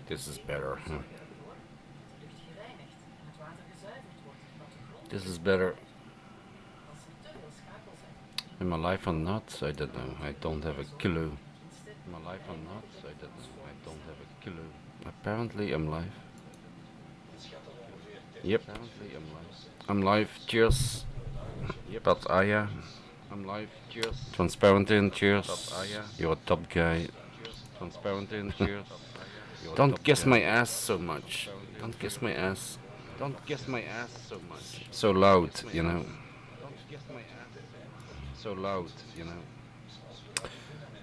This is better. Huh? This is better. Am I live or not? I don't know. I don't have a clue. Am I live or not? I don't know. I don't have a clue. Apparently I'm live. Yep. Apparently I'm live. I'm live. Cheers. Yep. But Aya. I'm live. Cheers. Transparent in. Cheers. You're a top guy. Transparent in. Cheers. Don't kiss my ass so much. Don't kiss my ass. Don't kiss my ass so much. So loud, you know. Don't kiss my ass. So loud, you know.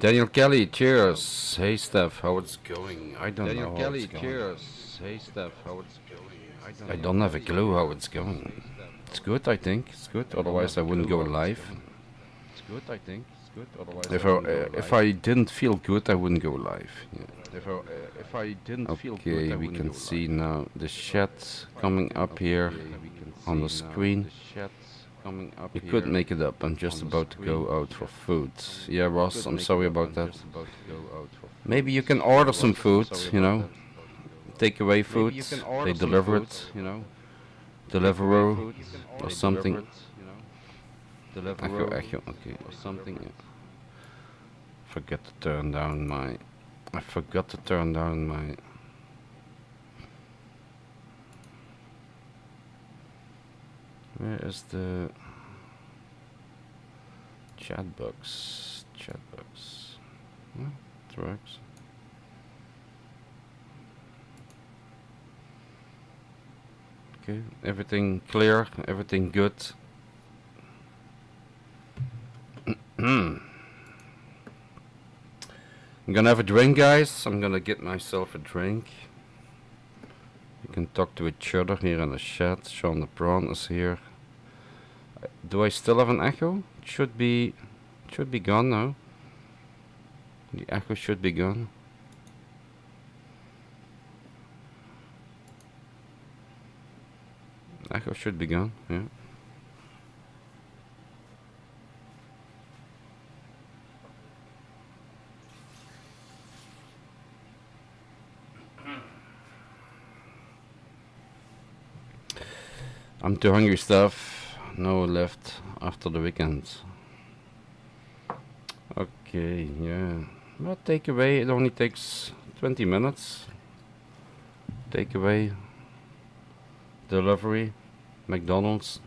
Daniel Kelly, cheers. Hey Steff, how it's going? I don't know how it's going. Cheers. Hey Steff, how it's going? I don't have a clue how it's going. It's good, I think. It's good. Otherwise, I wouldn't go live. It's good, I think. It's good. Otherwise, if I didn't feel good, I wouldn't go live. Yeah. If I didn't feel good, okay, we can see now the chat coming up here on the screen. You could make it up. I'm just about to go out for food. Yeah, Ross, I'm sorry about that. Maybe you can order some food, you know. Take away food. They deliver it, you know. Deliveroo or something. Echo, okay, or something. Forget to turn down my. I forgot to turn down my. Where is the chat box? Chat box. Huh? It works. Okay, everything clear, everything good. I'm gonna have a drink, guys. I'm gonna get myself a drink. You can talk to each other here in the chat. Sean the Prawn is here. Do I still have an echo? It should be gone now. The echo should be gone. Echo should be gone, yeah. I'm too hungry, Steff. No left after the weekend. Okay, yeah. Well, takeaway, it only takes 20 minutes. Takeaway. Delivery. McDonald's.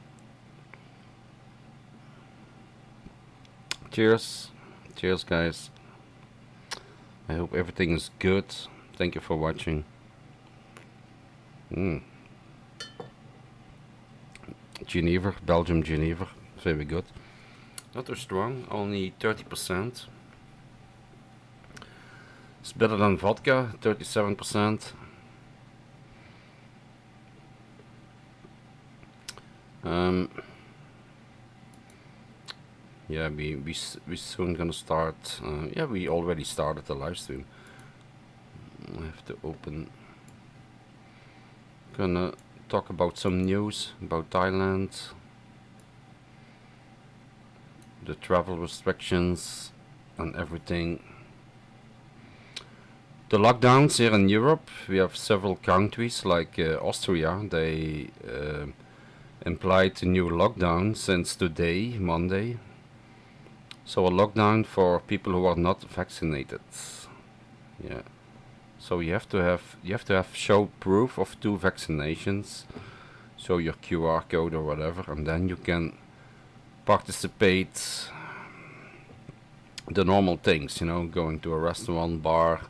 Cheers. Cheers, guys. I hope everything is good. Thank you for watching. Geneva, Belgium, Geneva. Very good. Not too strong, only 30%. It's better than vodka, 37%. Yeah, we soon gonna start. Yeah, we already started the live stream. I have to open. Gonna talk about some news about Thailand, the travel restrictions and everything. The lockdowns here in Europe, we have several countries like Austria. They implied a new lockdown since today, Monday. So a lockdown for people who are not vaccinated. Yeah. So you have to show proof of 2 vaccinations, show your QR code or whatever, and then you can participate the normal things, you know, going to a restaurant, bar,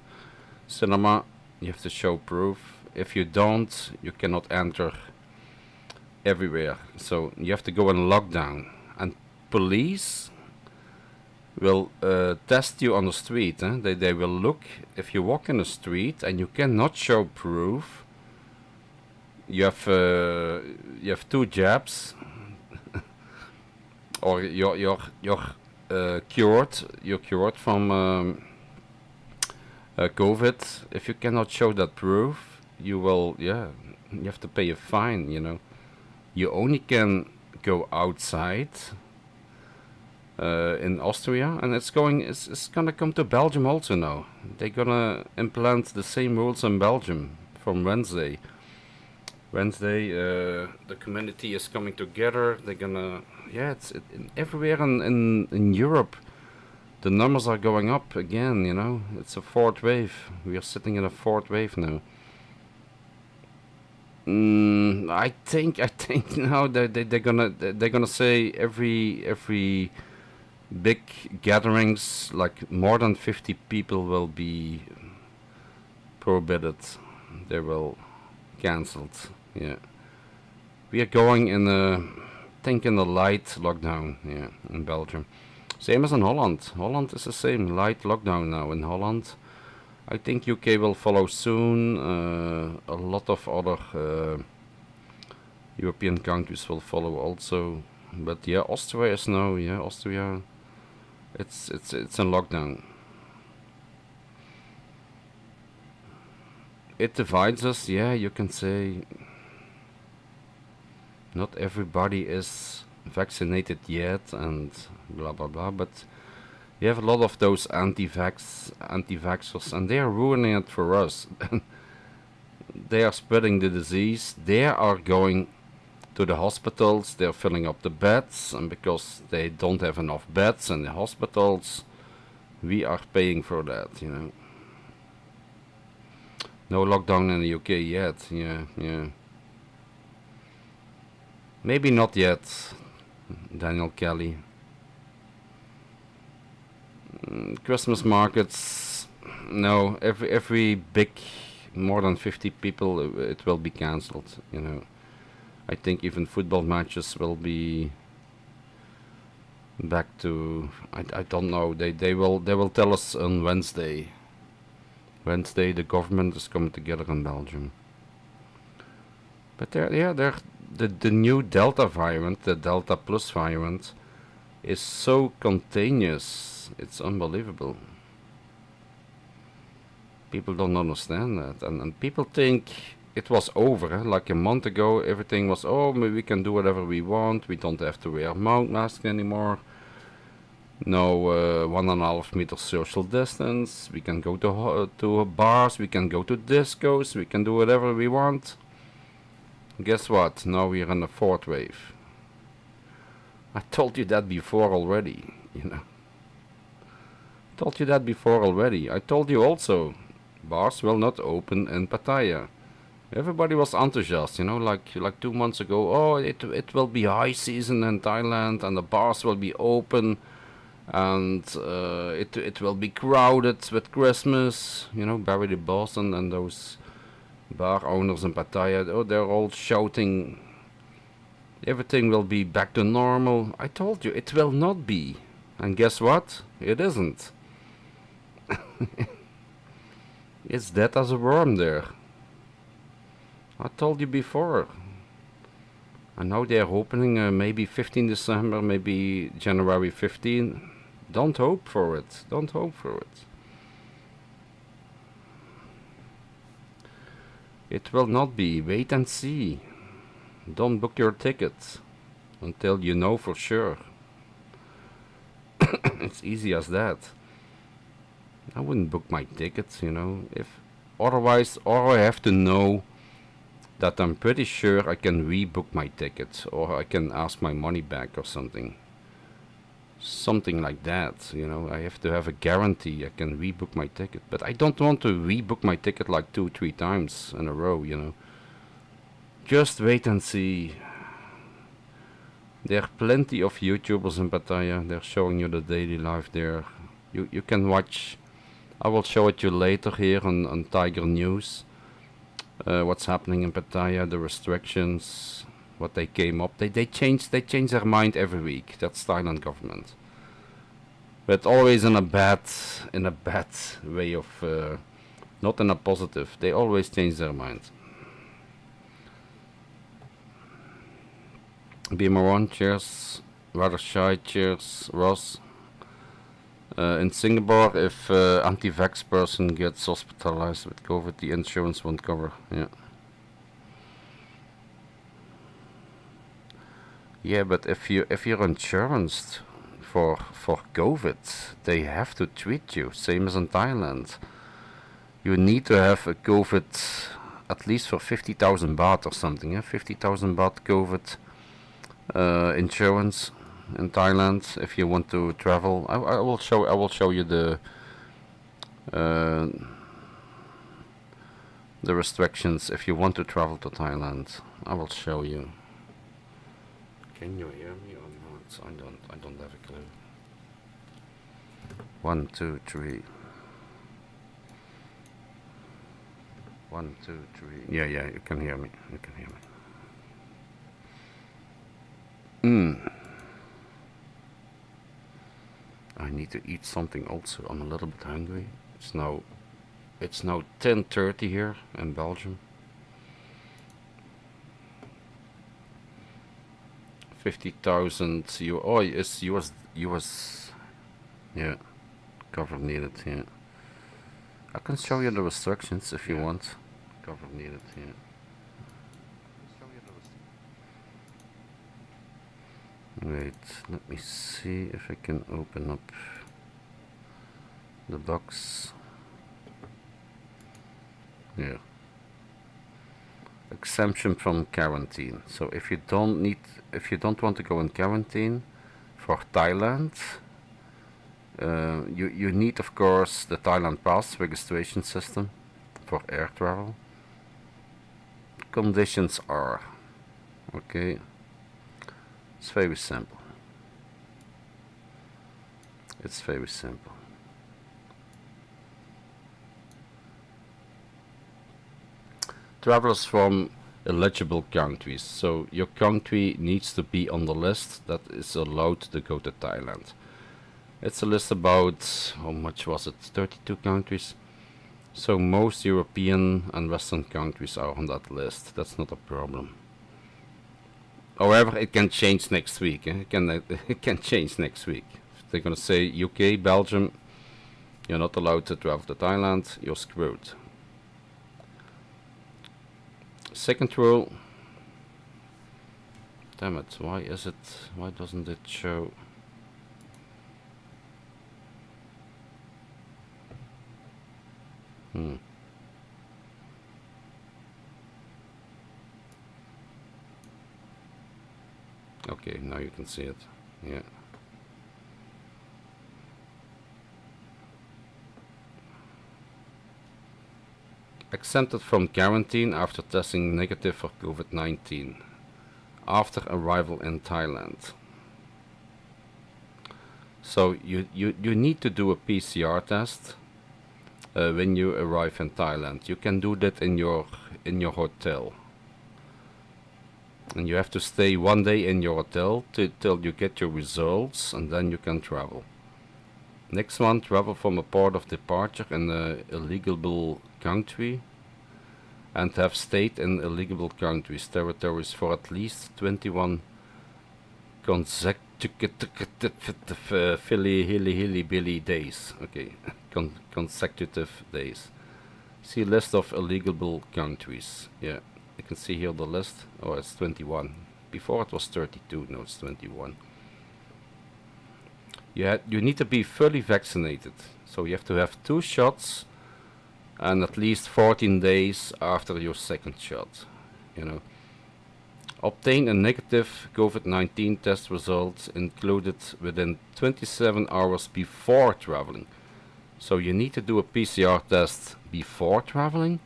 cinema. You have to show proof. If you don't, you cannot enter everywhere. So you have to go in lockdown. And police, will test you on the street. They will look if you walk in the street and you cannot show proof. You have 2 jabs, or you're cured. You're cured from COVID. If you cannot show that proof, you will you have to pay a fine. You only can go outside in Austria, and it's gonna come to Belgium also now. They're gonna implement the same rules in Belgium from Wednesday. The community is coming together. They're gonna everywhere in Europe. The numbers are going up again. It's a 4th wave. We are sitting in a 4th wave now. I think now they're gonna say every big gatherings, like more than 50 people, will be prohibited. They will cancelled. Yeah, we are going in a light lockdown. Yeah, in Belgium, same as in Holland. Holland is the same, light lockdown now in Holland. I think UK will follow soon. A lot of other European countries will follow also. But yeah, Austria is now. Yeah, Austria. It's in lockdown. It divides us. Yeah, you can say. Not everybody is vaccinated yet, and blah blah blah. But you have a lot of those anti-vaxxers, and they are ruining it for us. They are spreading the disease. They are going to the hospitals. They're filling up the beds, and because they don't have enough beds in the hospitals, we are paying for that. No lockdown in the UK yet. Yeah. Maybe not yet, Daniel Kelly. Christmas markets, no. Every big, more than 50 people, it will be cancelled. I think even football matches will be back to. I don't know. They will tell us on Wednesday. Wednesday, the government is coming together in Belgium. But the new Delta variant, the Delta Plus variant, is so contagious. It's unbelievable. People don't understand that, and people think it was over. Like a month ago, everything was, maybe we can do whatever we want. We don't have to wear masks anymore. No 1.5 meter social distance. We can go to bars. We can go to discos. We can do whatever we want. Guess what? Now we are in the 4th wave. I told you that before already. I told you also, bars will not open in Pattaya. Everybody was enthusiastic, like 2 months ago. It will be high season in Thailand, and the bars will be open, and it will be crowded with Christmas. Barry the Boston and those bar owners in Pattaya, they're all shouting, everything will be back to normal. I told you, it will not be. And guess what? It isn't. It's dead as a worm there. I told you before. And now they're opening maybe 15 December, maybe January 15. Don't hope for it. It will not be. Wait and see. Don't book your tickets until you know for sure. It's easy as that. I wouldn't book my tickets, if otherwise, or I have to know that I'm pretty sure I can rebook my tickets, or I can ask my money back or something. Something like that, I have to have a guarantee I can rebook my ticket. But I don't want to rebook my ticket like 2-3 times in a row, Just wait and see. There are plenty of YouTubers in Pattaya. They're showing you the daily life there. You can watch. I will show it you later here on Tiger News. What's happening in Pattaya, the restrictions, what they came up. They change their mind every week. That's Thailand government. but always in a bad way of, not in a positive. They always change their mind. Beamer1, cheers. Rather shy, cheers. Ross. In Singapore, if anti-vax person gets hospitalized with COVID, the insurance won't cover. Yeah. Yeah, but if you're insured for COVID, they have to treat you, same as in Thailand. You need to have a COVID at least for 50,000 baht or something. Yeah? 50,000 baht COVID insurance in Thailand if you want to travel. I will show you the restrictions if you want to travel to Thailand. I will show you. Can you hear me or not? I don't have a clue. 1, 2, 3. 1, 2, 3. Yeah, you can hear me. You can hear me. I need to eat something also. I'm a little bit hungry. It's now 10:30 here in Belgium. 50,000 is US. Yeah, cover needed. Yeah, I can show you the restrictions if you want. Cover needed. Yeah. Wait, let me see if I can open up the box. Yeah. Exemption from quarantine. So if you don't want to go in quarantine for Thailand, you need of course the Thailand Pass registration system for air travel. Conditions are okay. It's very simple. It's very simple. Travelers from eligible countries. So your country needs to be on the list that is allowed to go to Thailand. It's a list about, how much was it? 32 countries. So most European and Western countries are on that list. That's not a problem. However, it can change next week. It can change next week. If they're gonna say UK, Belgium, you're not allowed to travel to Thailand, you're screwed. Second rule. Damn it! Why doesn't it show? Okay, now you can see it. Yeah. Exempted from quarantine after testing negative for COVID-19 after arrival in Thailand. So you need to do a PCR test when you arrive in Thailand. You can do that in your hotel. And you have to stay 1 day in your hotel till you get your results, and then you can travel. Next one, travel from a port of departure in an illegal country and have stayed in illegal countries, territories for at least 21 consecutive days. Okay, consecutive days. See list of illegal countries. Yeah. You can see here the list. Oh, it's 21. Before it was 32. No, it's 21. You need to be fully vaccinated. So you have to have 2 shots and at least 14 days after your second shot. You know. Obtain a negative COVID-19 test result included within 27 hours before traveling. So you need to do a PCR test before traveling.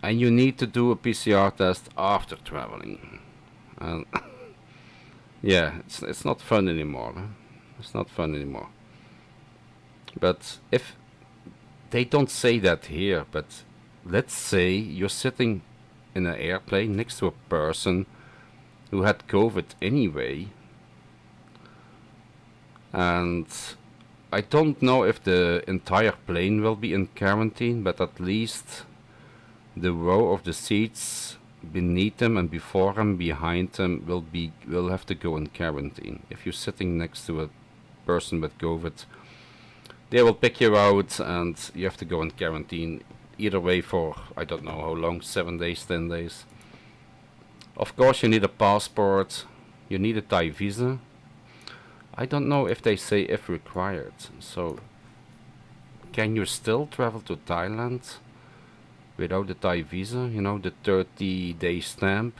And you need to do a PCR test after traveling. And yeah, it's not fun anymore. Huh? It's not fun anymore. But if they don't say that here, but let's say you're sitting in an airplane next to a person who had COVID anyway, and I don't know if the entire plane will be in quarantine, but at least the row of the seats beneath them and before them, behind them, will have to go in quarantine. If you're sitting next to a person with COVID, they will pick you out and you have to go in quarantine. Either way for, I don't know how long, 7 days, 10 days. Of course you need a passport, you need a Thai visa. I don't know if they say if required. So, can you still travel to Thailand without a Thai visa? You know, the 30-day stamp.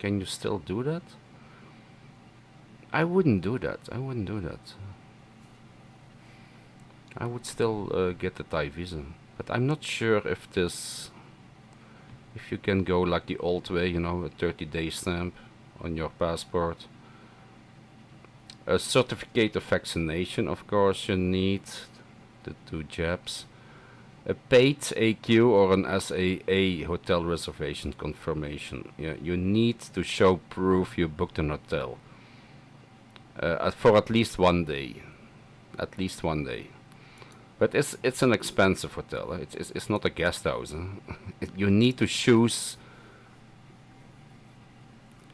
Can you still do that? I wouldn't do that. I wouldn't do that. I would still get the Thai visa. But I'm not sure if you can go like the old way, you know, a 30-day stamp on your passport. A certificate of vaccination, of course, you need the 2 jabs. A paid AQ or an SAA hotel reservation confirmation. Yeah, you need to show proof you booked an hotel for at least 1 day. At least 1 day. But it's an expensive hotel. It's not a guest house. You need to choose.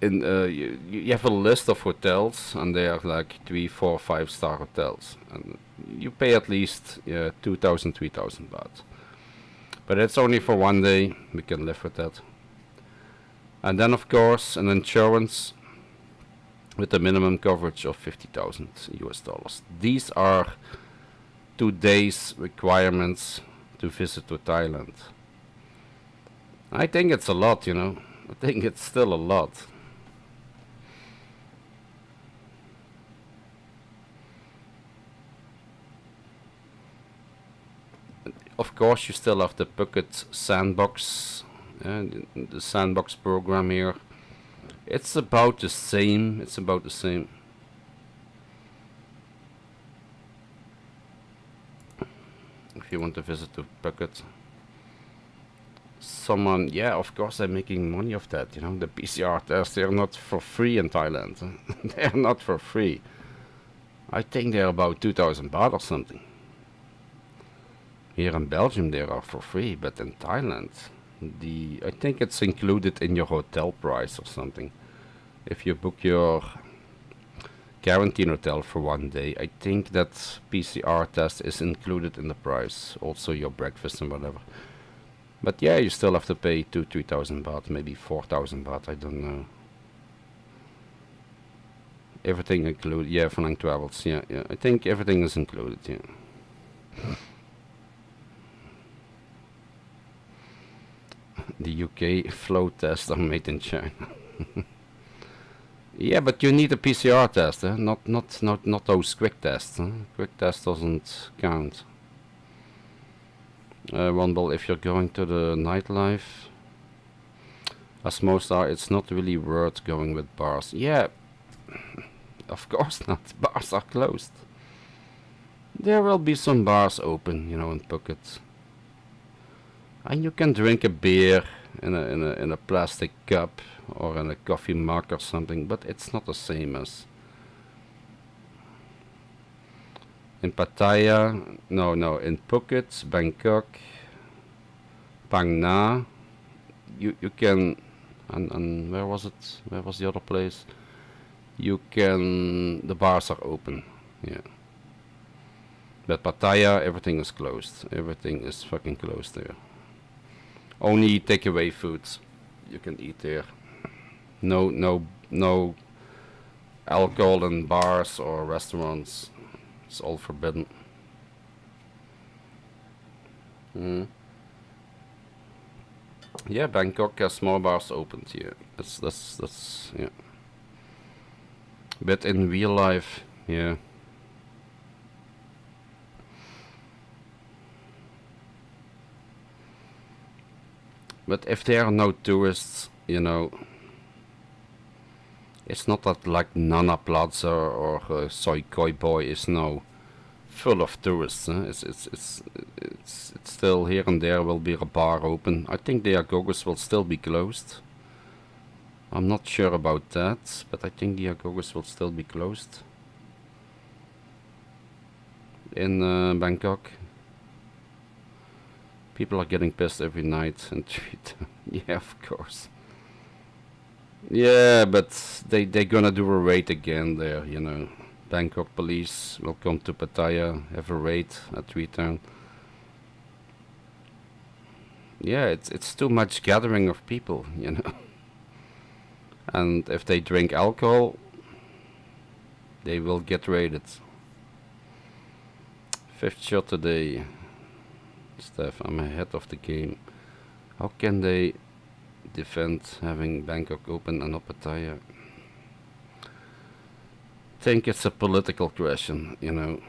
You have a list of hotels, and they are like 3, 4, 5-star hotels, and you pay at least 2,000, 3,000 baht. But it's only for 1 day. We can live with that. And then, of course, an insurance with a minimum coverage of 50,000 US dollars. These are today's requirements to visit to Thailand. I think it's a lot, you know. I think it's still a lot. Of course, you still have the Phuket Sandbox, the Sandbox Programme here. It's about the same. It's about the same. If you want to visit to Phuket, someone, yeah, of course, they're making money off that. You know, the PCR tests, they're not for free in Thailand. They're not for free. I think they're about 2,000 baht or something. Here in Belgium they are for free, but in Thailand, I think it's included in your hotel price or something. If you book your quarantine hotel for 1 day, I think that PCR test is included in the price, also your breakfast and whatever. But yeah, you still have to pay 2,000-3,000 baht, maybe 4,000 baht, I don't know. Everything included, yeah, Flying Travels, yeah, I think everything is included, yeah. The UK flow tests are made in China. Yeah, but you need a PCR test, not those quick tests. Quick test doesn't count. Well, if you're going to the nightlife, as most are, it's not really worth going with bars. Yeah, of course not. Bars are closed. There will be some bars open, you know, in Phuket. And you can drink a beer in a plastic cup or in a coffee mug or something, but it's not the same as in Pattaya. No, in Phuket, Bangkok, Phang Nga, you can, and where was it? Where was the other place? You can, the bars are open, yeah. But Pattaya, everything is closed. Everything is fucking closed there. Only takeaway foods you can eat there. No alcohol in bars or restaurants. It's all forbidden. Yeah, Bangkok has small bars opened here. That's yeah. But in real life, yeah. But if there are no tourists, you know, it's not that like Nana Plaza or Soi Koi Boy is now full of tourists. It's still here and there will be a bar open. I think the Agogos will still be closed. I'm not sure about that, but I think the Agogos will still be closed. in Bangkok. People are getting pissed every night and tweet. Yeah, of course. Yeah, but they're gonna do a raid again there, you know. Bangkok police will come to Pattaya, have a raid at Tweetown. Yeah, it's too much gathering of people, you know. And if they drink alcohol, they will get raided. 5th shot today. Steff, I'm ahead of the game. How can they defend having Bangkok open and not Pattaya? I think it's a political question, you know.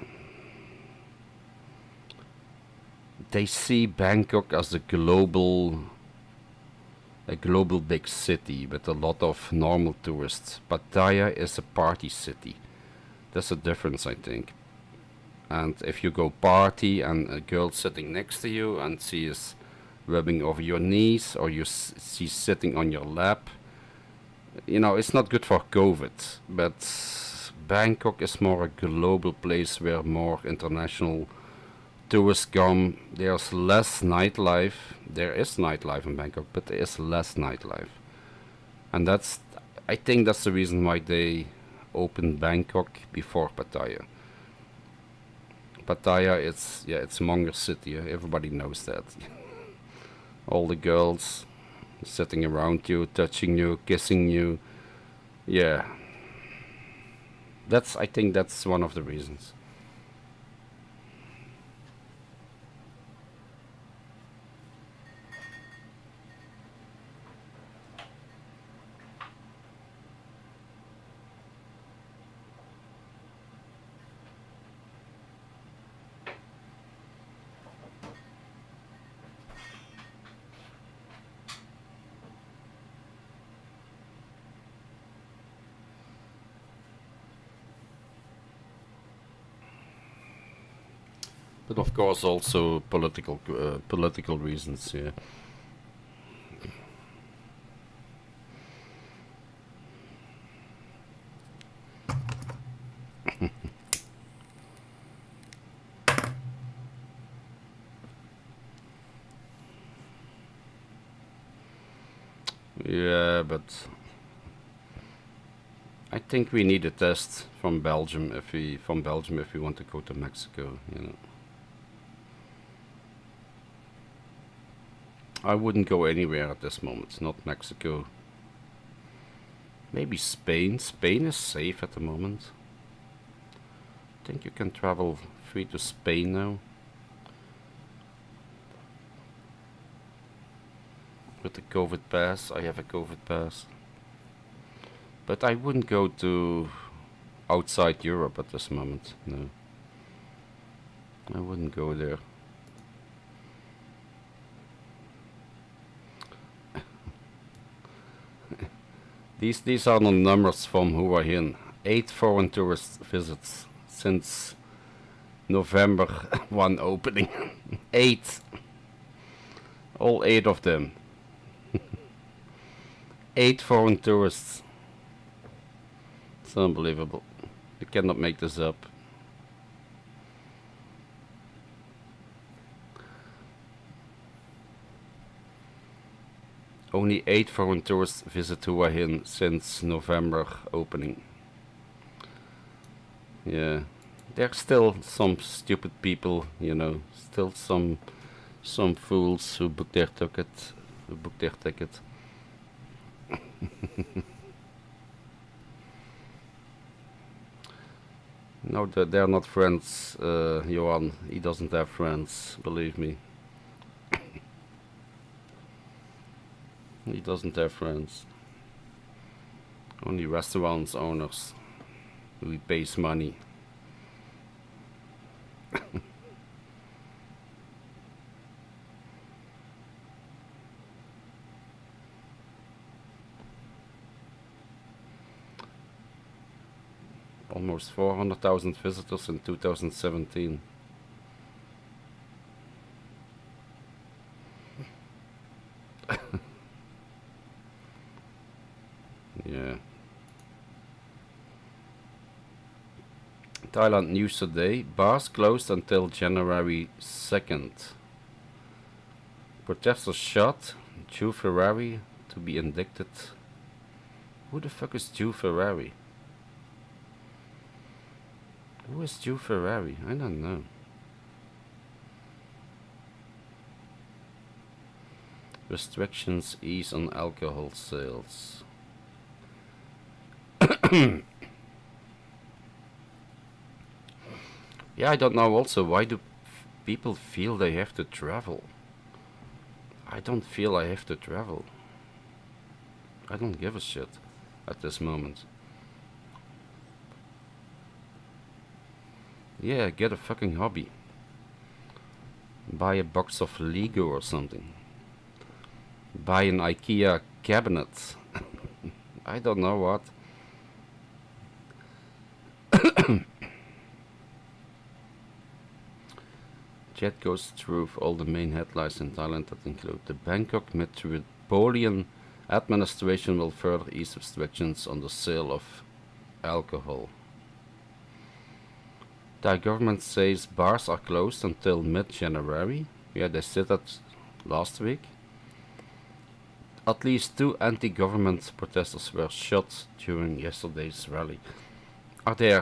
They see Bangkok as a global big city with a lot of normal tourists. Pattaya is a party city. There's a difference, I think. And if you go party and a girl sitting next to you and she is rubbing over your knees or she's sitting on your lap, you know, it's not good for COVID. But Bangkok is more a global place where more international tourists come. There's less nightlife. There is nightlife in Bangkok, but there is less nightlife. And I think that's the reason why they opened Bangkok before Pattaya. Pattaya, it's Monger City. Everybody knows that. All the girls sitting around you, touching you, kissing you. Yeah. I think that's one of the reasons. But of course also political reasons, yeah. Yeah, but I think we need a test from Belgium if we want to go to Mexico, you know. I wouldn't go anywhere at this moment, not Mexico. Maybe Spain. Spain is safe at the moment. I think you can travel free to Spain now. With the COVID pass, I have a COVID pass. But I wouldn't go to outside Europe at this moment, no. I wouldn't go there. These are the numbers from Hua Hin. 8 foreign tourist visits since November 1 opening. 8. All 8 of them. 8 foreign tourists. It's unbelievable. You cannot make this up. Only 8 foreign tourists visit Hua Hin since November opening. Yeah, there's still some stupid people, you know, still some fools who book their ticket. No, they're not friends, Johan. He doesn't have friends, believe me. He doesn't have friends. Only restaurants owners who he pays money. Almost 400,000 visitors in 2017. Yeah. Thailand news today. Bars closed until January 2nd. Protesters shot. Joe Ferrari to be indicted. Who the fuck is Joe Ferrari? Who is Joe Ferrari? I don't know. Restrictions ease on alcohol sales. Yeah, I don't know also why do people feel they have to travel. I don't feel I have to travel. I don't give a shit at this moment. Yeah, get a fucking hobby. Buy a box of Lego or something. Buy an IKEA cabinet. I don't know what. Chat goes through all the main headlines in Thailand that include the Bangkok Metropolitan Administration will further ease restrictions on the sale of alcohol. Thai government says bars are closed until mid-January. Yeah, they said that last week. At least 2 anti-government protesters were shot during yesterday's rally. Are they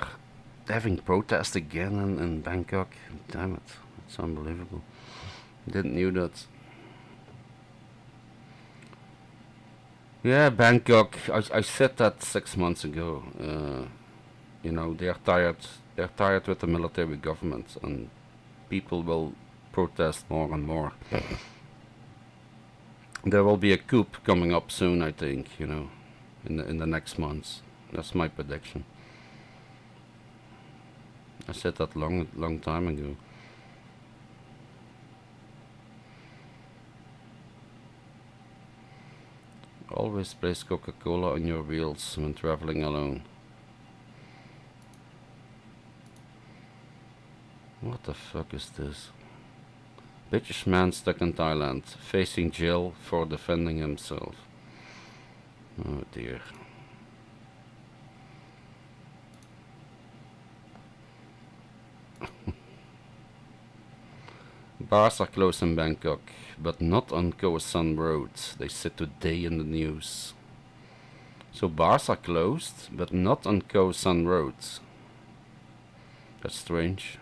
having protests again in Bangkok? Damn it, it's unbelievable. Didn't knew that. Yeah, Bangkok. I said that 6 months ago. You know, they're tired. They're tired with the military government, and people will protest more and more. There will be a coup coming up soon, I think. You know, in the next months. That's my prediction. I said that long time ago. Always place Coca-Cola on your wheels when traveling alone. What the fuck is this? British man stuck in Thailand, facing jail for defending himself. Oh dear. Bars are closed in Bangkok, but not on Khao San Road, they said today in the news. So bars are closed, but not on Khao San Road. That's strange.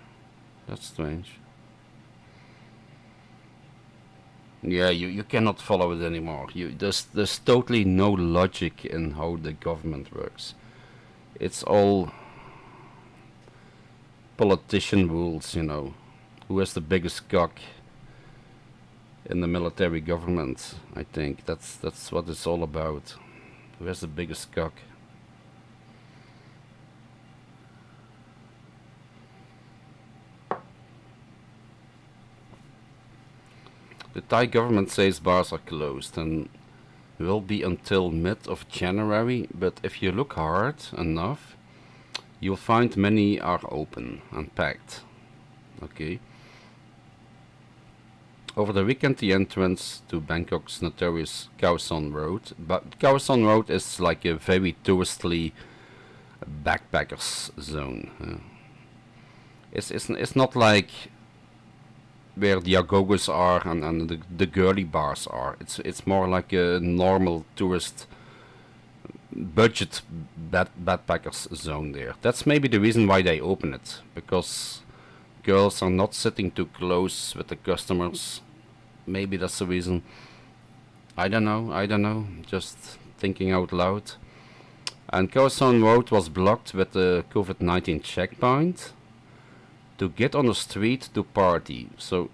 That's strange. Yeah, you cannot follow it anymore. There's totally no logic in how the government works. It's all politician rules, you know. Who has the biggest cock in the military government? I think that's what it's all about. Who has the biggest cock? The Thai government says bars are closed and will be until mid of January, but if you look hard enough, you'll find many are open and packed. Okay. Over the weekend, the entrance to Bangkok's notorious Khao San Road, but Khao San Road is like a very touristy backpackers zone. It's not like where the agogos are and the girly bars are. It's more like a normal tourist budget backpackers zone there. That's maybe the reason why they open it, because girls are not sitting too close with the customers. Maybe that's the reason. I don't know. Just thinking out loud. And Khao San Road was blocked with the COVID-19 checkpoint to get on the street to party. So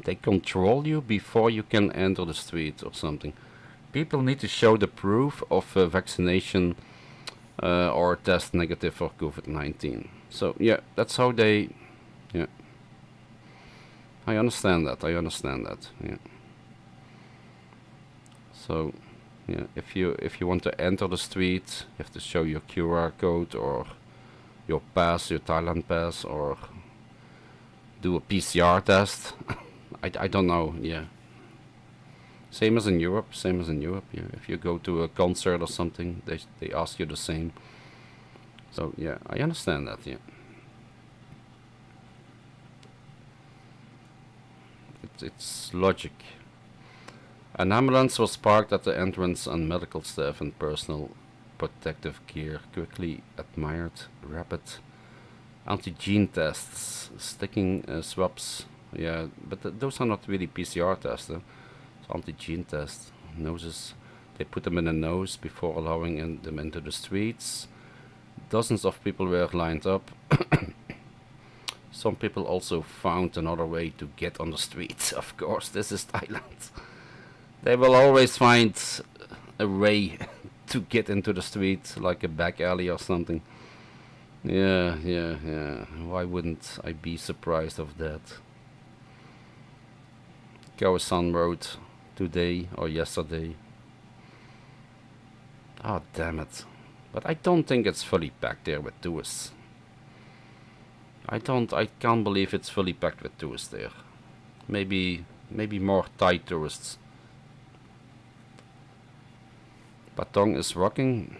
they control you before you can enter the street or something. People need to show the proof of vaccination or test negative for COVID-19. So yeah, that's how they. Yeah, I understand that. Yeah. So, yeah, if you want to enter the street, you have to show your QR code or your pass, your Thailand pass, or do a PCR test. I don't know. Yeah. Same as in Europe. Yeah. If you go to a concert or something, they ask you the same. So yeah, I understand that. Yeah. but it's logic. An ambulance was parked at the entrance and medical staff and personal protective gear quickly admired rapid antigen tests, sticking swabs. Yeah, but those are not really PCR tests. It's antigen tests. Noses. They put them in the nose before allowing them into the streets. Dozens of people were lined up. Some people also found another way to get on the streets. Of course, this is Thailand. They will always find a way to get into the street, like a back alley or something. Yeah. Why wouldn't I be surprised of that? Kawasan Road today or yesterday. Oh, damn it. But I don't think it's fully packed there with tourists. I can't believe it's fully packed with tourists there. Maybe more Thai tourists. Patong is rocking.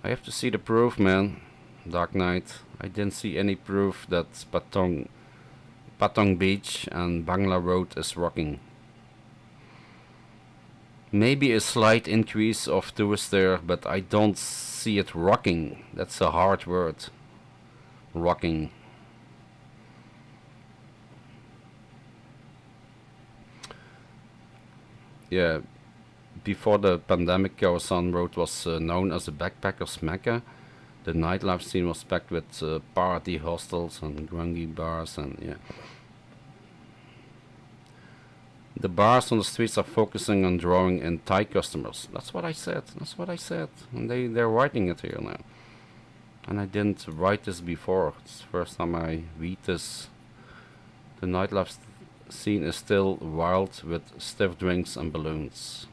I have to see the proof, man. Dark Knight. I didn't see any proof that Patong Beach and Bangla Road is rocking. Maybe a slight increase of tourists there, but I don't see it rocking. That's a hard word. Rocking. Yeah, before the pandemic, Kawasan Road was known as a backpackers' mecca. The nightlife scene was packed with party hostels and grungy bars, and yeah. The bars on the streets are focusing on drawing in Thai customers. That's what I said. And they're writing it here now. And I didn't write this before. It's the first time I read this. The nightlife scene is still wild with stiff drinks and balloons.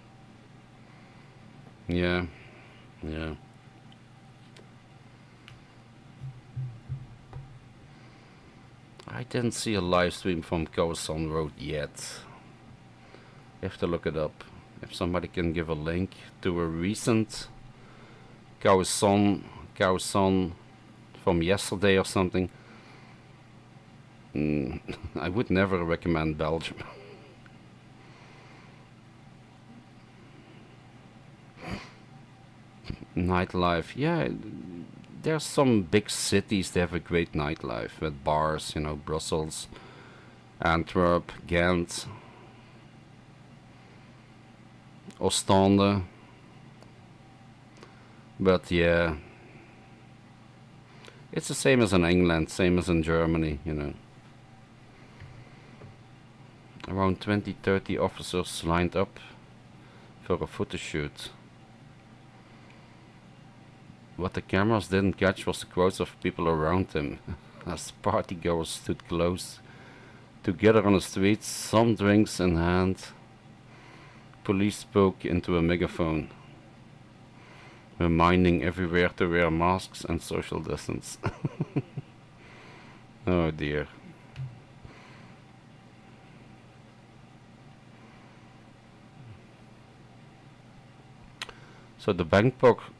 Yeah. I didn't see a live stream from Kawasan Road yet. You have to look it up. If somebody can give a link to a recent Kawasan from yesterday or something. I would never recommend Belgium. Nightlife, yeah, there's some big cities, they have a great nightlife with bars, Brussels, Antwerp, Ghent, Ostende. But yeah, it's the same as in England, same as in Germany, Around 20-30 officers lined up for a photo shoot. What the cameras didn't catch was the crowds of people around him, as partygoers stood close together on the streets, some drinks in hand. Police spoke into a megaphone, reminding everywhere to wear masks and social distance. Oh dear. So the Bangkok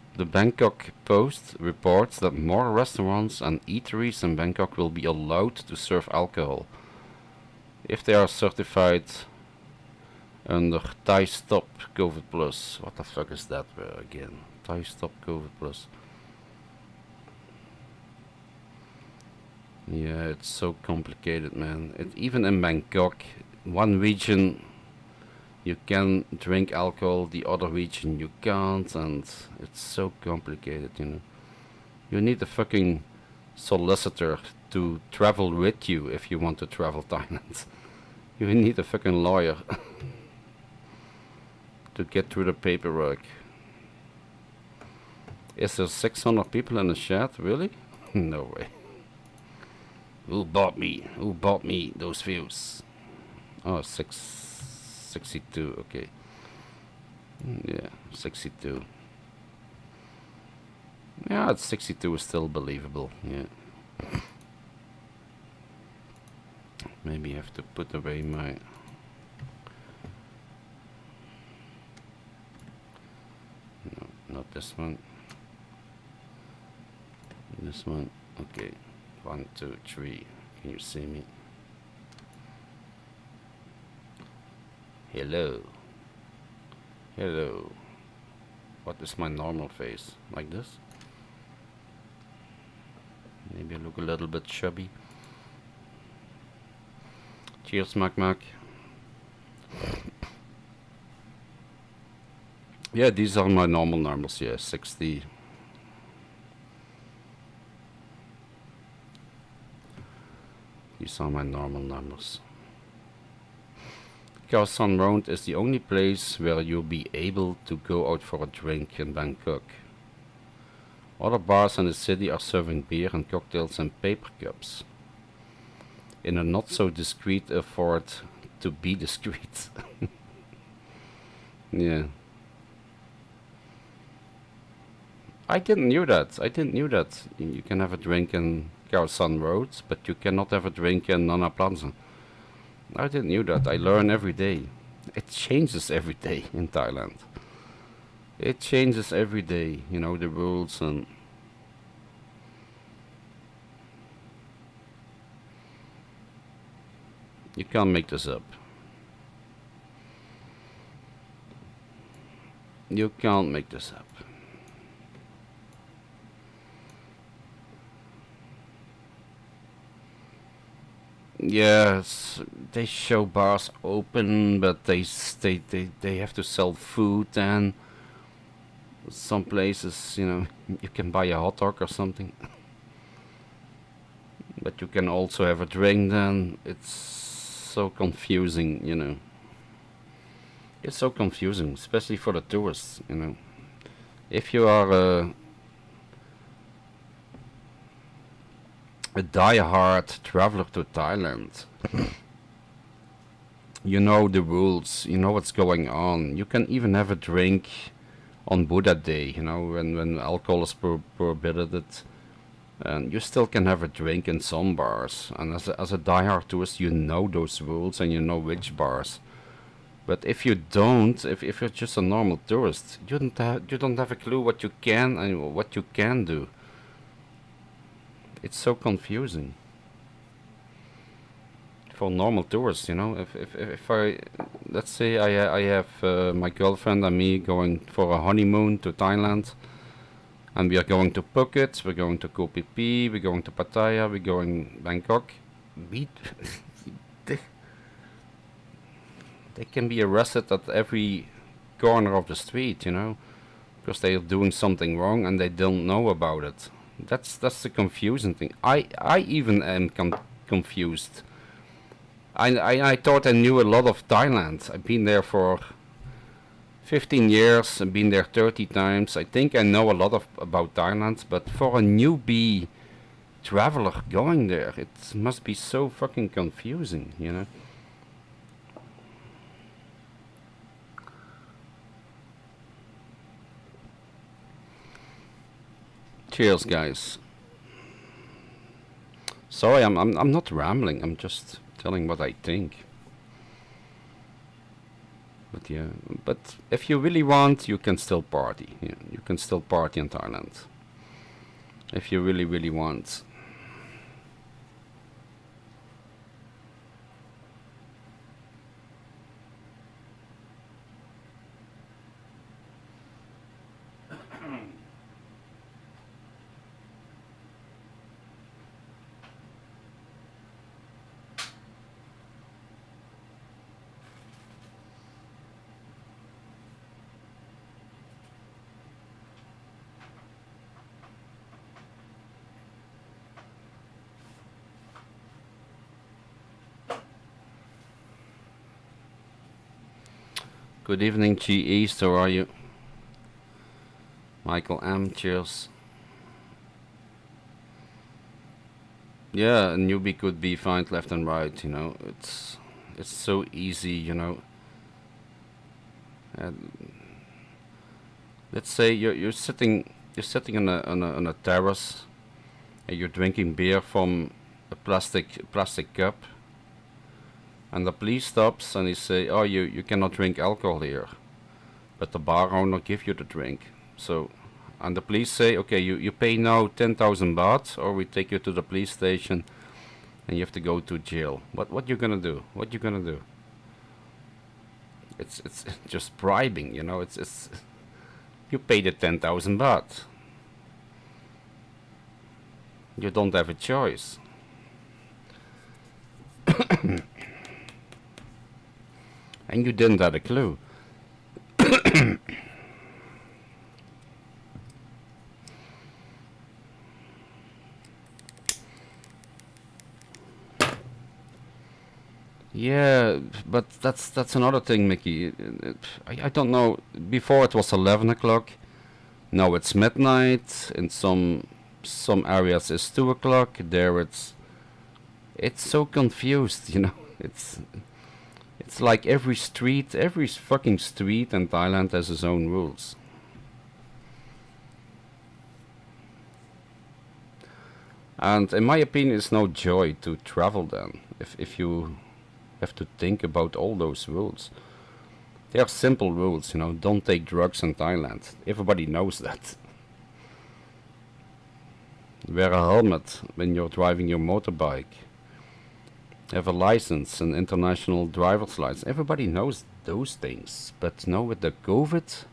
Post reports that more restaurants and eateries in Bangkok will be allowed to serve alcohol if they are certified under Thai Stop COVID Plus. What the fuck is that again? Thai Stop COVID Plus. Yeah, it's so complicated, man. Even in Bangkok, one region you can drink alcohol, the other region you can't, and it's so complicated, You need a fucking solicitor to travel with you if you want to travel Thailand. You need a fucking lawyer to get through the paperwork. Is there 600 people in the chat? Really? No way. Who bought me those views? Oh, 62, okay. Yeah, 62. Yeah, 62 is still believable, yeah. Maybe I have to put away my... No, not this one. This one, okay. 1, 2, 3. Can you see me? Hello. Hello. What is my normal face? Like this? Maybe I look a little bit chubby. Cheers, Mac Mac. Yeah, these are my normal numbers. Yeah, 60. These are my normal numbers. Khao San Road is the only place where you'll be able to go out for a drink in Bangkok. Other bars in the city are serving beer and cocktails in paper cups, in a not so discreet effort to be discreet. Yeah. I didn't knew that. You can have a drink in Khao San Road, but you cannot have a drink in Nana Plaza. I didn't knew that. I learn every day. It changes every day in Thailand. It changes every day, you know, the rules and... You can't make this up. You can't make this up. Yes, they show bars open, but they have to sell food, and some places, you know, you can buy a hot dog or something. But you can also have a drink then. It's so confusing, you know. It's so confusing, especially for the tourists, you know. If you are a die-hard traveler to Thailand, you know the rules, you know what's going on. You can even have a drink on Buddha Day, you know, when alcohol is prohibited, and you still can have a drink in some bars. And as a die-hard tourist, you know those rules and you know which bars. But if you don't, if you're just a normal tourist, you don't have a clue what you can and what you can do. It's so confusing for normal tourists, you know. If I, let's say I have my girlfriend and me going for a honeymoon to Thailand, and we are going to Phuket, we're going to Koh Phi Phi, we're going to Pattaya, we're going Bangkok. They can be arrested at every corner of the street, you know, because they are doing something wrong and they don't know about it. That's the confusing thing. I even am confused. I thought I knew a lot of Thailand. I've been there for 15 years. I've been there 30 times. I think I know a lot about Thailand, but for a newbie traveler going there, it must be so fucking confusing, you know. Cheers, guys. Sorry, I'm not rambling. I'm just telling what I think. But yeah, but if you really want, you can still party. Yeah, you can still party in Thailand. If you really want. Good evening, G East. How are you? Michael M. Cheers. Yeah, a newbie could be fined left and right. You know, it's so easy. You know. And let's say you're sitting on a terrace, and you're drinking beer from a plastic cup. And the police stops and they say, oh, you cannot drink alcohol here. But the bar owner give you the drink. So, and the police say, okay, you pay now 10,000 baht, or we take you to the police station and you have to go to jail. What you gonna do? What you gonna do? It's just bribing, you know. It's you pay the 10,000 baht. You don't have a choice. And you didn't have a clue. Yeah, but that's another thing, Mickey. I don't know. Before it was 11 o'clock. Now it's midnight. In some areas it's 2 o'clock. There it's so confused, you know. It's like every fucking street in Thailand has its own rules. And in my opinion, it's no joy to travel then, if you have to think about all those rules. They are simple rules, you know. Don't take drugs in Thailand. Everybody knows that. Wear a helmet when you're driving your motorbike. Have a license, an international driver's license. Everybody knows those things. But now with the COVID,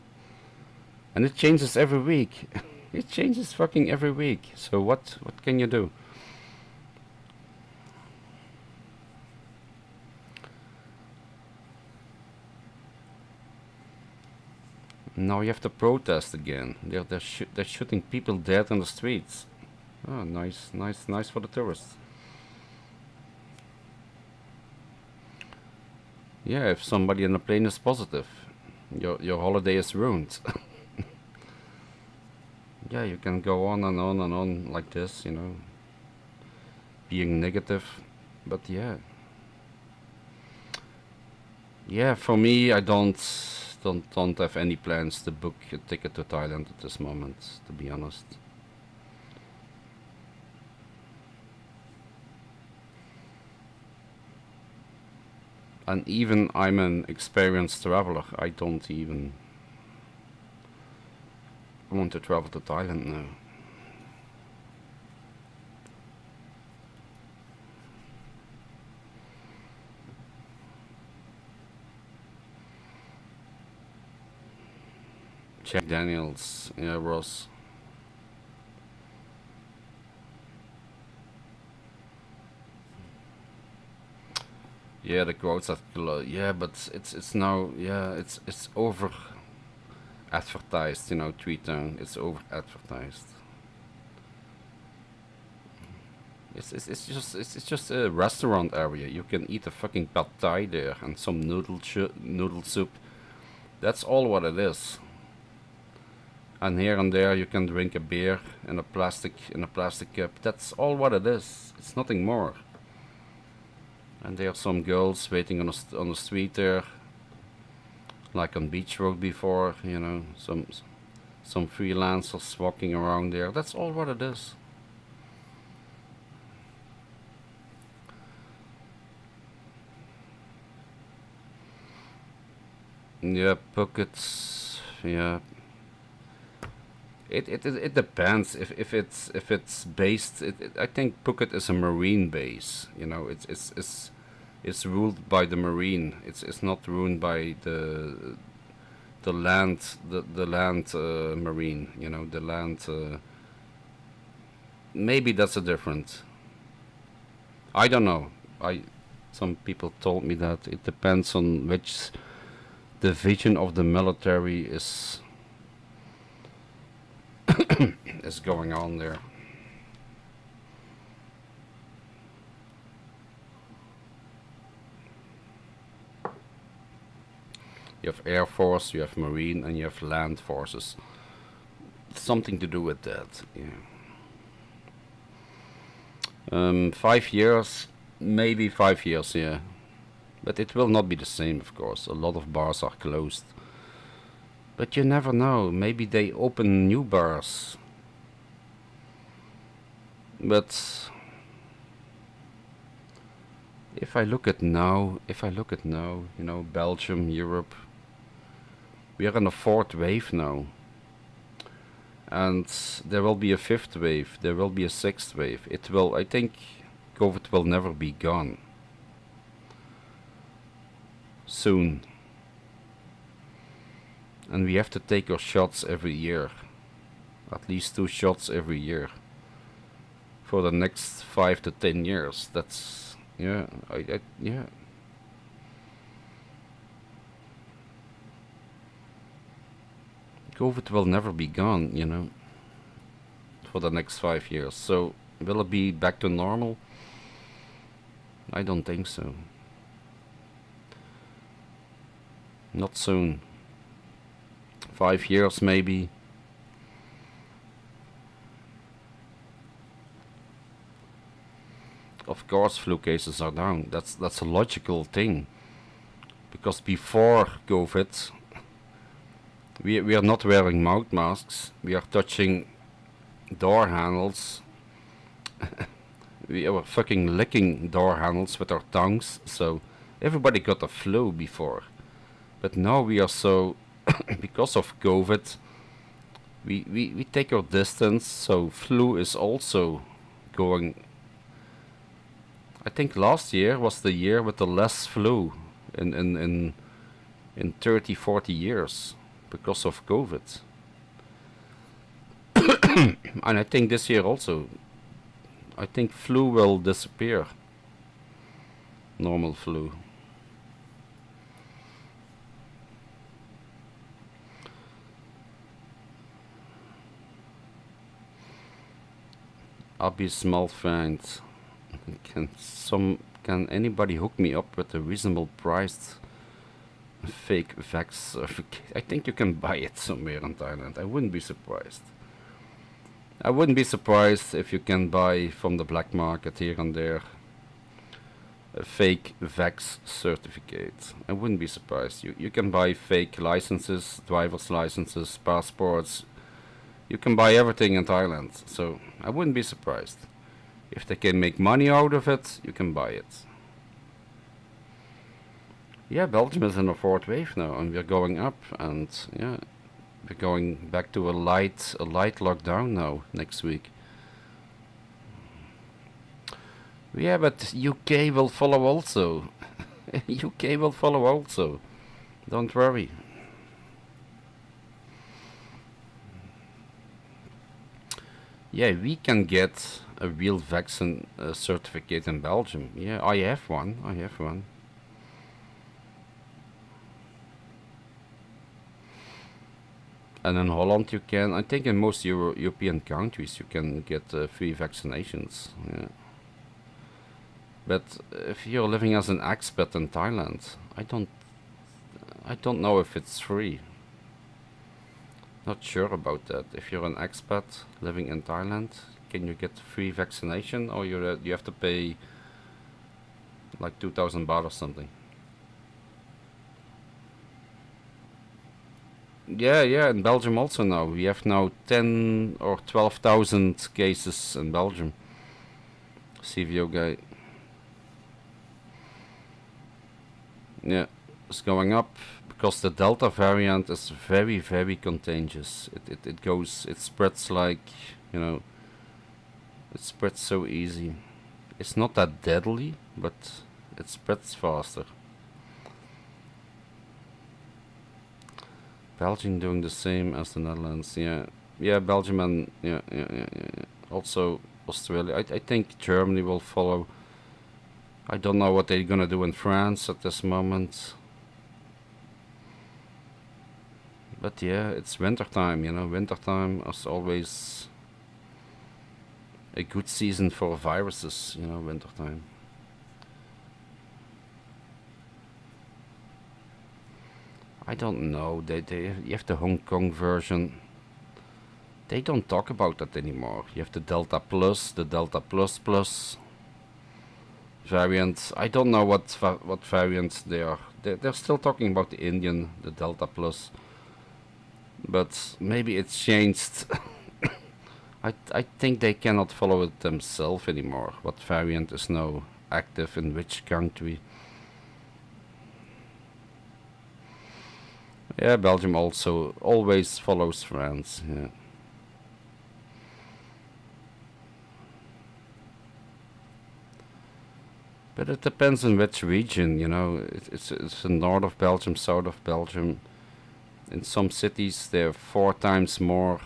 and it changes every week. It changes fucking every week. So what can you do? Now you have to protest again. They're shooting people dead in the streets. Oh, nice for the tourists. Yeah, if somebody in the plane is positive, your holiday is ruined. Yeah, you can go on and on and on like this, you know, being negative. But yeah, for me, I don't have any plans to book a ticket to Thailand at this moment, to be honest. And even I'm an experienced traveler, I don't even want to travel to Thailand now. Jack Daniels, yeah, Ross. Yeah, the quotes are yeah, but it's now, yeah, it's over advertised, you know, Tweetown. It's over advertised. It's just a restaurant area. You can eat a fucking pad thai there and some noodle soup. That's all what it is. And here and there you can drink a beer in a plastic cup. That's all what it is. It's nothing more. And there are some girls waiting on the street there, like on Beach Road before, you know, some freelancers walking around there. That's all what it is. Yeah, Phuket. Yeah, it depends if it's based. I think Phuket is a marine base. You know, it's ruled by the marine. It's not ruled by the land marine. You know, the land. Maybe that's a different. I don't know. Some people told me that it depends on which division of the military is is going on there. You have Air Force, you have Marine, and you have Land Forces. Something to do with that, yeah. 5 years, maybe 5 years, yeah. But it will not be the same, of course. A lot of bars are closed. But you never know. Maybe they open new bars. But if I look at now, you know, Belgium, Europe, we are in a fourth wave now. And there will be a fifth wave, there will be a sixth wave. I think COVID will never be gone. Soon. and we have to take our shots every year. At least 2 shots every year. For the next 5 to 10 years. That's, yeah, yeah. COVID will never be gone, you know, for the next 5 years. So, will it be back to normal? I don't think so. Not soon. 5 years maybe. Of course flu cases are down. That's a logical thing. Because before COVID, we are not wearing mouth masks. We are touching door handles. We were fucking licking door handles with our tongues. So everybody got the flu before. But now we are so, because of COVID, we take our distance. So flu is also going. I think last year was the year with the less flu in 30, 40 years because of COVID. And I think this year also, I think flu will disappear. Normal flu. Abysmal find. Can anybody hook me up with a reasonable priced fake vax certificate? I think you can buy it somewhere in Thailand. I wouldn't be surprised. I wouldn't be surprised if you can buy from the black market here and there a fake vax certificate. I wouldn't be surprised. You can buy fake licenses, driver's licenses, passports. You can buy everything in Thailand. So I wouldn't be surprised. If they can make money out of it, you can buy it. Yeah, Belgium is in a 4th wave now, and we're going up, and yeah, we're going back to a light lockdown now next week. Yeah, but UK will follow also. UK will follow also. Don't worry. Yeah, we can get a real vaccine certificate in Belgium. Yeah, I have one. And in Holland you can, I think in most European countries you can get free vaccinations. Yeah. But if you're living as an expat in Thailand, I don't know if it's free. Not sure about that. If you're an expat living in Thailand, can you get free vaccination, or you have to pay like 2,000 baht or something? Yeah, in Belgium also now. We have now 10 or 12,000 cases in Belgium. CVO guy. Yeah, it's going up because the Delta variant is very, very contagious. It spreads like, you know, it spreads so easy. It's not that deadly, but it spreads faster. Belgium doing the same as the Netherlands. Yeah, Belgium and yeah. Also Australia. I think Germany will follow. I don't know what they're gonna do in France at this moment. But yeah, it's winter time, you know. Winter time is always a good season for viruses, you know, winter time. I don't know. You have the Hong Kong version. They don't talk about that anymore. You have the Delta Plus, the Delta Plus Plus variant. I don't know what variants they are. They're still talking about the Indian, the Delta Plus. But maybe it's changed. I think they cannot follow it themselves anymore. What variant is now active in which country? Yeah, Belgium also always follows France. Yeah. But it depends on which region, you know. It's the north of Belgium, south of Belgium. In some cities there are 4 times more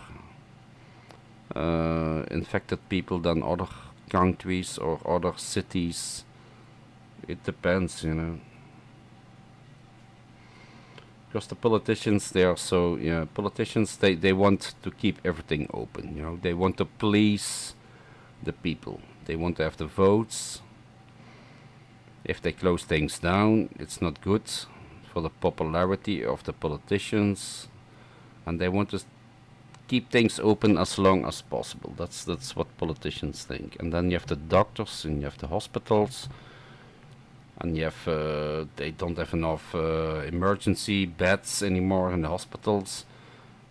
infected people than other countries or other cities. It depends, you know. Because the politicians, they are so, yeah, politicians, they want to keep everything open, you know. They want to please the people. They want to have the votes. If they close things down, it's not good for the popularity of the politicians. And they want to keep things open as long as possible. That's what politicians think. And then you have the doctors and you have the hospitals. And you have, they don't have enough emergency beds anymore in the hospitals.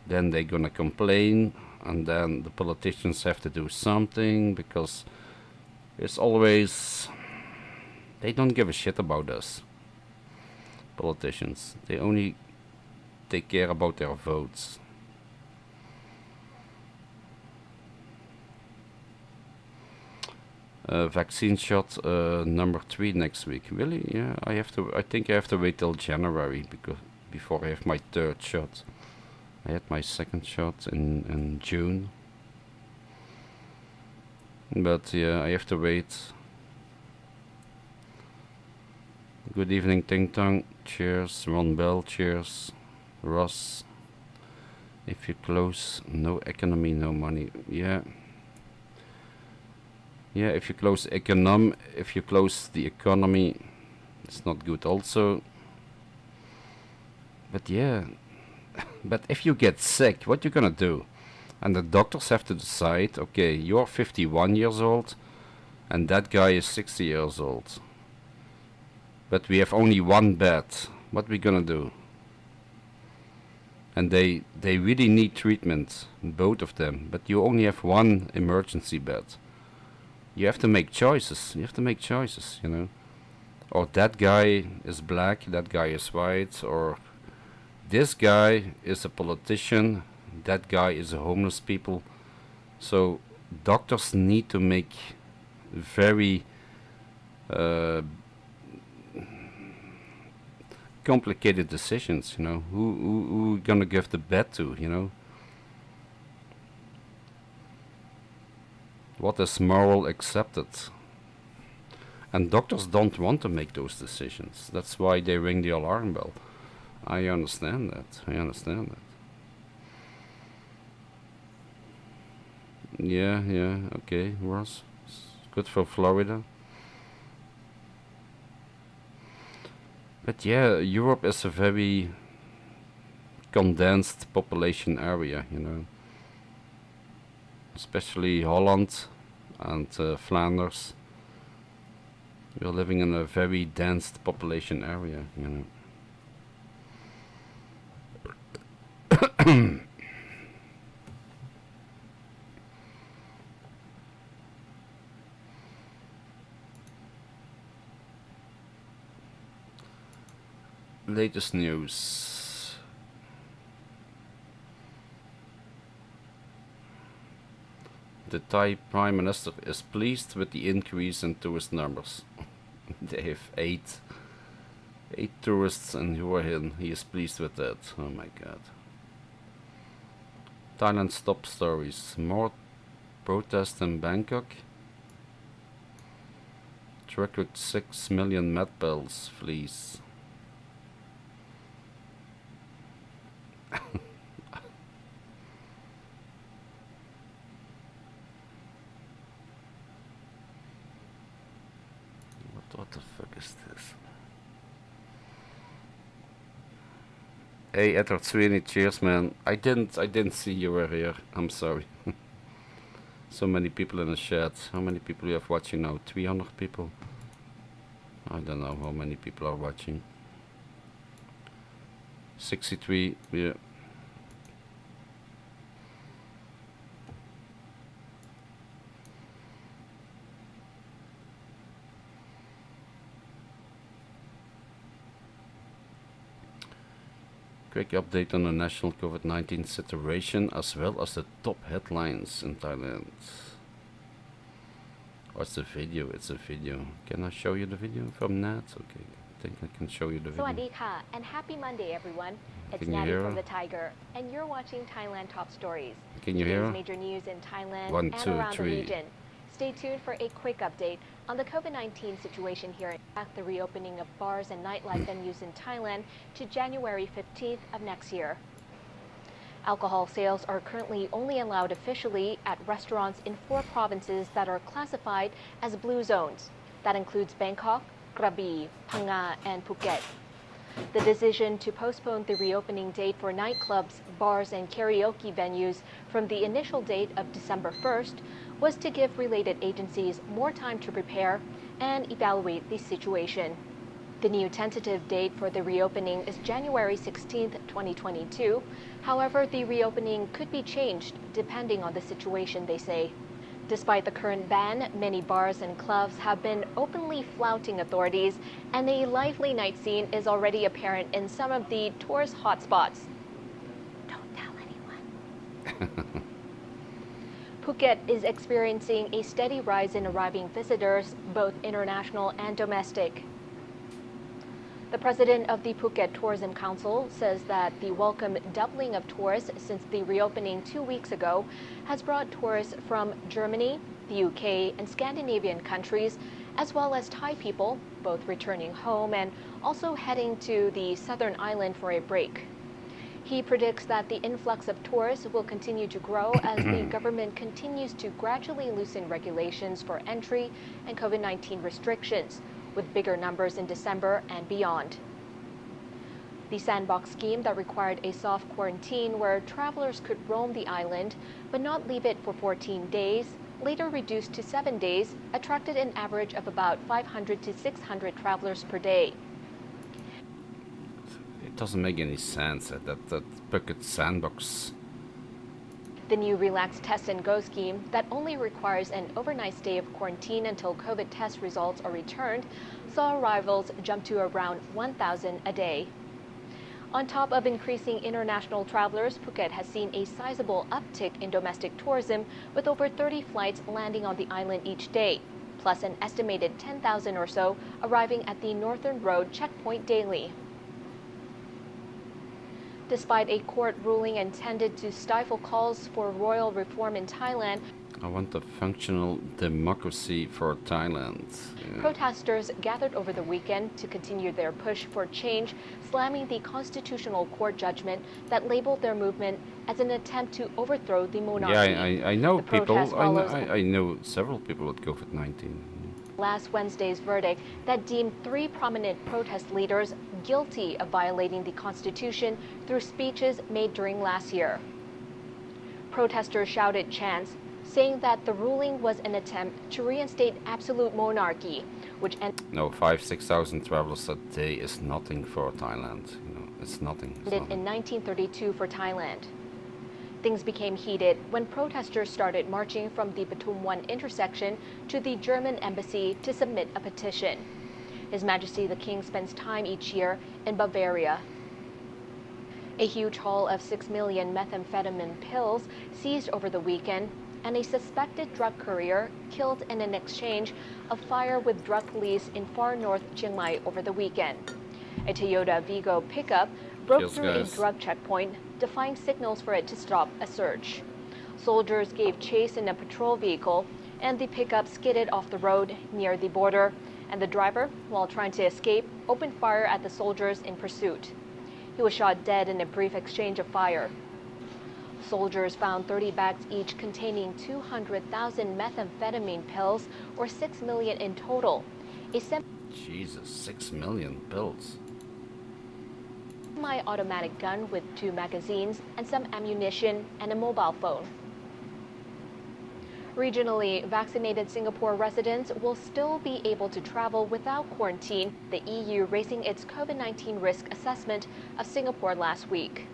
Then they're gonna complain, and then the politicians have to do something, because it's always, they don't give a shit about us, politicians. They only take care about their votes. Vaccine shot number 3 next week. Really? Yeah, I think I have to wait till January before I have my 3rd shot. I had my 2nd shot in June. But yeah, I have to wait. Good evening, Ting Tong. Cheers. Ron Bell. Cheers. Ross. If you close, no economy, no money. Yeah. Yeah, if you close the economy, it's not good also. But yeah, but if you get sick, what you gonna do? And the doctors have to decide, okay, you're 51 years old, and that guy is 60 years old. But we have only 1 bed. What we gonna do? And they really need treatment, both of them. But you only have 1 emergency bed. You have to make choices. You know. Or that guy is black, that guy is white, or this guy is a politician, that guy is a homeless people. So doctors need to make very complicated decisions, you know. Who gonna give the bed to, you know? What is moral accepted? And doctors don't want to make those decisions. That's why they ring the alarm bell. I understand that. Yeah, okay, Ross. It's good for Florida. But yeah, Europe is a very condensed population area, you know. Especially Holland and Flanders. We're living in a very dense population area, you know. Latest news. The Thai Prime Minister is pleased with the increase in tourist numbers. They have 8 tourists in Hua Hin. He is pleased with that. Oh my god. Thailand top stories. More protests in Bangkok. Truck with 6 million medpals flees. What the fuck is this? Hey, Edward Sweeney, cheers, man. I didn't see you were here. I'm sorry. So many people in the chat. How many people you have watching now? 300 people? I don't know how many people are watching. 63, yeah. Quick update on the national COVID-19 situation as well as the top headlines in Thailand. Oh, it's a video, Can I show you the video from Nat? Okay, think I can show you the สวัส video. ดีค่ะ and happy Monday everyone. It's Can you Natty hear from her? the Tiger, and you're watching Thailand Top Stories. Can you hear Today's her? major news in Thailand 1, and 2, around the 3. region. Stay tuned for a quick update on the COVID-19 situation here at the reopening of bars and nightlife venues in Thailand to January 15th of next year. Alcohol sales are currently only allowed officially at restaurants in 4 provinces that are classified as blue zones. That includes Bangkok, Krabi, Phang Nga, and Phuket. The decision to postpone the reopening date for nightclubs, bars, and karaoke venues from the initial date of December 1st was to give related agencies more time to prepare and evaluate the situation. The new tentative date for the reopening is January 16, 2022. However, the reopening could be changed depending on the situation, they say. Despite the current ban, many bars and clubs have been openly flouting authorities, and a lively night scene is already apparent in some of the tourist hotspots. Don't tell anyone. Phuket is experiencing a steady rise in arriving visitors, both international and domestic. The president of the Phuket Tourism Council says that the welcome doubling of tourists since the reopening 2 weeks ago has brought tourists from Germany, the UK, and Scandinavian countries, as well as Thai people, both returning home and also heading to the southern island for a break. He predicts that the influx of tourists will continue to grow as the government continues to gradually loosen regulations for entry and COVID-19 restrictions, with bigger numbers in December and beyond. The Sandbox scheme that required a soft quarantine where travelers could roam the island but not leave it for 14 days, later reduced to 7 days, attracted an average of about 500 to 600 travelers per day. It doesn't make any sense that Phuket Sandbox. The new relaxed test and go scheme that only requires an overnight stay of quarantine until COVID test results are returned saw arrivals jump to around 1,000 a day. On top of increasing international travelers, Phuket has seen a sizable uptick in domestic tourism with over 30 flights landing on the island each day, plus an estimated 10,000 or so arriving at the Northern Road checkpoint daily. Despite a court ruling intended to stifle calls for royal reform in Thailand, I want a functional democracy for Thailand. Yeah. Protesters gathered over the weekend to continue their push for change, slamming the constitutional court judgment that labeled their movement as an attempt to overthrow the monarchy. Yeah, I know The people. protest follows I know several people with COVID-19. last Wednesday's verdict that deemed 3 prominent protest leaders guilty of violating the Constitution through speeches made during last year. Protesters shouted chants, saying that the ruling was an attempt to reinstate absolute monarchy, which No, 5,000-6,000 travelers a day is nothing for Thailand. You know, it's nothing. ended in 1932 for Thailand. Things became heated when protesters started marching from the Pathum 1 intersection to the German embassy to submit a petition. His Majesty the King spends time each year in Bavaria. A huge haul of 6 million methamphetamine pills seized over the weekend, and a suspected drug courier killed in an exchange of fire with drug police in far north Chiang Mai over the weekend. A Toyota Vigo pickup broke through a drug checkpoint, defying signals for it to stop a search. Soldiers gave chase in a patrol vehicle, and the pickup skidded off the road near the border, and the driver, while trying to escape, opened fire at the soldiers in pursuit. He was shot dead in a brief exchange of fire. Soldiers found 30 bags each containing 200,000 methamphetamine pills, or 6 million in total. A Jesus, 6 million pills. semi-automatic gun with 2 magazines and some ammunition and a mobile phone. Regionally, vaccinated Singapore residents will still be able to travel without quarantine, the EU raising its COVID-19 risk assessment of Singapore last week.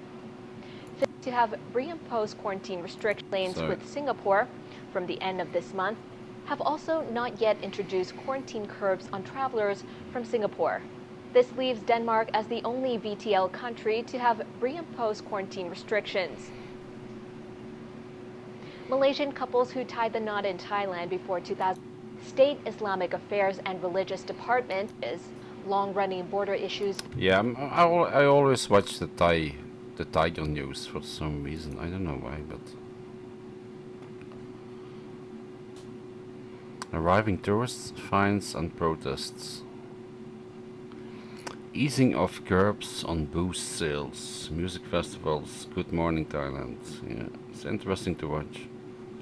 To have reimposed quarantine restrictions with Singapore from the end of this month have also not yet introduced quarantine curbs on travelers from Singapore. This leaves Denmark as the only VTL country to have reimposed quarantine restrictions. Malaysian couples who tied the knot in Thailand before 2000. State Islamic Affairs and Religious Department is long-running border issues. Yeah, I always watch the Tiger news for some reason. I don't know why, but arriving tourists, fines and protests. Easing of curbs on booze sales, music festivals, Good Morning Thailand. Yeah, it's interesting to watch.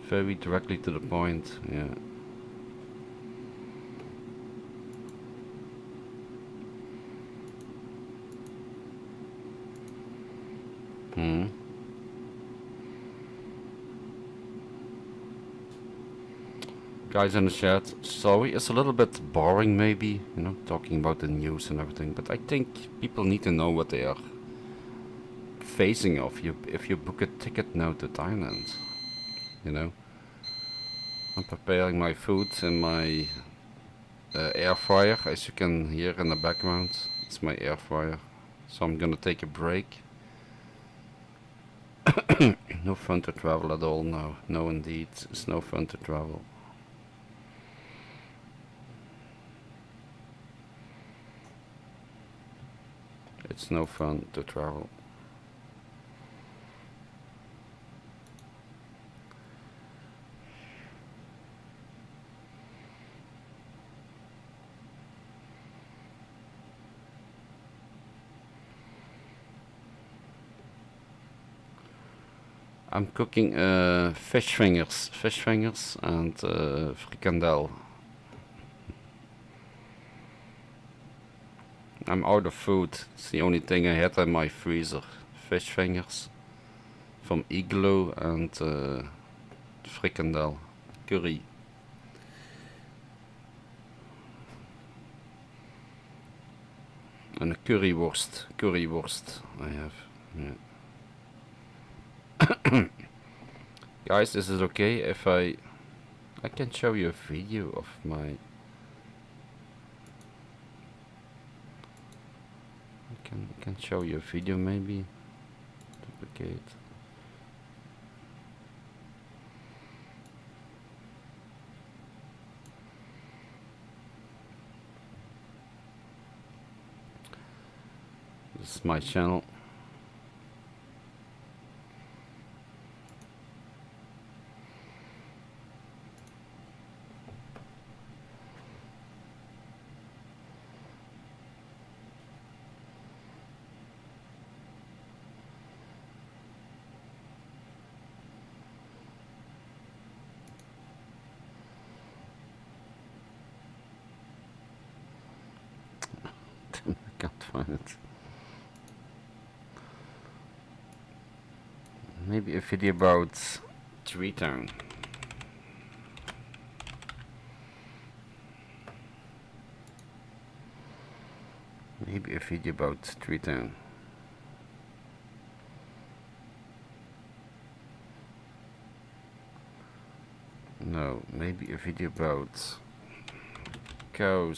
Very directly to the point. Yeah. Guys in the chat, sorry, it's a little bit boring maybe, you know, talking about the news and everything, but I think people need to know what they are facing off if you book a ticket now to Thailand, you know. I'm preparing my food in my air fryer, as you can hear in the background. It's my air fryer, so I'm gonna take a break. No fun to travel at all now. No indeed, it's no fun to travel. It's no fun to travel. I'm cooking fish fingers and frikandel. I'm out of food. It's the only thing I had in my freezer. Fish fingers from Igloo and frikandel curry. And a currywurst I have. Yeah. Guys, is it okay if I can show you a video of my I can show you a video maybe. Duplicate. This is my channel. I can't find it. Maybe a video about Tree Town. Maybe a video about Tree Town. No, maybe a video about Khao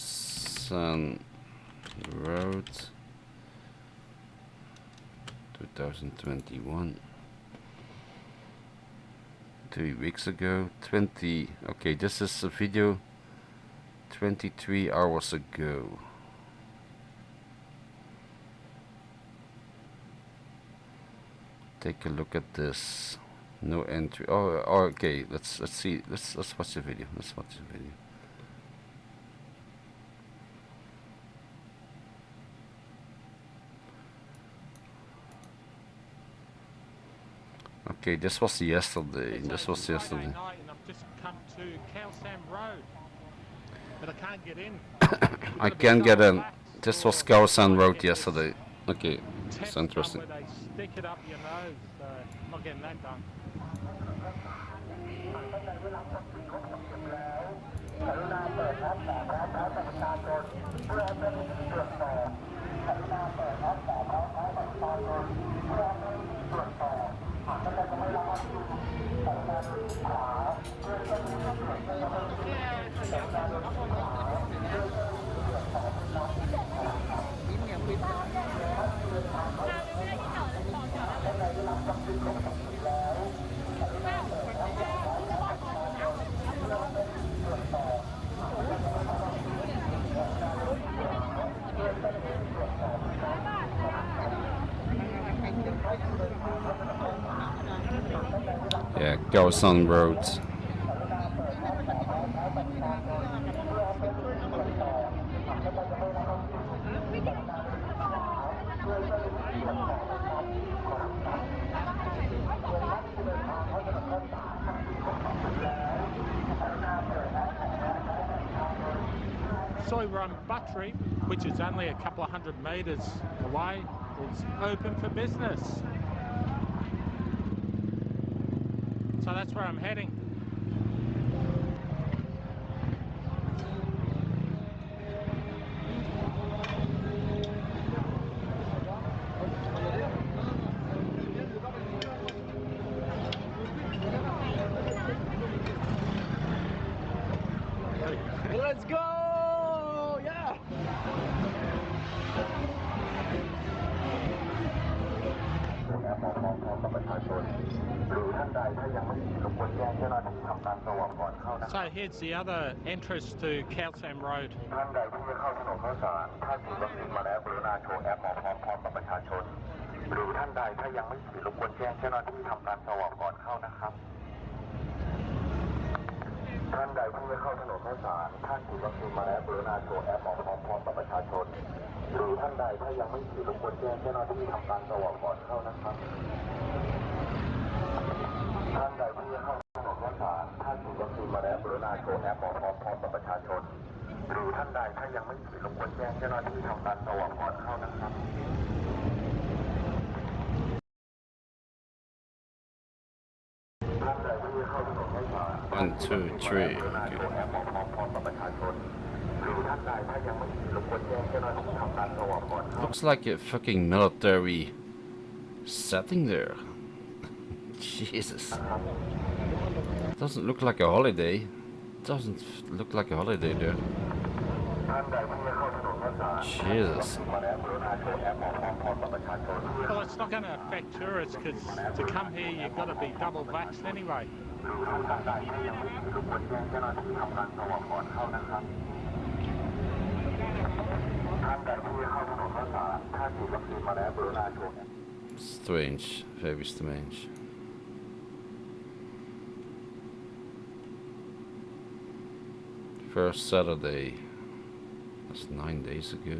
Road 2021. 3 weeks ago. 20. Okay, this is a video 23 hours ago. Take a look at this. No entry. Oh, okay. Let's see. Let's watch the video. Let's watch the video. Okay, this was yesterday. This was yesterday. Night and I've just come to Khao Road, but I can't get in. I can't get in. This was Khao Road yesterday. Okay, it's interesting. Where they stick it up your nose, so I'm not getting that done. goes on roads. Soy Run Buttery, which is only a couple of 100 metres away, is open for business. So that's where I'm heading. Let's go! Yeah! หรือท่านใดถ้ายังไม่มีรบกวนแจ้งเจ้าหน้าที่ทำการสวอปก่อนเข้านะ So here's the other entrance to Khao Road. ท่านใดที่จะเข้าถนนข้าวสารถ้าฉีดวัคซีนมาแล้วกรุณาโชว์แอปหมอพร้อมพร้อมกับประชาชนหรือท่านใดถ้ายังไม่ฉีดรบกวนแจ้งเจ้าหน้าที่ทำการสวอปก่อนเข้านะครับท่านใดที่จะเข้าถนนข้าวสารถ้าฉีดวัคซีนมาแล้วกรุณาโชว์แอปหมอพร้อมพร้อมกับประชาชนหรือท่านใดถ้ายังไม่ฉีดรบกวนแจ้งเจ้าหน้าที่ทำการสวอปก่อนเข้านะครับท่านใดที่จะเข้าถนนข้าวสารถ้าฉีดวัคซีนมาแล้วกรุณาโชว์แอปหมอพร้อมพร้อมกับประชาชนหรือท่านใดถ้ายังไม่ฉีดรบกวนแจ้งเจ้าหน้าที่ทำการสวอปก่อนเข้านะครับท่านใดที่จะเข้าถนนข้าวสาร 1, 2, 3. กรุณาโชว์แอปหมอพร้อมพร้อมกับประชาชนหรือท่านใดถ้ายังไม่ฉีดรบกวนแจ้งเจ้าหน้าที่ทำการสวอปก่อนเข้า Looks like a fucking military setting there. Jesus. Doesn't look like a holiday. Doesn't look like a holiday there. ท่านใดที่จะเข้าถนนข้าวสาร Jesus. มาแล้วกรุณาโชว์แอปหมอพร้อมพร้อมกับประชาชน Well, it's not going to affect tourists because to come here you've got to be double vaxxed anyway. หรือท่านใดที่ยังไม่ฉีดรบกวนแจ้งเจ้าหน้าที่ทำการสวอปก่อนเข้านะครับท่านใดที่จะเข้าถนนข้าวสารถ้าฉีดวัคซีนมาแล้วกรุณาโชว์ Strange. Very strange. First Saturday. That's 9 days ago.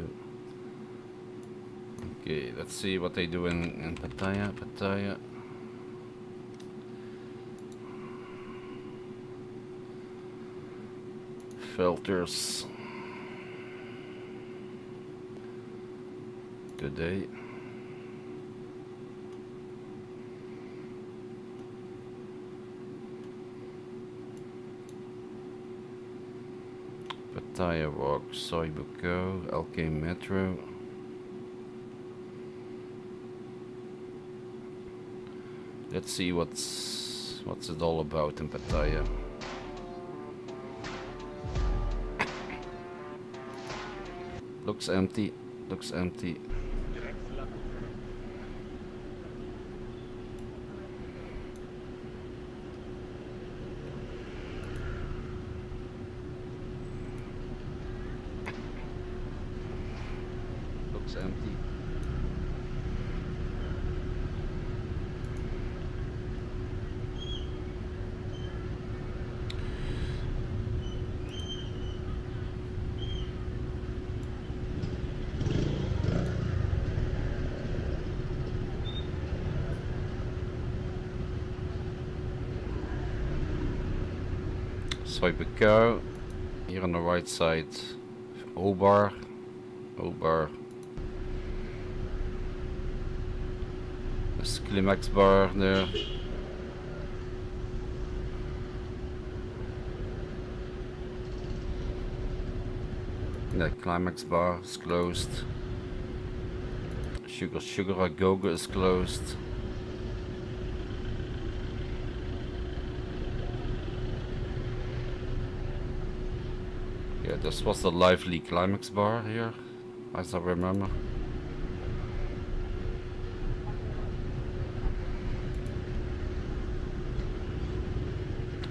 Okay, let's see what they do in Pattaya. Pattaya. Filters. Today. Pattaya Walk, Soibuko, LK Metro. Let's see what's it all about in Pattaya. Looks empty. Looks empty. Looks empty. Swipe a go. Here on the right side, O-bar. O-bar. There's Climax bar there. The Climax bar is closed. Sugar Agogo is closed. Yeah, this was the lively Climax bar here, as I remember.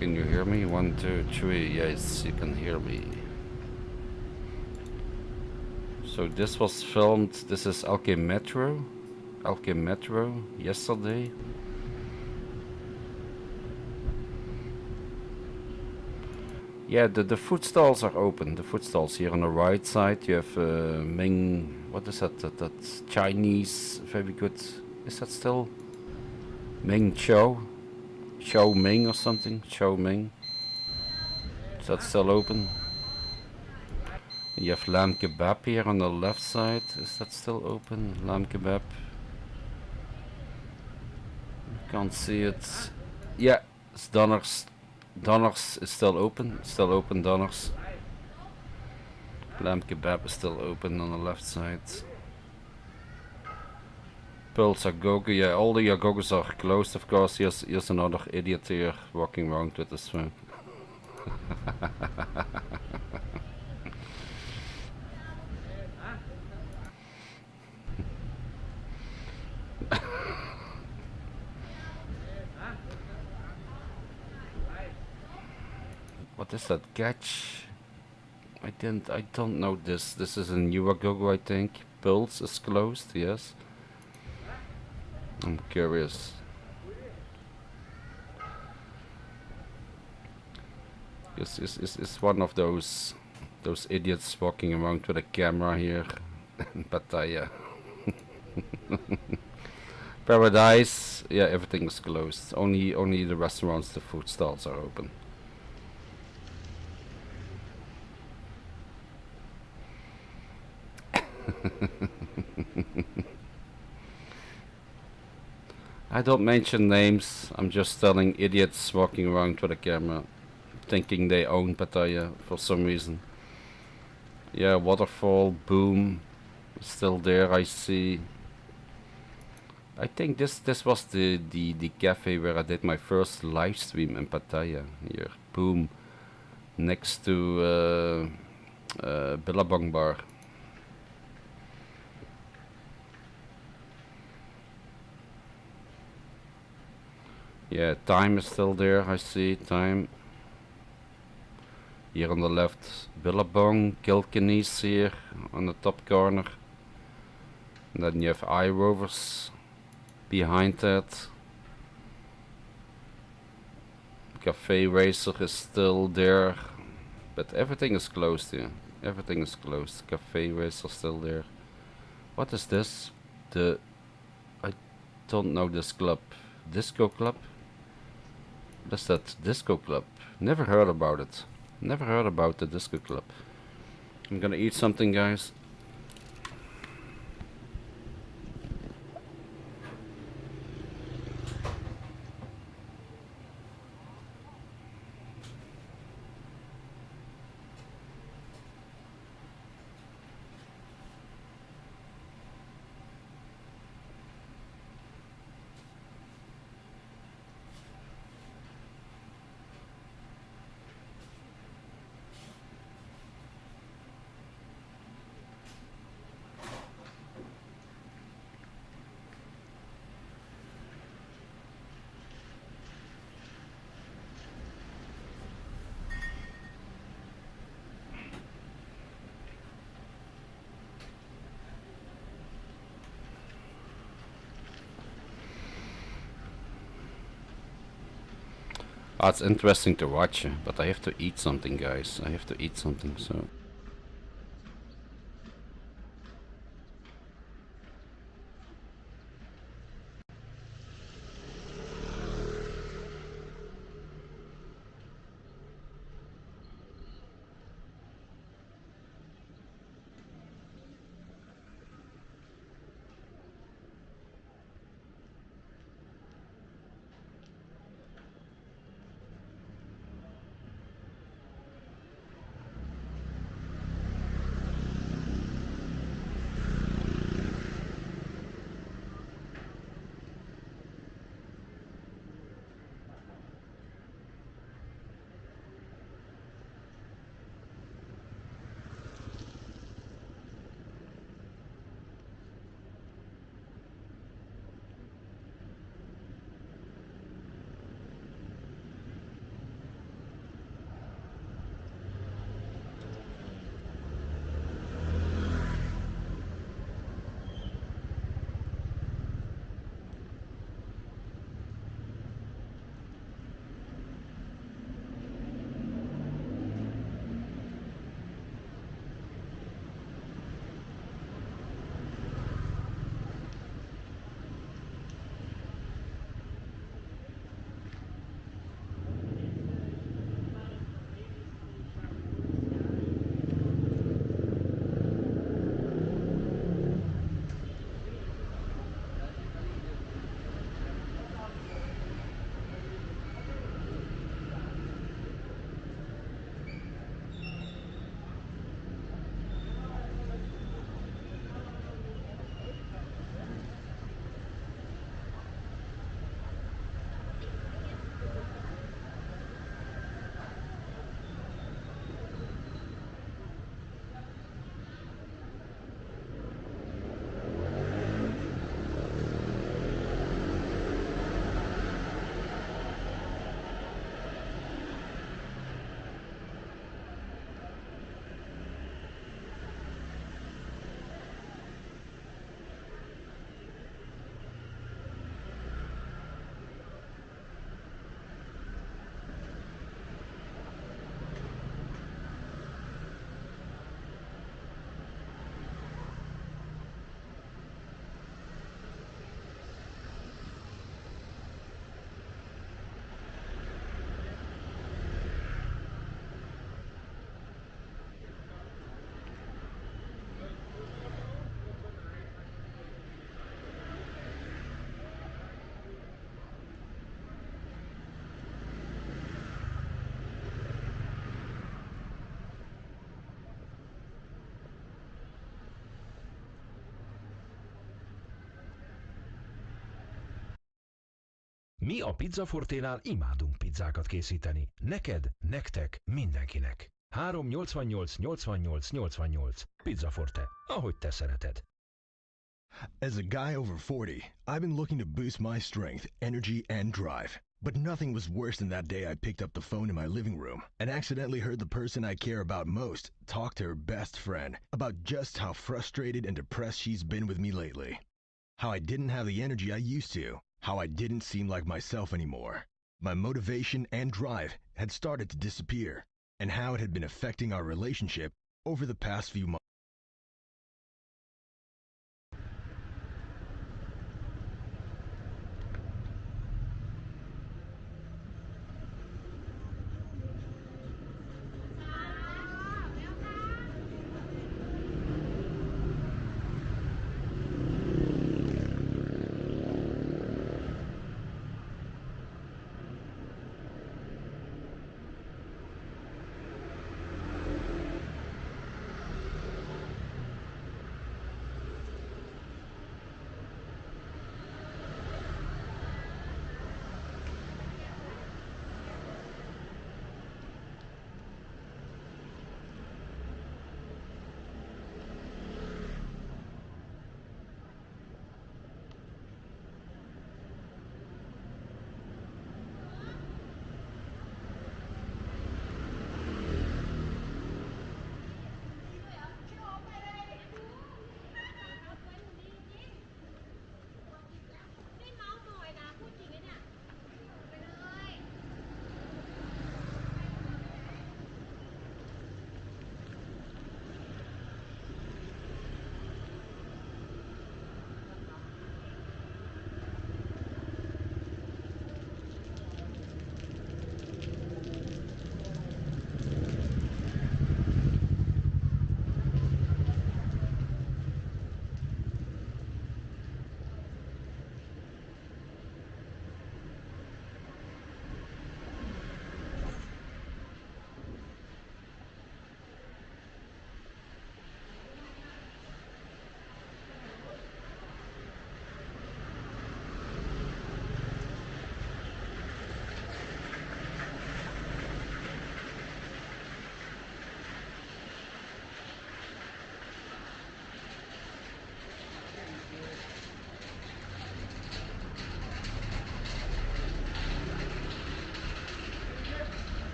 Can you hear me? 1, 2, 3. Yes, you can hear me. So this was filmed. This is LK Metro. LK Metro yesterday. Yeah, the food stalls are open. The food stalls here on the right side. You have Ming. What is that? That's Chinese. Very good. Is that still Ming Chow? Chow Ming or something? Chow Ming. Is that still open? You have lamb kebab here on the left side. Is that still open? Lamb kebab. Can't see it. Yeah, it's Donners. Donners is still open. Still open, Donners. Lamb kebab is still open on the left side. Pearls Agogo, yeah, all the Agogos are closed, of course. Here's another idiot here walking around with his phone. What is that? Catch? I don't know this. This is a new Agogo, I think. Pulse is closed, yes. I'm curious. It's one of those idiots walking around with a camera here in Pattaya. Paradise, yeah, everything is closed. Only the restaurants, the food stalls are open. I don't mention names. I'm just telling idiots walking around with a camera, thinking they own Pattaya for some reason. Yeah, waterfall, boom, still there. I see. I think this was the cafe where I did my first live stream in Pattaya. Here, boom, next to Billabong Bar. Yeah, time is still there. I see time. Here on the left, Billabong, Kilkenny's here on the top corner. And then you have iRovers behind that. Cafe Racer is still there, but everything is closed here. Everything is closed. Cafe Racer still there. What is this? I don't know this club. Disco Club? What is that? Disco Club? Never heard about it. Never heard about the Disco Club. I'm gonna eat something, guys. Oh, it's interesting to watch, but I have to eat something, guys. I have to eat something, so... Mi a Pizzaforténál imádunk pizzákat készíteni. Neked, nektek, mindenkinek. 388 88 88. Pizzaforte. Ahogy te szereted. As a guy over 40, I've been looking to boost my strength, energy, and drive. But nothing was worse than that day I picked up the phone in my living room and accidentally heard the person I care about most talk to her best friend about just how frustrated and depressed she's been with me lately. How I didn't have the energy I used to. How I didn't seem like myself anymore. My motivation and drive had started to disappear, and how it had been affecting our relationship over the past few months.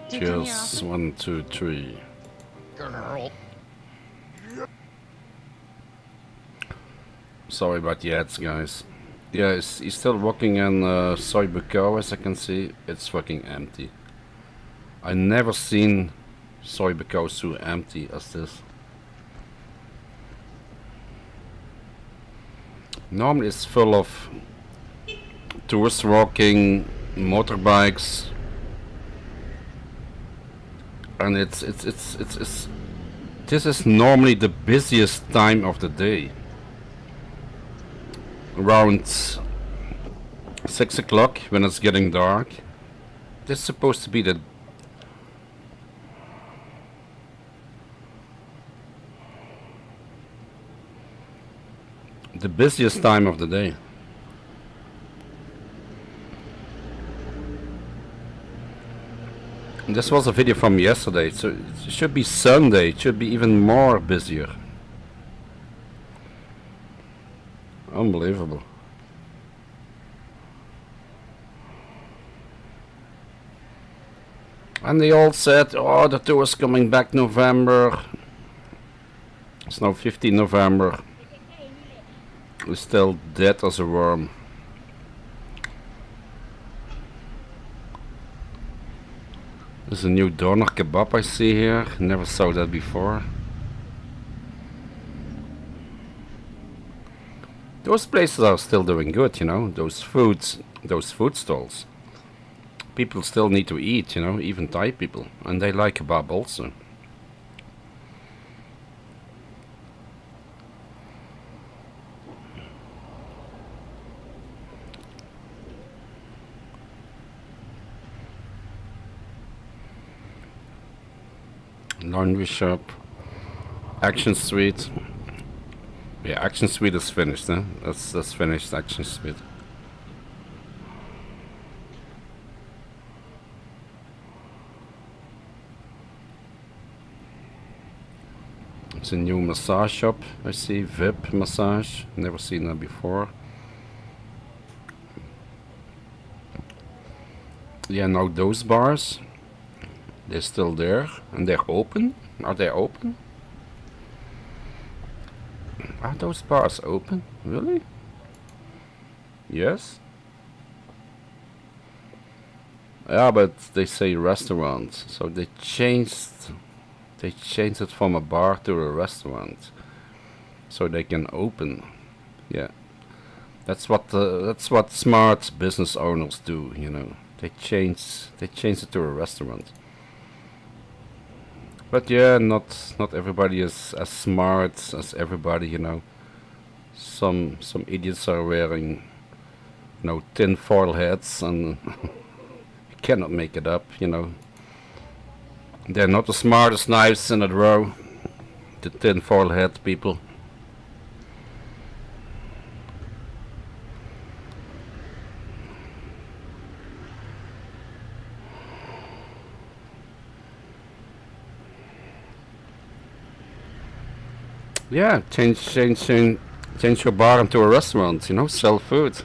Cheers. 1, 2, 3. Sorry about the ads, guys. Yeah, he's still walking in Soy Bucao, as I can see. It's fucking empty. I never seen Soy Bucao so empty as this. Normally it's full of tourists walking, motorbikes, and it's this is normally the busiest time of the day. Around 6 o'clock when it's getting dark. This is supposed to be the busiest time of the day. This was a video from yesterday, so it should be Sunday. It should be even more busier. Unbelievable. And they all said, oh, the tour is coming back November. It's now 15 November. We're still dead as a worm. There's a new doner kebab I see here. Never saw that before. Those places are still doing good, you know. Those food stalls. People still need to eat, you know, even Thai people, and they like kebab also. Laundry shop, Action Suite. Yeah, Action Suite is finished, huh? That's finished, Action Suite. It's a new massage shop, I see, VIP massage, never seen that before. Yeah, now those bars, they're still there, and they're open. Are they open? Are those bars open? Really? Yes? Yeah, but they say restaurant, so they changed it from a bar to a restaurant, so they can open. Yeah, that's what smart business owners do, you know. They change it to a restaurant. But yeah, not everybody is as smart as everybody, you know. Some idiots are wearing, you know, tinfoil hats, and you cannot make it up, you know. They're not the smartest knives in a row, the tinfoil hat people. Yeah, change your bar into a restaurant, you know, sell food.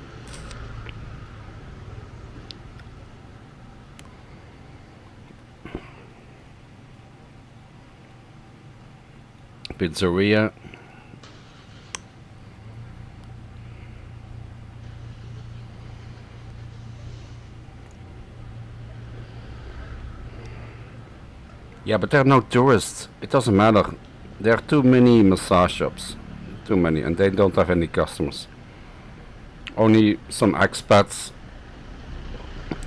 Pizzeria. Yeah, but there are no tourists. It doesn't matter. There are too many massage shops. Too many, and they don't have any customers. Only some expats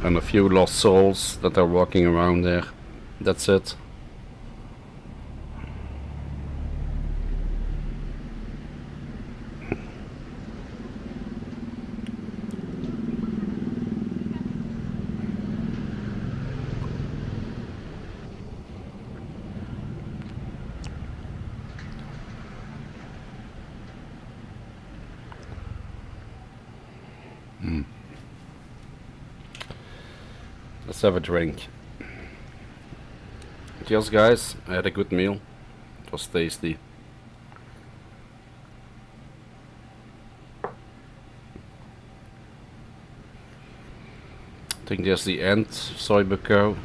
and a few lost souls that are walking around there. That's it. Let's have a drink. Cheers, guys. I had a good meal. It was tasty. I think there's the end, Soybuco.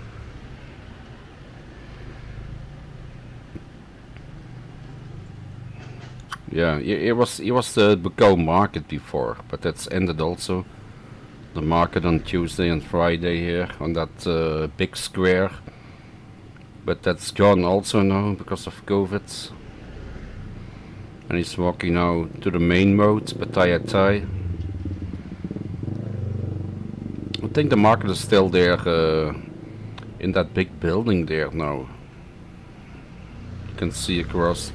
Yeah, it was the Buco market before, but that's ended also. The market on Tuesday and Friday here on that big square, but that's gone also now because of COVID. And he's walking now to the main road, Pattaya Thai. I think the market is still there in that big building there now. You can see across.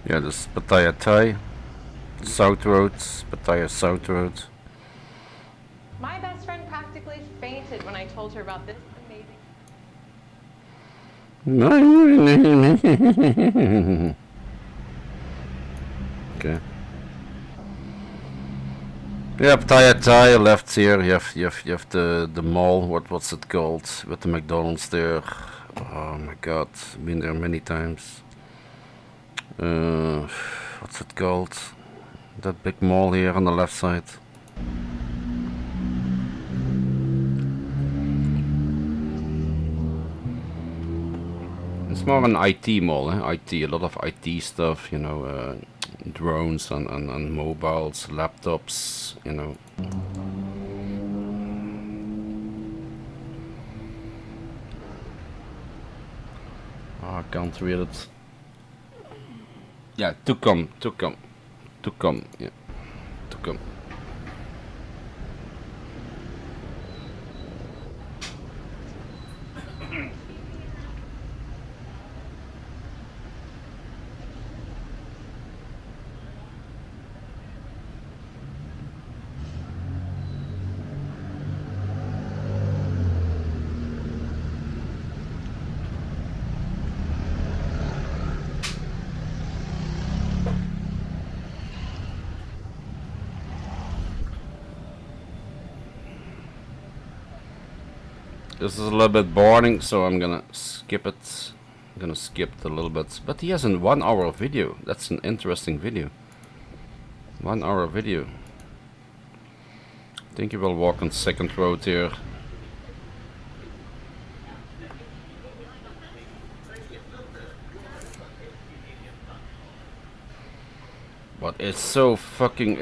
Yeah, this is Pattaya Thai, South Road, Pattaya South Road. My best friend practically fainted when I told her about this amazing... Okay. Yeah, Thai left here. You have the mall. What's it called? With the McDonald's there. Oh my God, been there many times. What's it called? That big mall here on the left side. It's more an IT mall, eh? IT, a lot of IT stuff, you know, drones and mobiles, laptops, you know. Oh, I can't read it. Yeah, to come, yeah, to come. This is a little bit boring, so I'm gonna skip it. I'm gonna skip it a little bit. But he has a 1 hour video. That's an interesting video. 1 hour video. I think he will walk on second road here. But it's so fucking,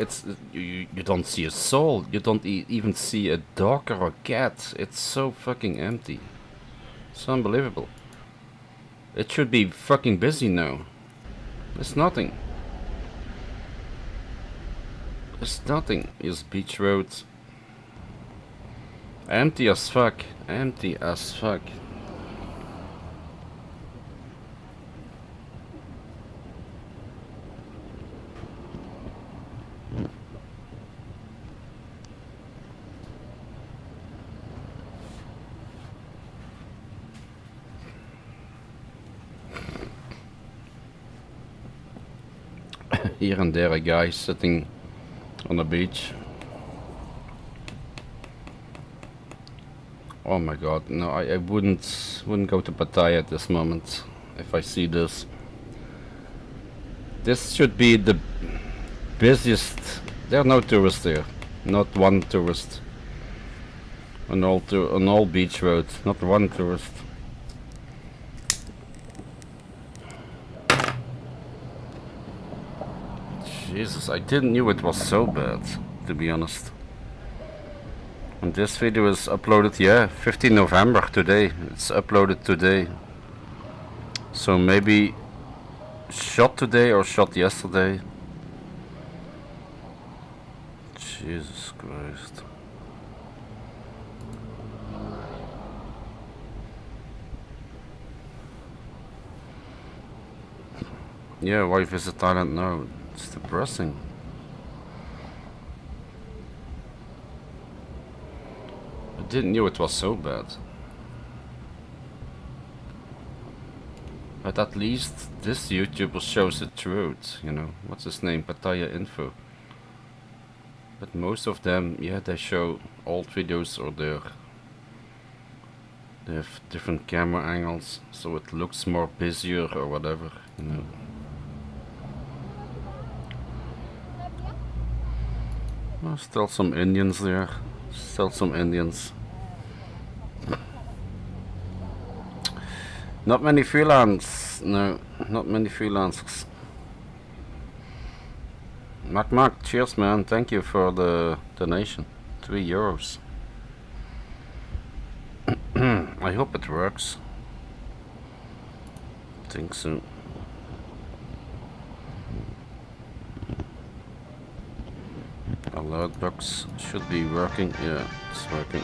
you don't see a soul, you don't even see a dog or a cat. It's so fucking empty. It's unbelievable. It should be fucking busy now. There's nothing. There's nothing. Here's beach road. Empty as fuck. Empty as fuck. Here and there a guy sitting on the beach. Oh my God, no, I wouldn't go to Pattaya at this moment if I see this. This should be the busiest. There are no tourists there, not one tourist. On all beach roads, not one tourist. Jesus, I didn't knew it was so bad, to be honest. And this video is uploaded, yeah, 15 November today. It's uploaded today. So maybe shot today or shot yesterday. Jesus Christ. Yeah, why visit Thailand now? It's depressing. I didn't knew it was so bad. But at least this YouTuber shows the truth, you know. What's his name? Pattaya Info. But most of them, yeah, they show old videos or they have different camera angles, so it looks more busier or whatever, you know. Well, still some Indians there. Still some Indians. Not many freelance. No, not many freelancers. Mac, cheers man. Thank you for the donation. €3. I hope it works. Think so. Alert box should be working. Yeah, it's working.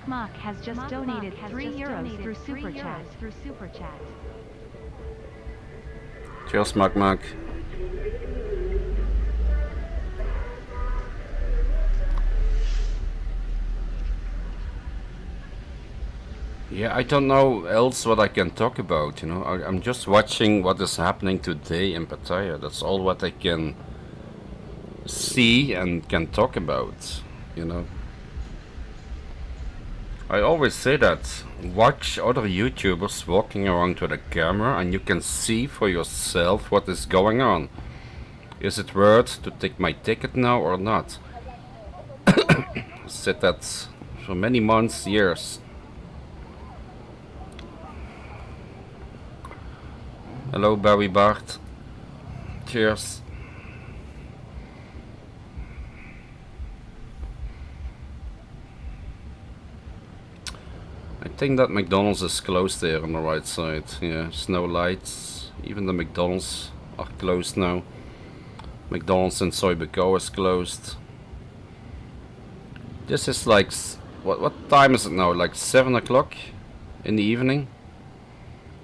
Mark has just donated €3 through Super Chat. Cheers, Mac. Yeah, I don't know else what I can talk about, you know. I'm just watching what is happening today in Pattaya. That's all what I can see and can talk about, you know. I always say that. Watch other YouTubers walking around with a camera and you can see for yourself what is going on. Is it worth to take my ticket now or not? Said that for many months, years. Hello Barry Bart. Cheers. I think that McDonald's is closed there on the right side. Yeah, snow lights. Even the McDonald's are closed now. McDonald's in Soibeko is closed. This is like, what time is it now? Like 7 o'clock in the evening?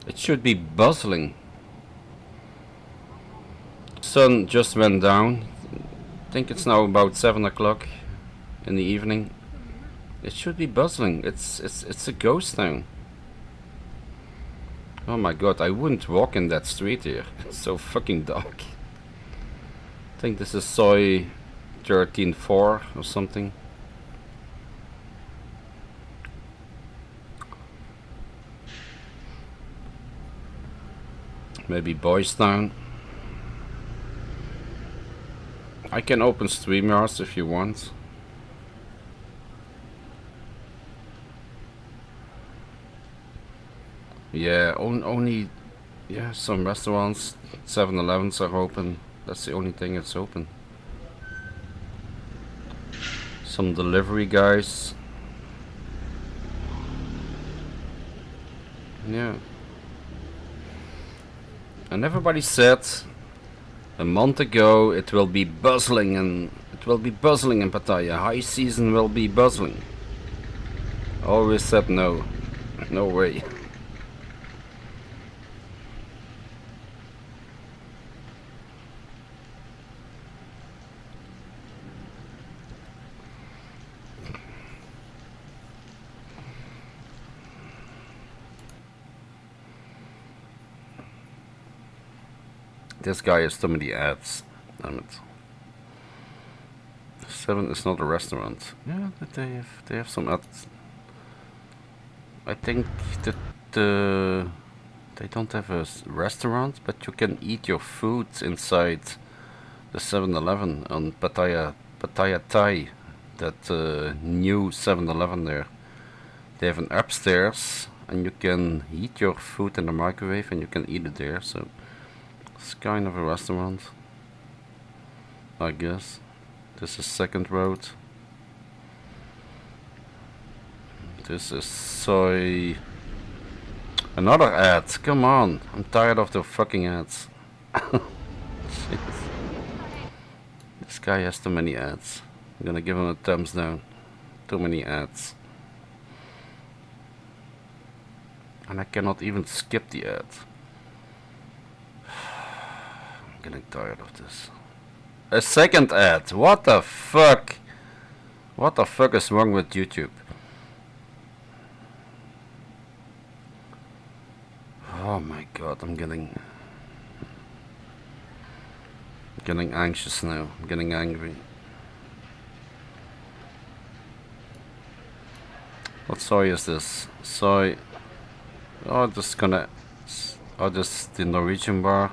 It should be bustling. Sun just went down. I think it's now about 7 o'clock in the evening. It should be bustling. It's a ghost town. Oh my god, I wouldn't walk in that street here. It's so fucking dark. I think this is Soy 13-4 or something. Maybe Boys Town. I can open StreamYards if you want. Yeah, only yeah, some restaurants, 7-Elevens are open. That's the only thing that's open. Some delivery guys. Yeah. And everybody said a month ago it will be bustling in Pattaya. High season will be bustling. Always said no. No way. This guy has too many ads. Damn it. 7 is not a restaurant. Yeah, but they have some ads. I think that they don't have a restaurant, but you can eat your food inside the 7-Eleven on Pattaya Thai. That new 7-Eleven there. They have an upstairs, and you can heat your food in the microwave, and you can eat it there. So. It's kind of a restaurant, I guess. This is Second Road. This is Soy. Another ad. Come on, I'm tired of the fucking ads. This guy has too many ads. I'm gonna give him a thumbs down. Too many ads. And I cannot even skip the ad. Getting tired of this. A second ad. What the fuck? What the fuck is wrong with YouTube? Oh my god, I'm getting anxious now. I'm getting angry. What soy is this? Soy. Oh, just gonna. Oh, this is the Norwegian bar.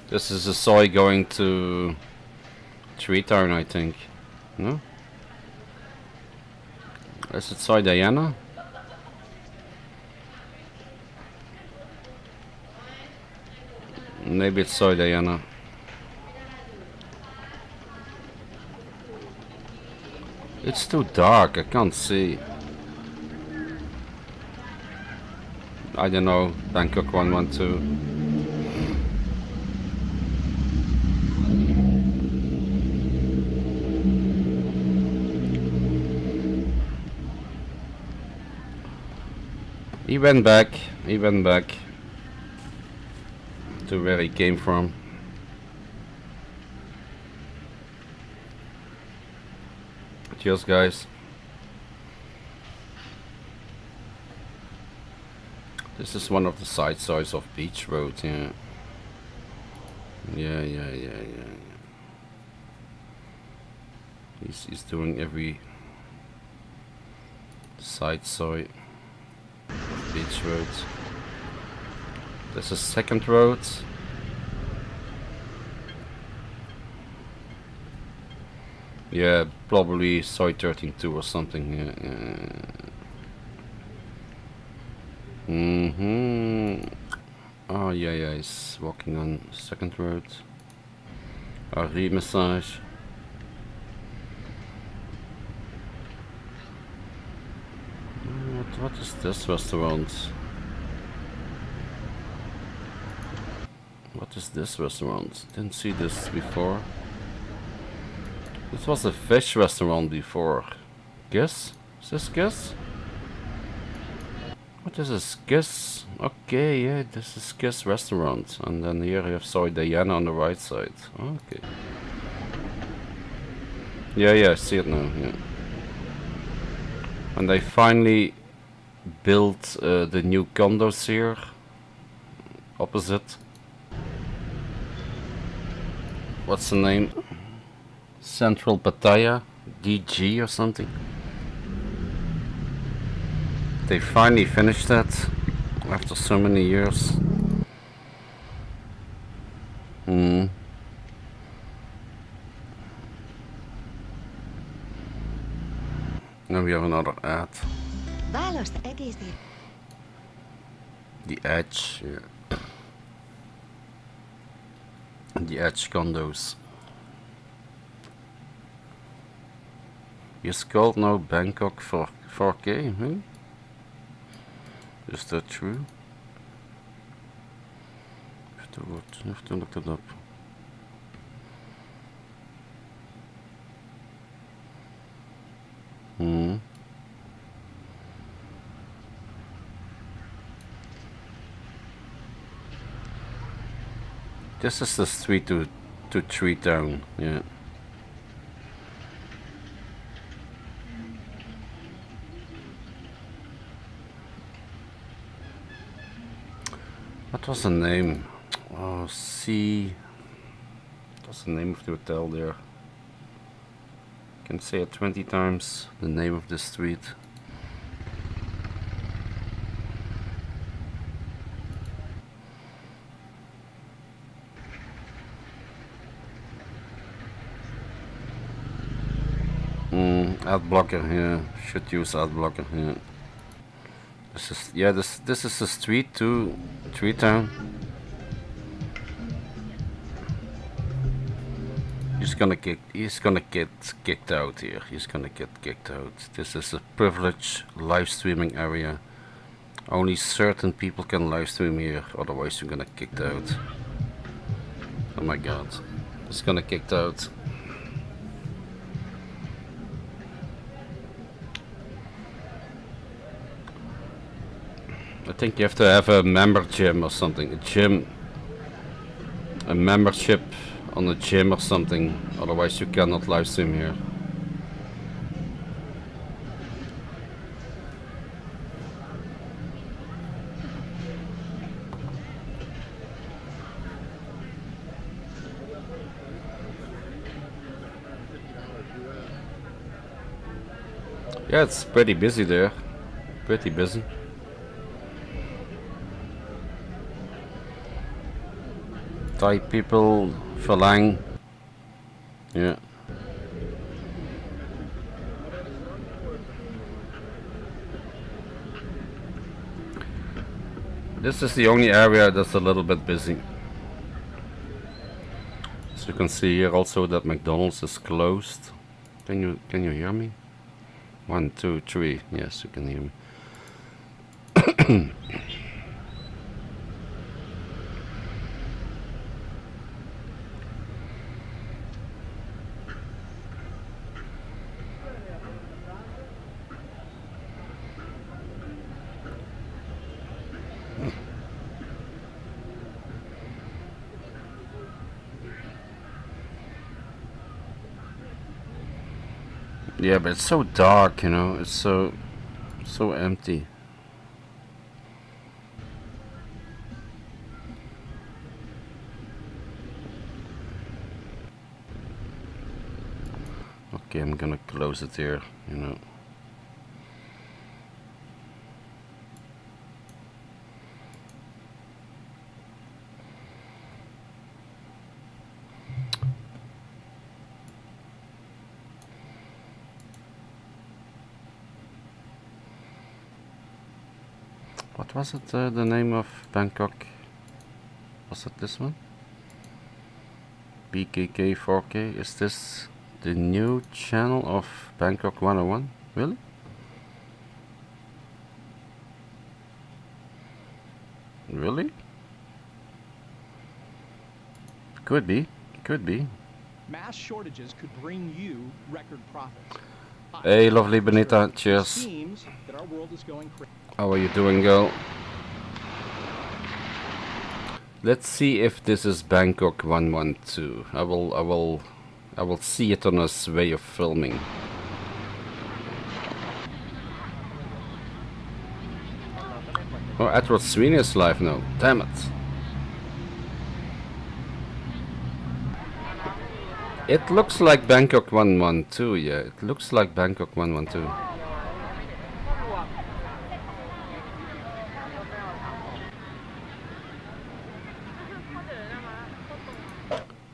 This is a soy going to Tree Town, I think. No? Is it Soy Diana? Maybe it's Soy Diana. It's too dark, I can't see. I don't know, Bangkok 112. He went back. He went back to where he came from. Cheers, guys. This is one of the side sides of Beach Road, yeah. Yeah. He's doing every side of Beach Road. This is second road. Yeah, probably side 13-2 or something. Yeah. Oh yeah, he's walking on second road. A re-massage. What is this restaurant? What is this restaurant? Didn't see this before. This was a fish restaurant before. Guess? Is this Guess? What is this? Guess? Okay, yeah, this is Guess restaurant. And then here you have Soy Diana on the right side. Okay. Yeah, I see it now, yeah. And they finally built the new condos here. Opposite. What's the name? Central Pattaya DG or something. They finally finished that after so many years. Now we have another ad. The Edge, yeah. The Edge condos. It's called now Bangkok for 4K, huh? Is that true? Have to look it up. This is the street to Tree Town, yeah. What was the name? Oh, C. What's the name of the hotel there? I can say it 20 times. The name of the street. Ad blocker, yeah. Should use ad blocker, yeah. This is the street to Tree Town. He's gonna get kicked out here. He's gonna get kicked out. This is a privileged live streaming area. Only certain people can live stream here, otherwise you're gonna get kicked out. Oh my god. He's gonna get kicked out. I think you have to have a member gym or something. A membership on a gym or something. Otherwise you cannot live stream here. Yeah, it's pretty busy there. Pretty busy. Thai people, Falang, yeah. This is the only area that's a little bit busy. As you can see here also that McDonald's is closed. Can you hear me? 1, 2, 3. Yes, you can hear me. Yeah, but it's so dark, you know. It's so empty. Okay, I'm gonna close it here, you know. What was it, the name of Bangkok? Was it this one? BKK 4K? Is this the new channel of Bangkok 101? Really? Really? Could be. Could be. Mass shortages could bring you record profits. Hey, lovely Benita. Cheers. Seems that our world is going crazy. How are you doing, girl? Let's see if this is Bangkok 112. I will see it on his way of filming. Oh, Edward Sweeney is live now. Damn it. It looks like Bangkok 112, yeah. It looks like Bangkok 112.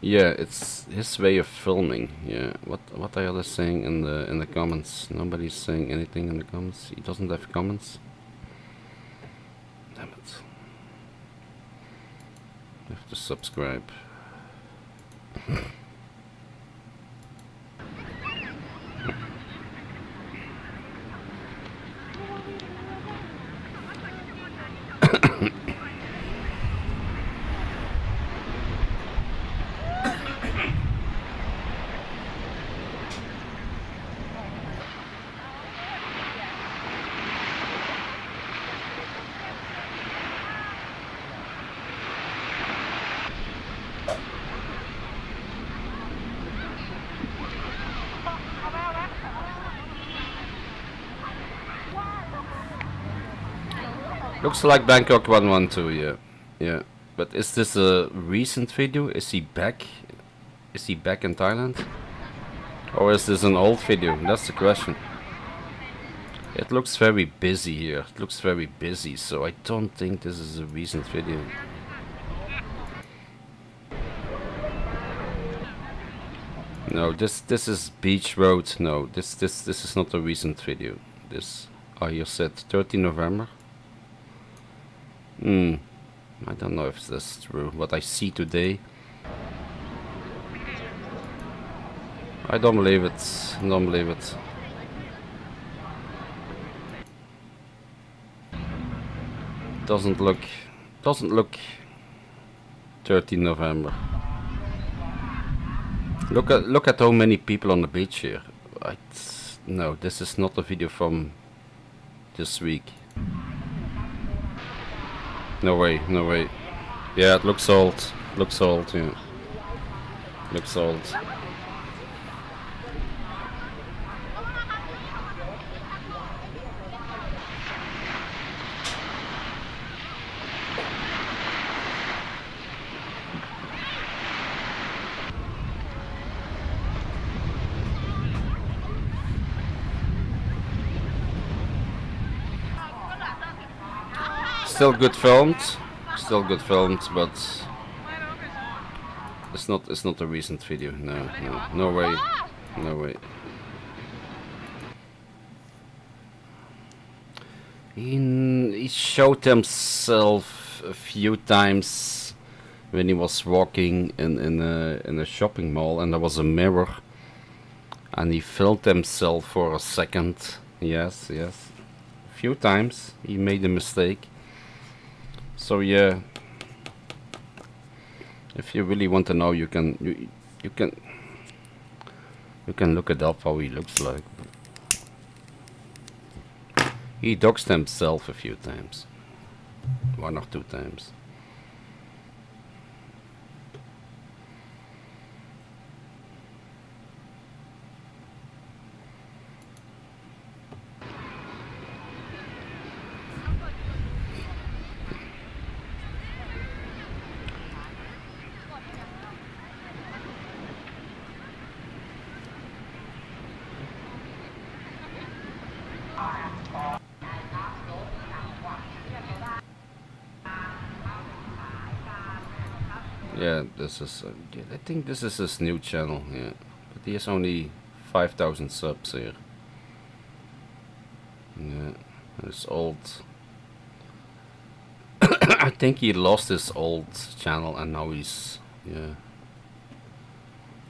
Yeah, it's his way of filming. Yeah. What are others saying in the comments? Nobody's saying anything in the comments. He doesn't have comments. Damn it. I have to subscribe. Looks like Bangkok 112, yeah. Yeah. But is this a recent video? Is he back? Is he back in Thailand? Or is this an old video? That's the question. It looks very busy here. It looks very busy, so I don't think this is a recent video. No, this is Beach Road. No, this is not a recent video. This, you said 30 November. I don't know if that's true. What I see today, I don't believe it. Don't believe it. Doesn't look 30 November. Look at how many people on the beach here. No, this is not a video from this week. No way, no way. Yeah, it looks old. Looks old, yeah. Looks old. Still good filmed, but it's not a recent video. No way, no way. He showed himself a few times when he was walking in a shopping mall, and there was a mirror, and he filmed himself for a second. Yes, a few times he made a mistake. So yeah, if you really want to know, you can look it up how he looks like. He doxed himself a few times, 1 or 2 times. Yeah, this is. I think this is his new channel. Yeah, but he has only 5,000 subs here. Yeah, it's old. I think he lost his old channel and now he's. Yeah.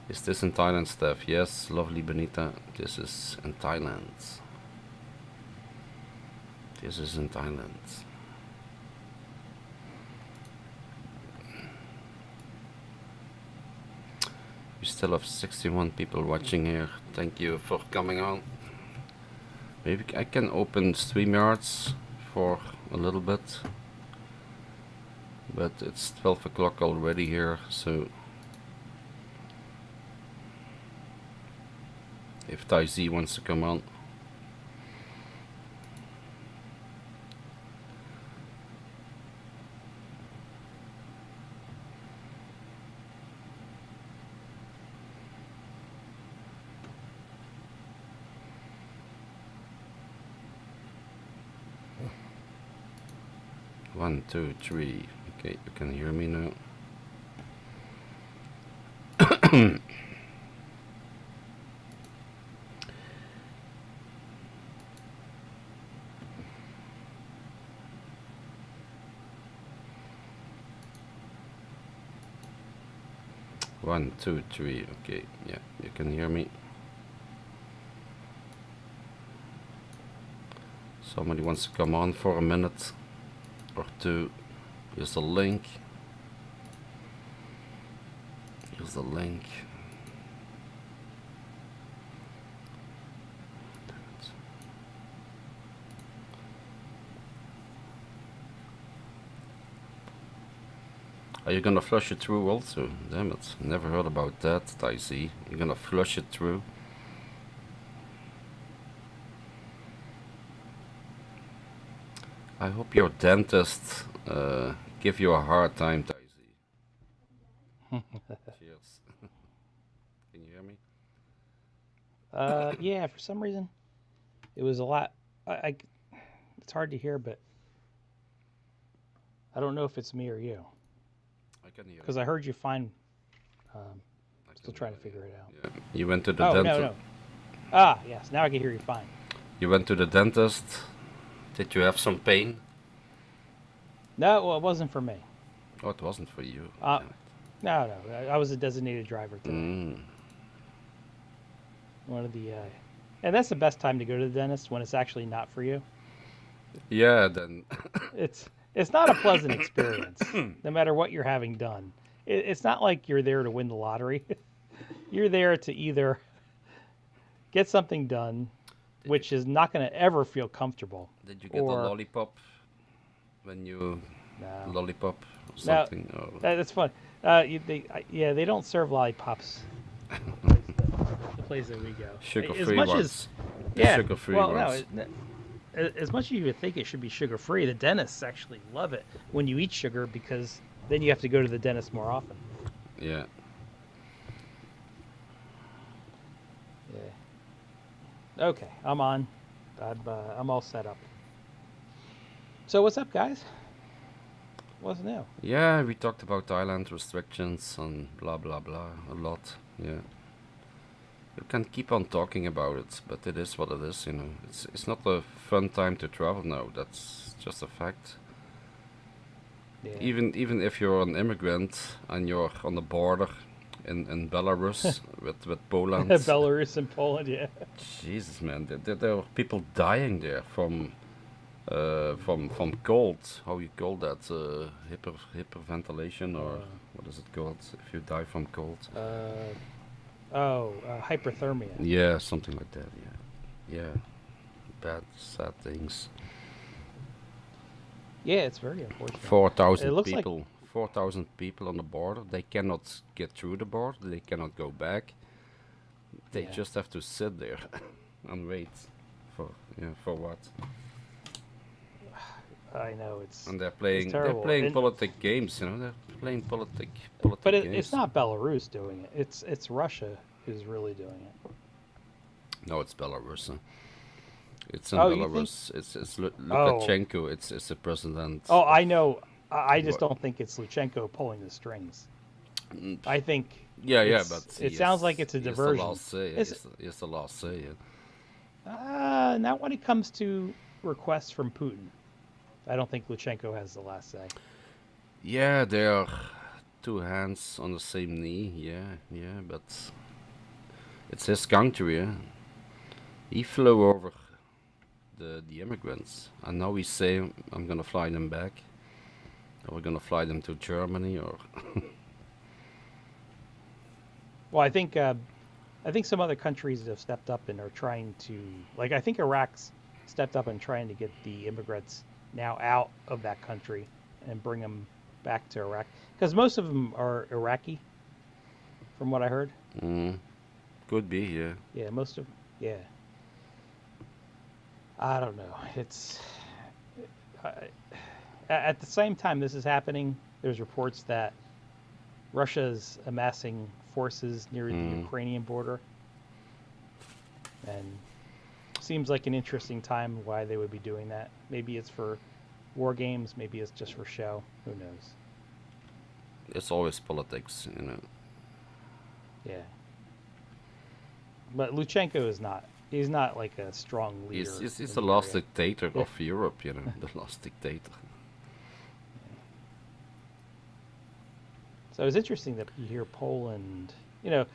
Is this in Thailand, Steff? Yes, lovely Benita. This is in Thailand. This is in Thailand. We still have 61 people watching here. Thank you for coming on. Maybe I can open StreamYards for a little bit. But it's 12 o'clock already here, so if Tai Z wants to come on. One, two, three. Okay, you can hear me now. One, two, three. Okay, yeah, you can hear me. Somebody wants to come on for a minute or two. Here's the link. Here's the link. Are you gonna flush it through also? Damn it, never heard about that, Dicey. You're gonna flush it through? I hope your dentist give you a hard time, Dicey. Cheers. Can you hear me? Yeah, for some reason it was a lot. It's hard to hear, but I don't know if it's me or you. I can hear. Because I heard you fine. Still trying to figure it out. Yeah. You went to the dentist. dentist. No. Ah, yes. Now I can hear you fine. You went to the dentist. Did you have some pain? No, well, it wasn't for me. Oh, it wasn't for you. No. I was a designated driver today. One of the, and that's the best time to go to the dentist, when it's actually not for you. Yeah, then. It's not a pleasant experience, no matter what you're having done. It's not like you're there to win the lottery. You're there to either get something done, which is not going to ever feel comfortable. Did you get the lollipop when you lollipop or something? No, that's fun. They don't serve lollipops. The place that we go. Sugar-free ones. Sugar-free ones. No, as much as you would think it should be sugar-free, the dentists actually love it when you eat sugar, because then you have to go to the dentist more often. Yeah. Yeah. Okay, I'm on. I'm all set up. So what's up, guys? What's new? Yeah, we talked about Thailand restrictions and blah blah blah a lot. Yeah. You can keep on talking about it, but it is what it is, you know. It's not a fun time to travel now. That's just a fact. Yeah. Even if you're an immigrant and you're on the border in Belarus with Poland. Belarus and Poland, yeah. Jesus, man, there are people dying there from cold. How you call that? Hyperventilation, or what is it called if you die from cold? Hyperthermia. Yeah, something like that. Yeah. Bad, sad things. Yeah, it's very unfortunate. 4,000 people. Like 4,000 people on the border. They cannot get through the border. They cannot go back. They just have to sit there and wait for what? I know and they're playing politic games, you know. They're playing politic games. It's not Belarus doing it. It's Russia who's really doing it. No, it's Belarus. It's in Belarus. It's Lukashenko. It's the president. Oh, I know. I just don't think it's Lukashenko pulling the strings. I think. Yeah, but it sounds like it's a diversion. It's the last say. Not when it comes to requests from Putin. I don't think Lukashenko has the last say. Yeah, they are two hands on the same knee. Yeah, but it's his country. Yeah? He flew over the immigrants, and now he's saying, "I'm gonna fly them back, or we're gonna fly them to Germany, or." Well, I think some other countries have stepped up and are trying to, like, I think Iraq's stepped up and trying to get the immigrants now out of that country and bring them back to Iraq, because most of them are Iraqi, from what I heard. Could be, yeah. Yeah, most of, yeah. I don't know. It's at the same time this is happening, there's reports that Russia's amassing forces near the Ukrainian border, and seems like an interesting time why they would be doing that. Maybe it's for war games, maybe it's just for show. Who knows? It's always politics, you know. Yeah. But Lukashenko is not. He's not like a strong leader. He's the last dictator of Europe, you know, the last dictator. So it's interesting that you hear Poland, you know,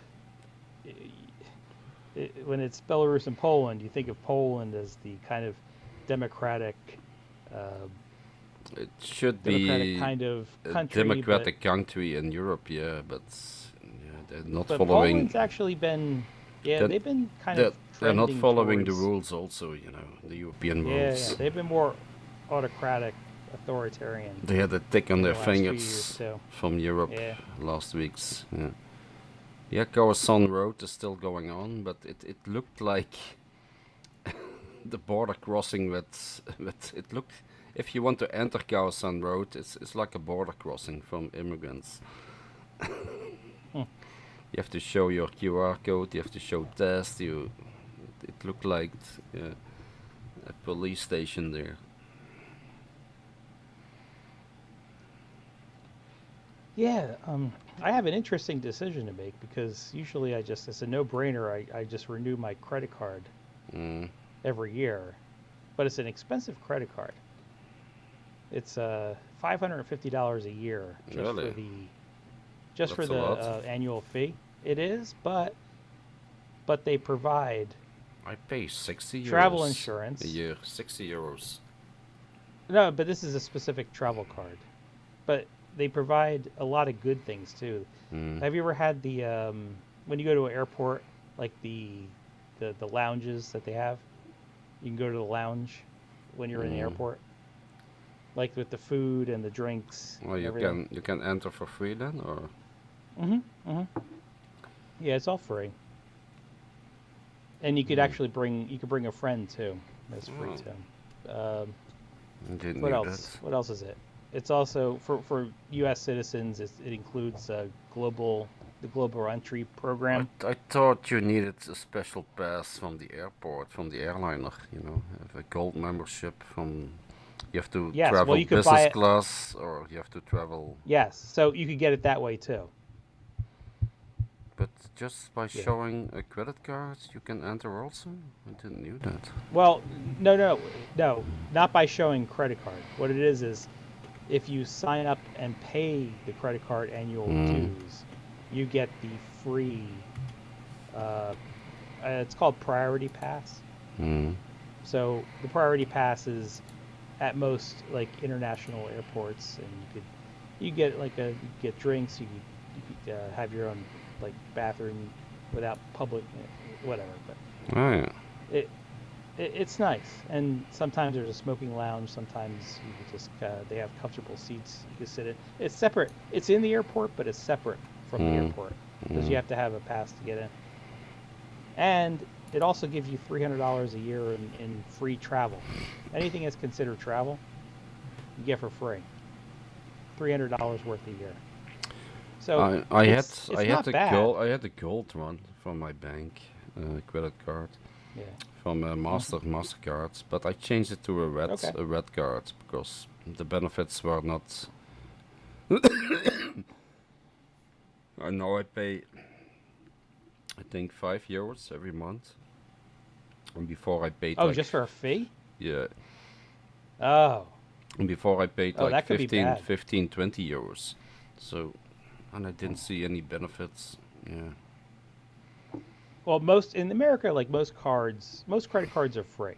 when it's Belarus and Poland, you think of Poland as the kind of democratic, it should democratic be kind of country, a democratic country in Europe, yeah, but they're not following. Poland's actually been, they've been kind of. They're not following the rules, also, you know, the European rules. Yeah, they've been more autocratic, authoritarian. They had a tick on their fingers years, from Europe last week's. Yeah, Kawasan Road is still going on, but it looked like the border crossing with it looked. If you want to enter Kawasan Road, it's like a border crossing from immigrants. You have to show your QR code. You have to show test. It looked like a police station there. Yeah, I have an interesting decision to make, because usually it's a no-brainer. I just renew my credit card every year, but it's an expensive credit card. It's $550 a year just for the annual fee. It is, but they provide. I pay 60 euros travel insurance a year. 60 euros. No, but this is a specific travel card. But they provide a lot of good things too. Have you ever had the when you go to an airport, like the lounges that they have? You can go to the lounge when you're in the airport, like with the food and the drinks. Well, you can enter for free then, or? Yeah, it's all free. And you could actually bring a friend too. That's free too. What else? What else is it? It's also for U.S. citizens. It includes the global entry program. I thought you needed a special pass from the airport, from the airliner. You know, have a gold membership from. You have to travel business class, or you have to travel. Yes, so you could get it that way too. But just by showing a credit card, you can enter also? I didn't know that. Well, no, not by showing credit card. What it is if you sign up and pay the credit card annual dues, you get the free, it's called Priority Pass. So the Priority Pass is at most like international airports, and you get drinks, you could have your own like bathroom without public whatever, but it's nice. And sometimes there's a smoking lounge, sometimes you can just they have comfortable seats you can sit in. It's separate, it's in the airport, but it's separate from the airport, because you have to have a pass to get in. And it also gives you $300 a year in free travel. Anything that's considered travel, you get for free. $300 worth a year. So I had the gold one from my bank credit card, from Mastercard, but I changed it to a red card because the benefits were not I know I pay, I think, €5 every month. And before I paid Oh, like... just for a fee? Yeah. Oh. And before I paid Oh, like that could be 15, bad. 15, €20. So, and I didn't see any benefits. Yeah. Well, in America, like most credit cards are free.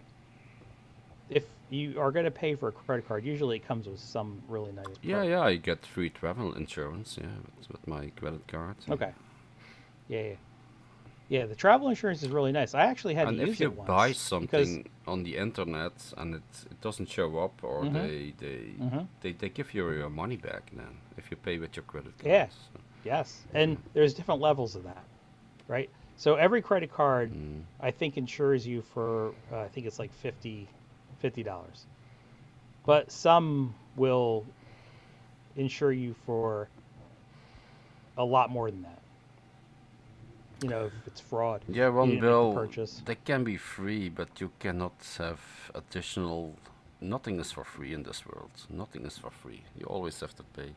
If you are going to pay for a credit card, usually it comes with some really nice perk. Yeah, I get free travel insurance, with my credit card. Okay. Yeah. Yeah, the travel insurance is really nice. I actually had to And use if you it once. buy something on the internet and it doesn't show up, or they give you your money back then if you pay with your credit card. Yeah. Yes. And there's different levels of that, right? So every credit card, I think, insures you for, I think it's like $50. But some will insure you for a lot more than that. You know, if it's fraud. Yeah, you one didn't make the bill, purchase. they can be free, but you cannot have additional... Nothing is for free in this world. Nothing is for free. You always have to pay.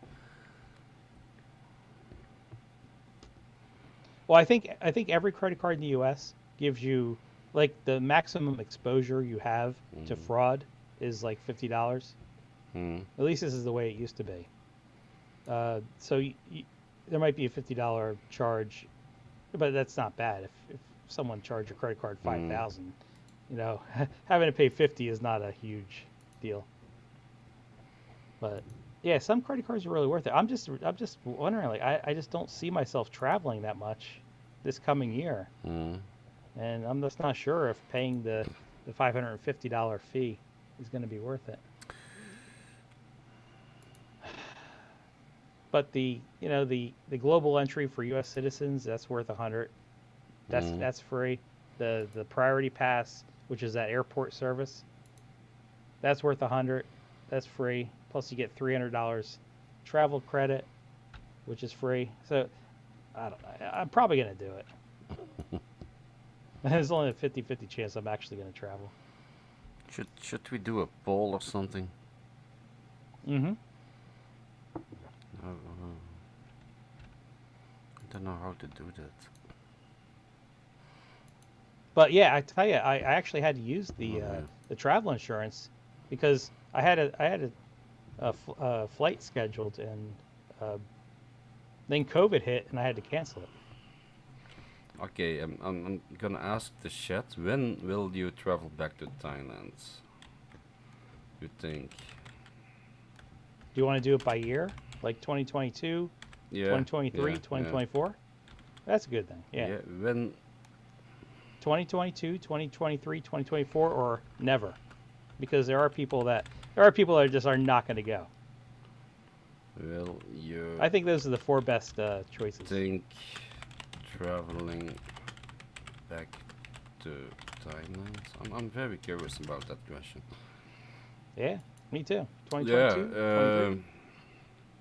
Well, I think every credit card in the U.S. gives you, like, the maximum exposure you have to fraud is like $50. At least this is the way it used to be. So there might be a $50 charge, but that's not bad. If someone charged your credit card $5,000, you know, having to pay $50 is not a huge deal. But yeah, some credit cards are really worth it. I'm just wondering, like, I just don't see myself traveling that much this coming year, and I'm just not sure if paying the $550 fee is going to be worth it. But the global entry for U.S. citizens, that's worth $100. That's free. The priority pass, which is that airport service, that's worth $100. That's free. Plus you get $300 travel credit, which is free. So I'm probably gonna do it. There's only a 50-50 chance I'm actually gonna travel. Should we do a poll or something? Mm-hmm. I don't know how to do that. But yeah, I tell you, I actually had to use the travel insurance because I had a flight scheduled, and then COVID hit and I had to cancel it. Okay, I'm gonna ask the chat, when will you travel back to Thailand? You think? Do you want to do it by year? Like 2022, 2023, 2024? Yeah. That's a good thing. Yeah. When? 2022, 2023, 2024, or never, because there are people that just are not going to go. Well, I think those are the four best choices. Think traveling back to Thailand? I'm very curious about that question. Yeah, me too. 2022, 23,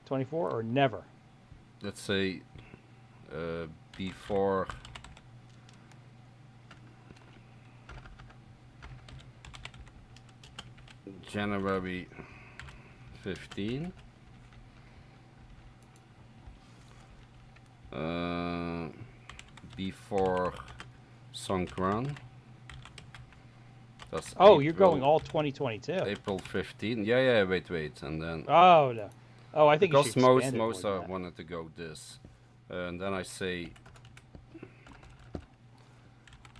24, or never. Let's say before January 15. Before Songkran. That's you're going all 2022. April 15. Yeah, wait, and then... Oh, no. Oh, I think because you should expand most it wanted to go this. And then I say...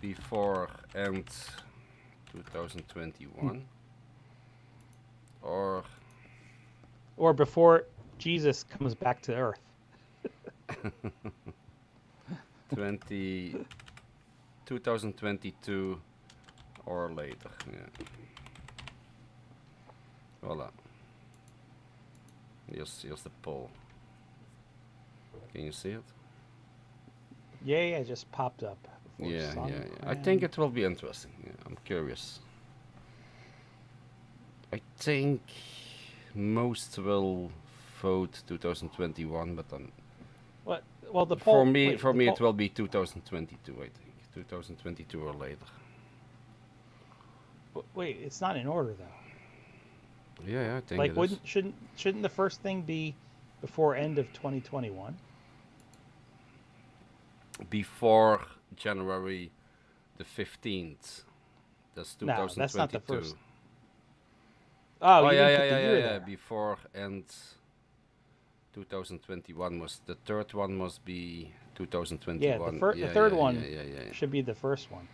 before end 2021. Or before Jesus comes back to Earth. 2022 or later. Yeah. Voila. Here's the poll. Can you see it? Yeah, it just popped up. Yeah. I think it will be interesting. Yeah, I'm curious. I think most will vote 2021, but well, the poll, for me, it will be 2022. I think 2022 or later. Wait, it's not in order though. Yeah, I think. Like, shouldn't the first thing be before end of 2021? before January the 15th. That's 2022. No, that's not the first. Oh, you yeah, didn't put the year yeah. there. Before and 2021 was the third one. Must be 2021. Yeah, the third one should be the first one.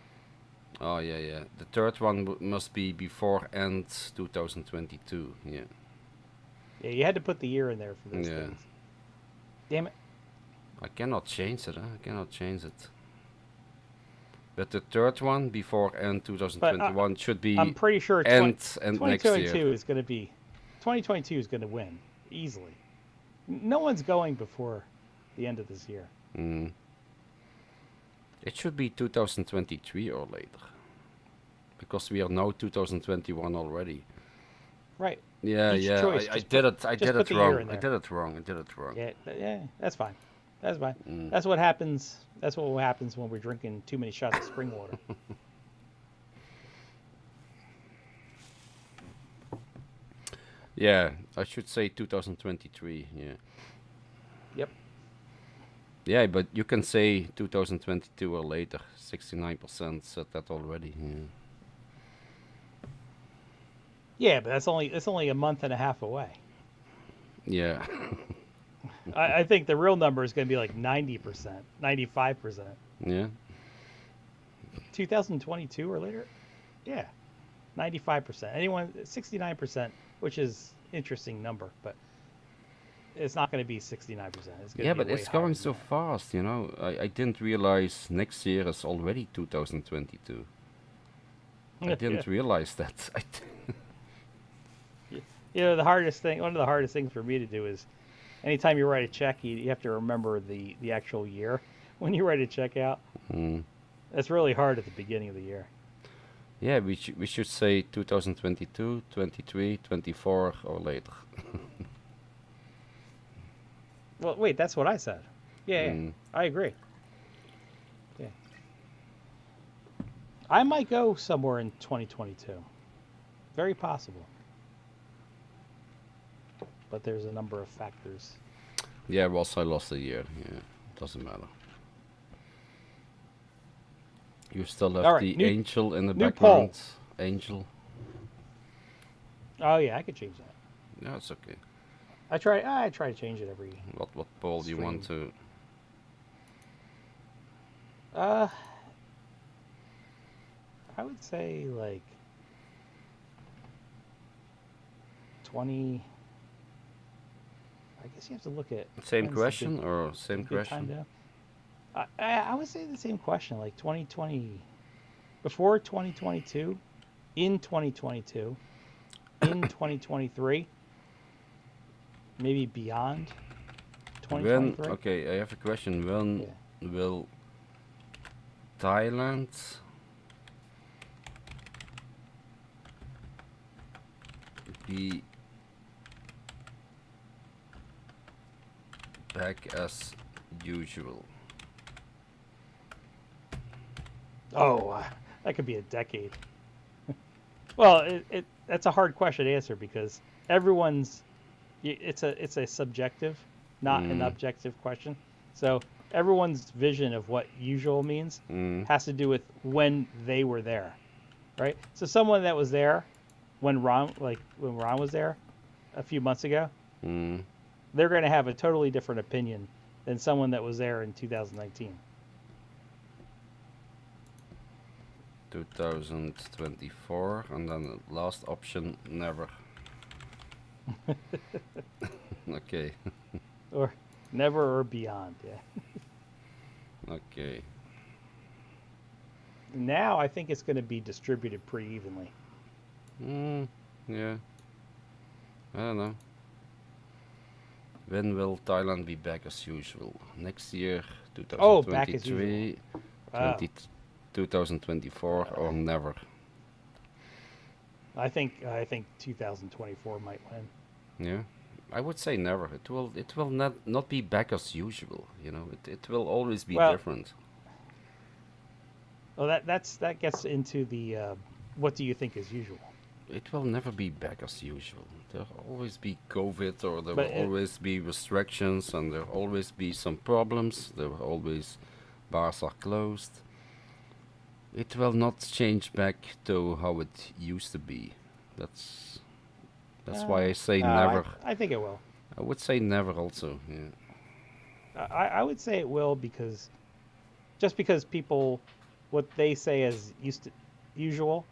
Oh yeah. The third one must be before end 2022. Yeah. Yeah, you had to put the year in there for those things. Damn it. I cannot change it. I cannot change it. But the third one before end 2021 should be. I'm pretty sure end and next year. 2022 is going to be. 2022 is going to win easily. No one's going before the end of this year. It should be 2023 or later, because we are now 2021 already. Right. Yeah, I did it wrong. I did it wrong. Yeah, that's fine. That's fine. That's what happens. That's what happens when we're drinking too many shots of spring water. Yeah, I should say 2023. Yeah. Yep. Yeah, but you can say 2022 or later. 69% said that already. Yeah, but that's only a month and a half away. Yeah. I think the real number is going to be like 90%, 95%. Yeah. 2022 or later? Yeah. 95%. 69%, which is interesting number, but it's not going to be 69%. It's going but it's going so fast, you know. I didn't realize next year is already 2022. I didn't realize that. You know, one of the hardest things for me to do is anytime you write a check, you have to remember the actual year when you write a check out. That's really hard at the beginning of the year. Yeah, we should say 2022, 23, 24 or later. Well, wait, that's what I said. Yeah, I agree. Yeah. I might go somewhere in 2022. Very possible. But there's a number of factors. Yeah, I lost a year. Yeah, doesn't matter. You still have the angel in the background. Poll. Angel. Oh yeah, I could change that. No, it's okay. I try to change it every. What poll do you want to? I would say like 20. I guess you have to look at same question or same question. I would say the same question, like 2020, before 2022, in 2022, in 2023, maybe beyond 2023. Okay, I have a question. When will Thailand be back as usual? Oh, that could be a decade. Well, that's a hard question to answer because it's a subjective, not an objective question. So everyone's vision of what usual means has to do with when they were there, right? So someone that was there when Ron was there a few months ago, they're going to have a totally different opinion than someone that was there in 2019. 2024, and then the last option, never. Okay. Or never or beyond, yeah. Okay. Now I think it's going to be distributed pretty evenly. Yeah. I don't know. When will Thailand be back as usual? Next year, 2023, back as usual. 2024 or never? I think 2024 might win. Yeah, I would say never. It will not be back as usual. You know, it will always be different. Well, that gets into the what do you think is usual? It will never be back as usual. There'll always be COVID, or there will always be restrictions, and there'll always be some problems. There will always bars are closed. It will not change back to how it used to be. That's why I say No, never. I think it will. I would say never also. Yeah. I would say it will because just because people what they say as usual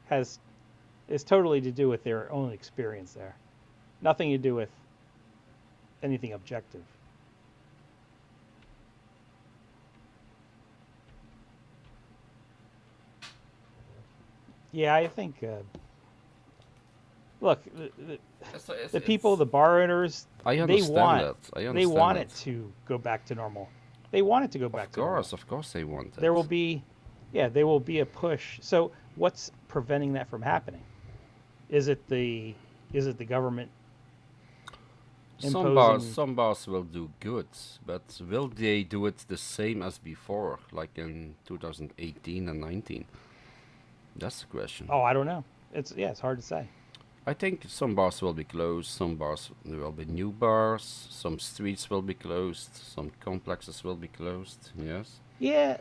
is totally to do with their own experience there. Nothing to do with anything objective. Yeah, I think. Look, the people, the bar owners, I understand that. I understand they want that. it to go back to normal. They want it to go back to normal. Of course, they want it. There will be a push. So what's preventing that from happening? Is it the government? Some bars will do good, but will they do it the same as before, like in 2018 and 19? That's the question. Oh, I don't know. It's hard to say. I think some bars will be closed, some bars there will be new bars, some streets will be closed, some complexes will be closed. Yes. Yeah,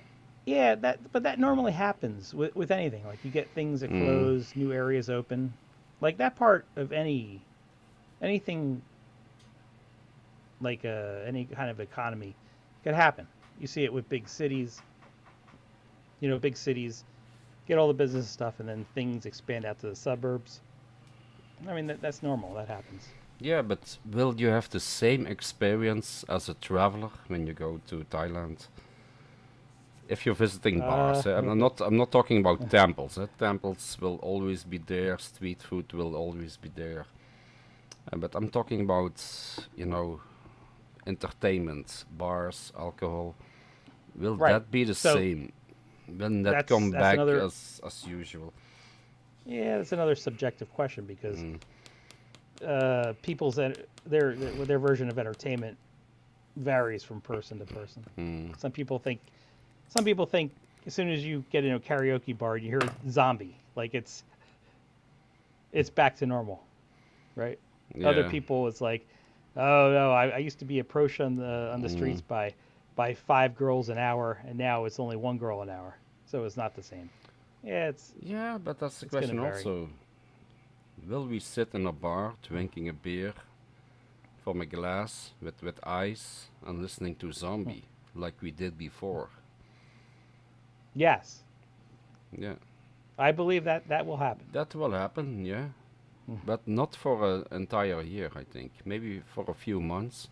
but that normally happens with anything. Like you get things that close, new areas open. Like that part of anything like any kind of economy could happen. You see it with big cities. Big cities get all the business stuff and then things expand out to the suburbs. I mean, that's normal. That happens. Yeah, but will you have the same experience as a traveler when you go to Thailand? If you're visiting bars, I'm not talking about temples. Temples will always be there. Street food will always be there. But I'm talking about, entertainment, bars, alcohol. Will that be the same? When that come back as usual? Yeah, that's another subjective question because people's their version of entertainment varies from person to person. Some people think as soon as you get in a karaoke bar, you hear zombie, like it's back to normal, right? Yeah. Other people, it's like, oh no, I used to be approached on the streets by 5 girls an hour, and now it's only 1 girl an hour, so it's not the same. Yeah, but that's the question also. Will we sit in a bar drinking a beer from a glass with ice and listening to zombie like we did before? Yes. Yeah. I believe that will happen. That will happen, yeah. But not for an entire year, I think. Maybe for a few months.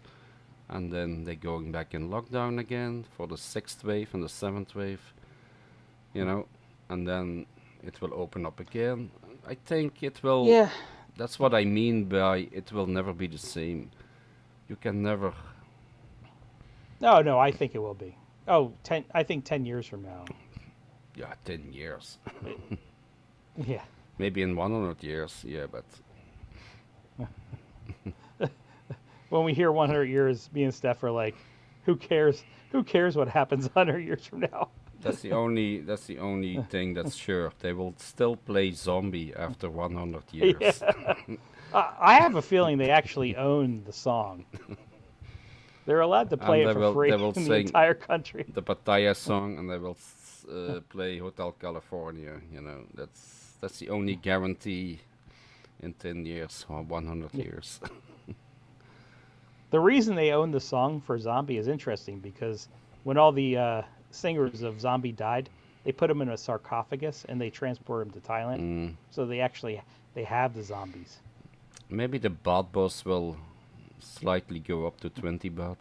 And then they're going back in lockdown again for the 6th wave and the 7th wave. And then it will open up again. I think it will. Yeah. That's what I mean by it will never be the same. You can never. No, I think it will be. I think 10 years from now. Yeah, 10 years. Yeah. Maybe in 100 years, yeah, but. When we hear 100 years, me and Steff are like, who cares? Who cares what happens 100 years from now? That's the only thing that's sure. They will still play zombie after 100 years. Yeah. I have a feeling they actually own the song. They're allowed to play it for free in the entire country. The Pattaya song, and they will play Hotel California. That's the only guarantee in 10 years or 100 years. The reason they own the song for Zombie is interesting because when all the singers of Zombie died, they put them in a sarcophagus and they transport them to Thailand. So they have the zombies. Maybe the baht boss will slightly go up to 20 baht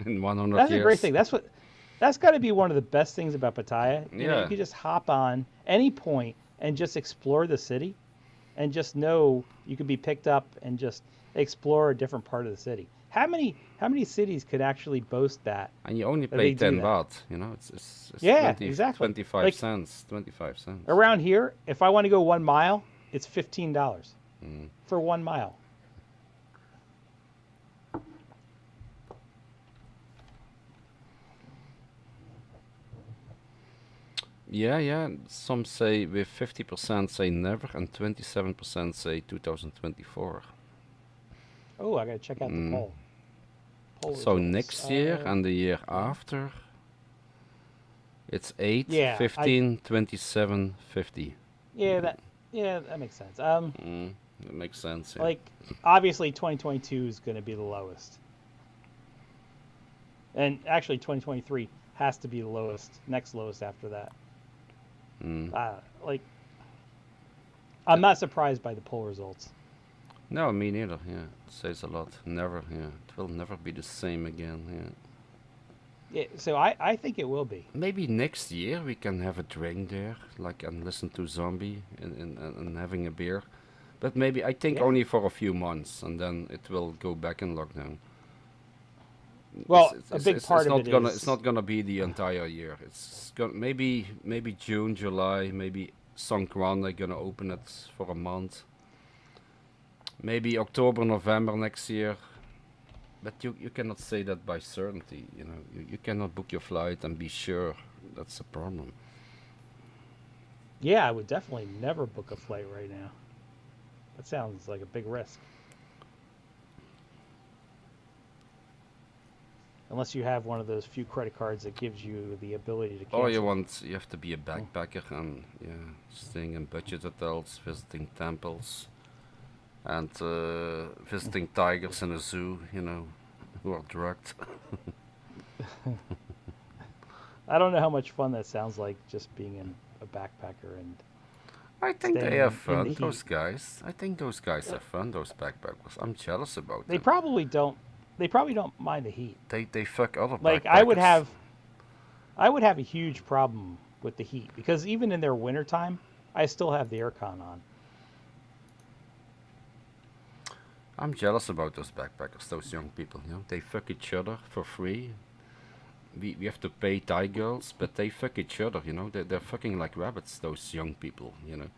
in 100 That's years. A great thing. That's got to be one of the best things about Pattaya. You could just hop on any point and just explore the city and just know you could be picked up and just explore a different part of the city. How many cities could actually boast that? And you only pay 10 baht, it's yeah, 20, exactly. 25 cents. Around here, if I want to go 1 mile, it's $15 for 1 mile. Yeah. Some say with 50% say never, and 27% say 2024. Oh, I gotta check out the poll. poll So results. next year and the year after, it's 8, Yeah, 15, 27, 50. Yeah, that makes sense. That makes sense. Yeah. Like obviously 2022 is going to be the lowest, and actually 2023 has to be the lowest, next lowest after that. Like, I'm not surprised by the poll results. No, me neither. Yeah, it says a lot. Never. Yeah, it will never be the same again. Yeah. Yeah, so I think it will be. Maybe next year we can have a drink there, like, and listen to Zombie and having a beer. But maybe I think only for a few months, and then it will go back in lockdown. Well, a big part of not it gonna, is it's not gonna be the entire year. It's gonna maybe June, July, maybe Songkran they're gonna open it for a month. Maybe October, November next year. But you cannot say that by certainty, you know. You cannot book your flight and be sure. That's a problem. Yeah, I would definitely never book a flight right now. That sounds like a big risk. Unless you have one of those few credit cards that gives you the ability to cancel. Or you have to be a backpacker and staying in budget hotels, visiting temples, and visiting tigers in a zoo, you know, who are drugged. I don't know how much fun that sounds like, just being a backpacker and. I think they have fun. The those guys. I think those guys have fun. Those backpackers. I'm jealous about them. They probably don't. They probably don't mind the heat. They fuck other backpackers. Like I would have a huge problem with the heat because even in their wintertime, I still have the aircon on. I'm jealous about those backpackers, those young people, you know. They fuck each other for free. We have to pay Thai girls, but they fuck each other, you know. They're fucking like rabbits, those young people, you know.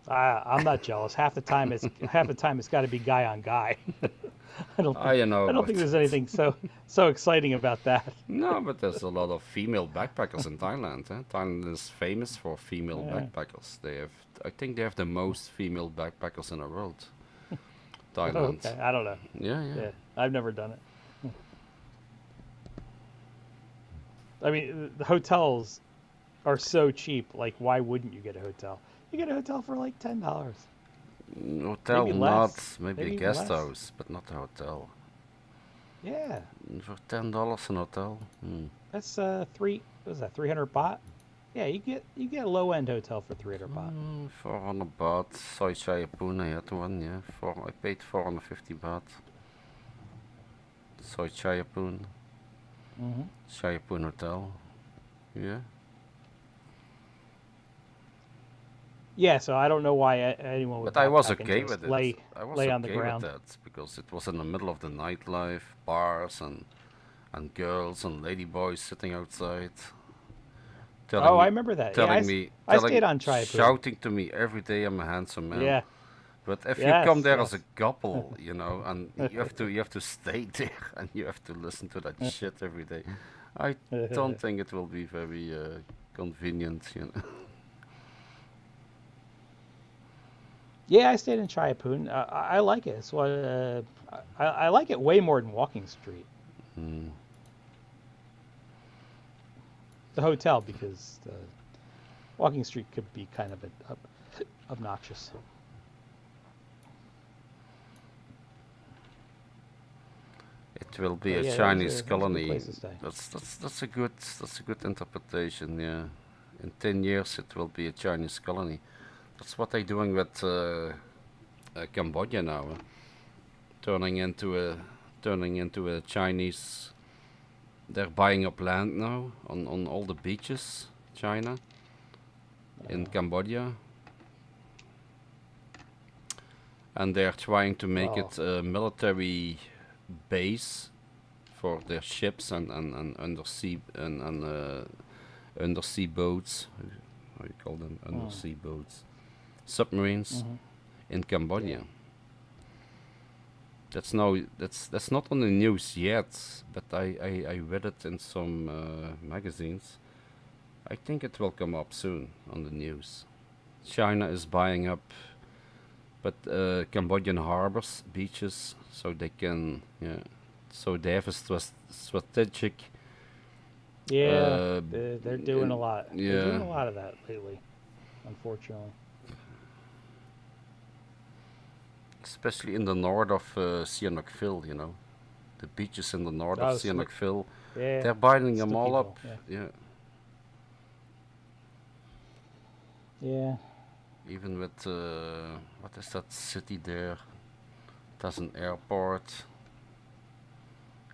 I'm not jealous. Half the time it's got to be guy on guy. I don't think there's anything so exciting about that. No, but there's a lot of female backpackers in Thailand. Thailand is famous for female backpackers. I think they have the most female backpackers in the world. Thailand. Oh, okay. I don't know. Yeah. I've never done it. I mean, the hotels are so cheap. Like, why wouldn't you get a hotel? You get a hotel for like $10. Hotel, maybe not less. maybe Maybe a even guest less. house, but not a hotel. Yeah. For $10 an hotel. That's 300 baht? Yeah, you get a low end hotel for 300 baht. 400 baht. Soy Chayapun, I had one, yeah. I paid 450 baht. Soy Chayapun. Chayapun Hotel. Yeah. Yeah, so I don't know why anyone would. But I was backpack okay and with just it. Lay on the okay ground. with that because it was in the middle of the nightlife, bars and girls and ladyboys sitting outside. I remember that. I stayed on Chai. Shouting to me every day, I'm a handsome man. Yeah. But if you come there as a couple, you know, and you have to stay there and you have to listen to that shit every day, I don't think it will be very convenient, you know. Yeah, I stayed in Chaiapun. I like it. So I like it way more than Walking Street. The hotel, because Walking Street could be kind of obnoxious. It will be a Chinese colony. That's a good interpretation. Yeah, in 10 years it will be a Chinese colony. That's what they're doing with Cambodia now, turning into a Chinese. They're buying up land now on all the beaches, China, in Cambodia, and they're trying to make it a military base for their ships and undersea undersea boats. How you call them? Undersea boats. Submarines in Cambodia. That's not on the news yet, but I read it in some magazines. I think it will come up soon on the news. China is buying up Cambodian harbors, beaches, so they can So they have a strategic. Yeah, they're doing a lot. Yeah. They're doing a lot of that lately, unfortunately. Especially in the north of Sihanoukville, you know. The beaches in the north of Sihanoukville. Yeah. They're binding them all up. Yeah. Yeah. Even with, what is that city there? There's an airport.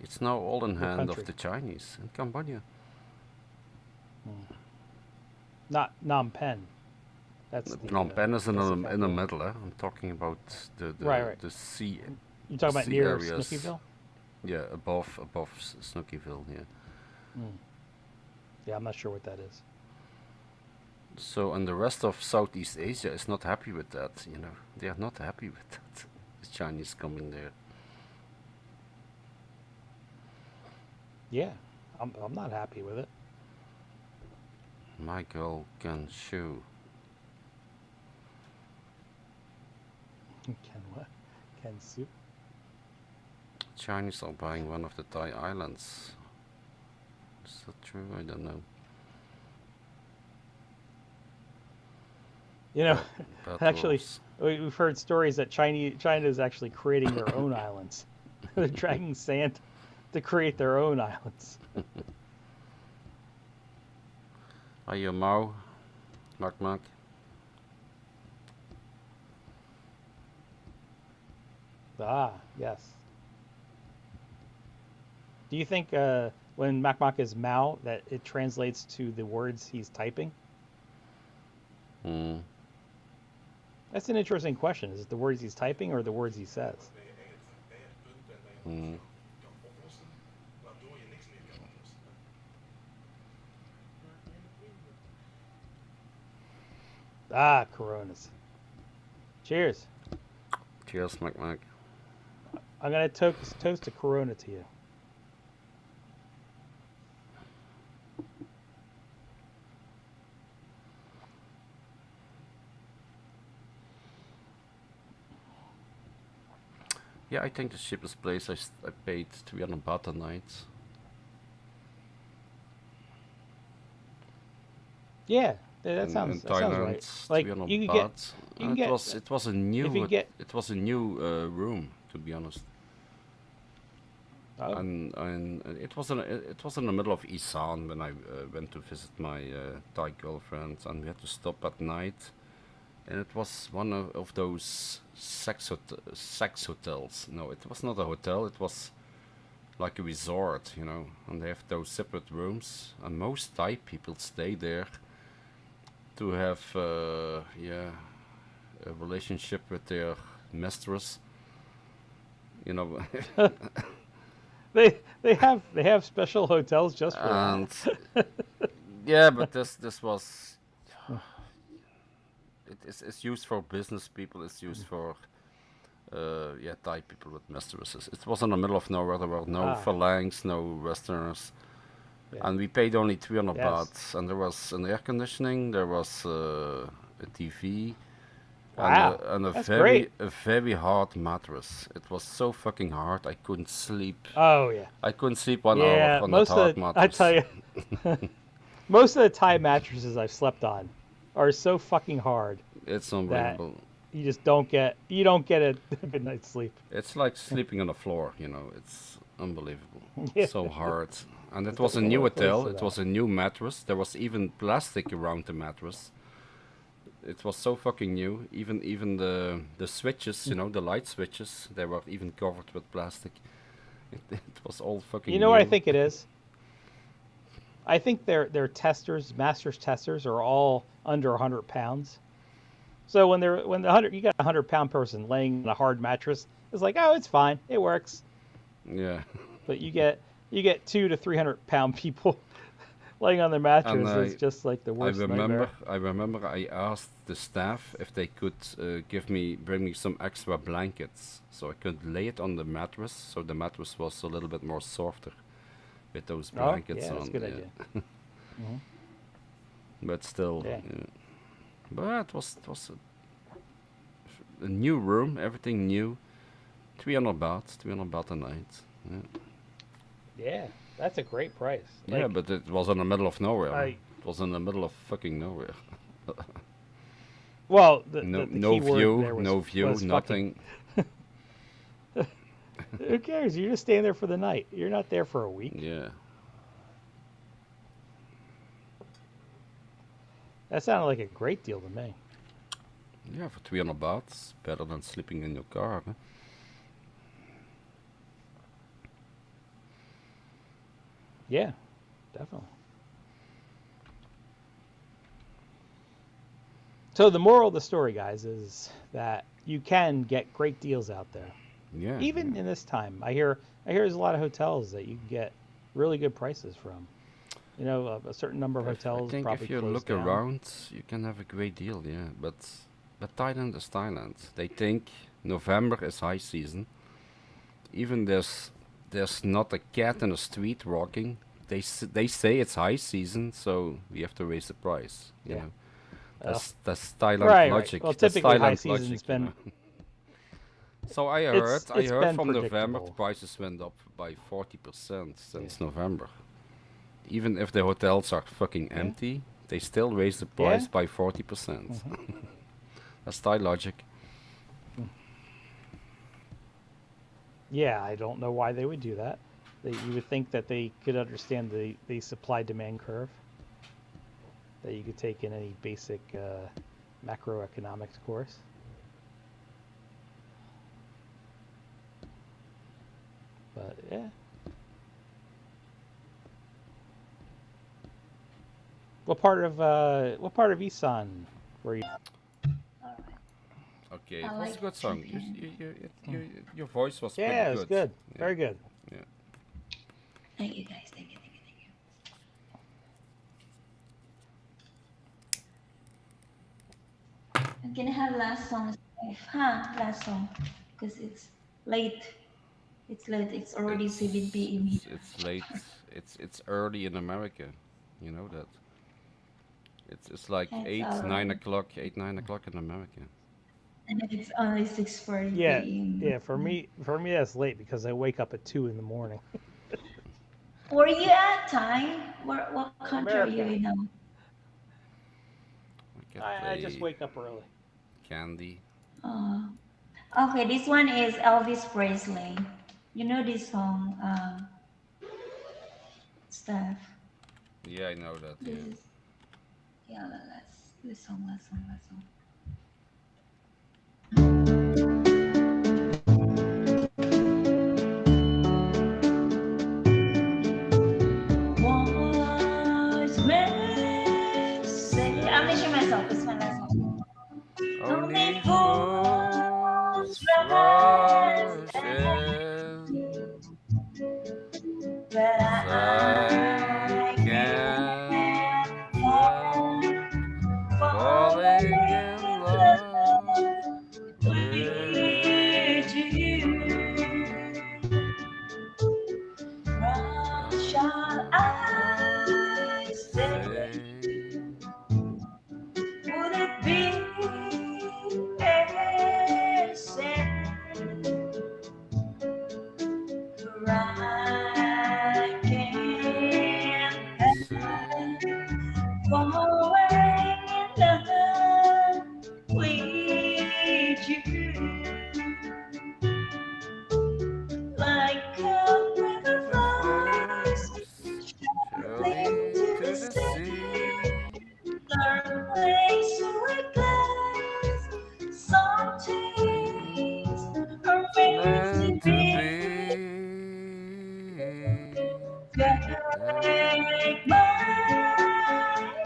It's now all in hand of the Chinese in Cambodia. Not Phnom Penh. That's Phnom Penh is in the middle. I'm talking about the sea. You're talking about near areas. Snookyville? Yeah, above Snookyville. Yeah. Yeah, I'm not sure what that is. So, and the rest of Southeast Asia is not happy with that. You know, they are not happy with that. The Chinese coming there. Yeah, I'm not happy with it. Michael can shoe. Can what? Can soup? Chinese are buying one of the Thai islands. Is that true? I don't know. You know, actually, we've heard stories that China is actually creating their own islands. They're dragging sand to create their own islands. Are you Mao? Mark? Ah, yes. Do you think when Mak is Mao that it translates to the words he's typing? That's an interesting question. Is it the words he's typing or the words he says? Ah, Coronas. Cheers. Cheers, Mac. I'm going to toast a Corona to you. Yeah, I think the cheapest place I paid 300 baht a night. Yeah, that sounds right. Like you can get, it was a new room, to be honest. Oh. And it was in the middle of Isan when I went to visit my Thai girlfriend, and we had to stop at night. And it was one of those sex hotels. No, it was not a hotel. It was like a resort, you know. And they have those separate rooms. And most Thai people stay there to have, a relationship with their mistress. You know. They have special hotels just for that. Yeah, but this was. It's used for business people. It's used for Thai people with mistresses. It was in the middle of nowhere. There were no phalanx, no westerners, and we paid only 300 baht. And there was an air conditioning. There was a TV, and a very hard mattress. It was so fucking hard. I couldn't sleep. Oh yeah. I couldn't sleep 1 hour on that hard mattress. I tell you, most of the Thai mattresses I've slept on are so fucking hard. It's unbelievable. You just don't get a good night's sleep. It's like sleeping on the floor, you know. It's unbelievable. So hard. And it was a new hotel. It was a new mattress. There was even plastic around the mattress. It was so fucking new. Even the switches, you know, the light switches, they were even covered with plastic. It was all fucking new. You know what I think it is? I think their testers, masters testers, are all under 100 pounds. So when you got a 100-pound person laying on a hard mattress, it's like, oh, it's fine, it works. Yeah. But you get 200 to 300-pound people laying on their mattress. It's just like the worst nightmare. I remember I asked the staff if they could bring me some extra blankets so I could lay it on the mattress, so the mattress was a little bit more softer with those blankets on. That's a good idea. But still, but it was a new room, everything new. 300 baht a night. Yeah. Yeah, that's a great price. Yeah, but it was in the middle of nowhere. I- It was in the middle of fucking nowhere. Well, the no key word view, there was, no view, was nothing. Who cares? You're just staying there for the night. You're not there for a week. Yeah. That sounded like a great deal to me. Yeah, for 300 baht, better than sleeping in your car. Huh? Yeah, definitely. So the moral of the story, guys, is that you can get great deals out there. Yeah. Even in this time, I hear there's a lot of hotels that you can get really good prices from. You know, a certain number of hotels I think probably if you close look down. around, you can have a great deal. Yeah, but Thailand is Thailand. They think November is high season. Even there's not a cat in the street walking. They say it's high season, so we have to raise the price. You know, that's Thailand right, logic. Right. Well, That's typically high Thailand season's logic, been. you know. So I It's heard been from November predictable. the prices went up by 40% since November. Even if the hotels are fucking empty, they still raise the price by 40%. That's Thai logic. Yeah, I don't know why they would do that. You would think that they could understand the supply-demand curve. That you could take in any basic macroeconomics course. But yeah. What part of Isan were you? Okay, it was a good song. Your voice was pretty Yeah, good. it was good. Yeah. Very good. Yeah. Thank you, guys. Thank you. I'm gonna have last song. Last song, because it's late. It's late. It's already 7 p.m. It's late. It's early in America. You know that. It's like That's 8, alright. 9 o'clock, 8, 9 o'clock in America. And it's only 6:40 Yeah, p.m. yeah. For me, that's late because I wake up at 2 in the morning. Where you at, Thai? What country are you America. in now? I just wake up early. Candy. Okay, this one is Elvis Presley. You know this song, Steff? Yeah, I know that. This Yeah. is, yeah, last song. Wise men say, I'm gonna show myself. This one last song. Only fools rush in, but I can't help falling in love with you. What shall I say? Would it be a sin for I can't help falling in love with you? Like a river flows surely to the sea. Learn ways to recognize some things are meant to be. Take my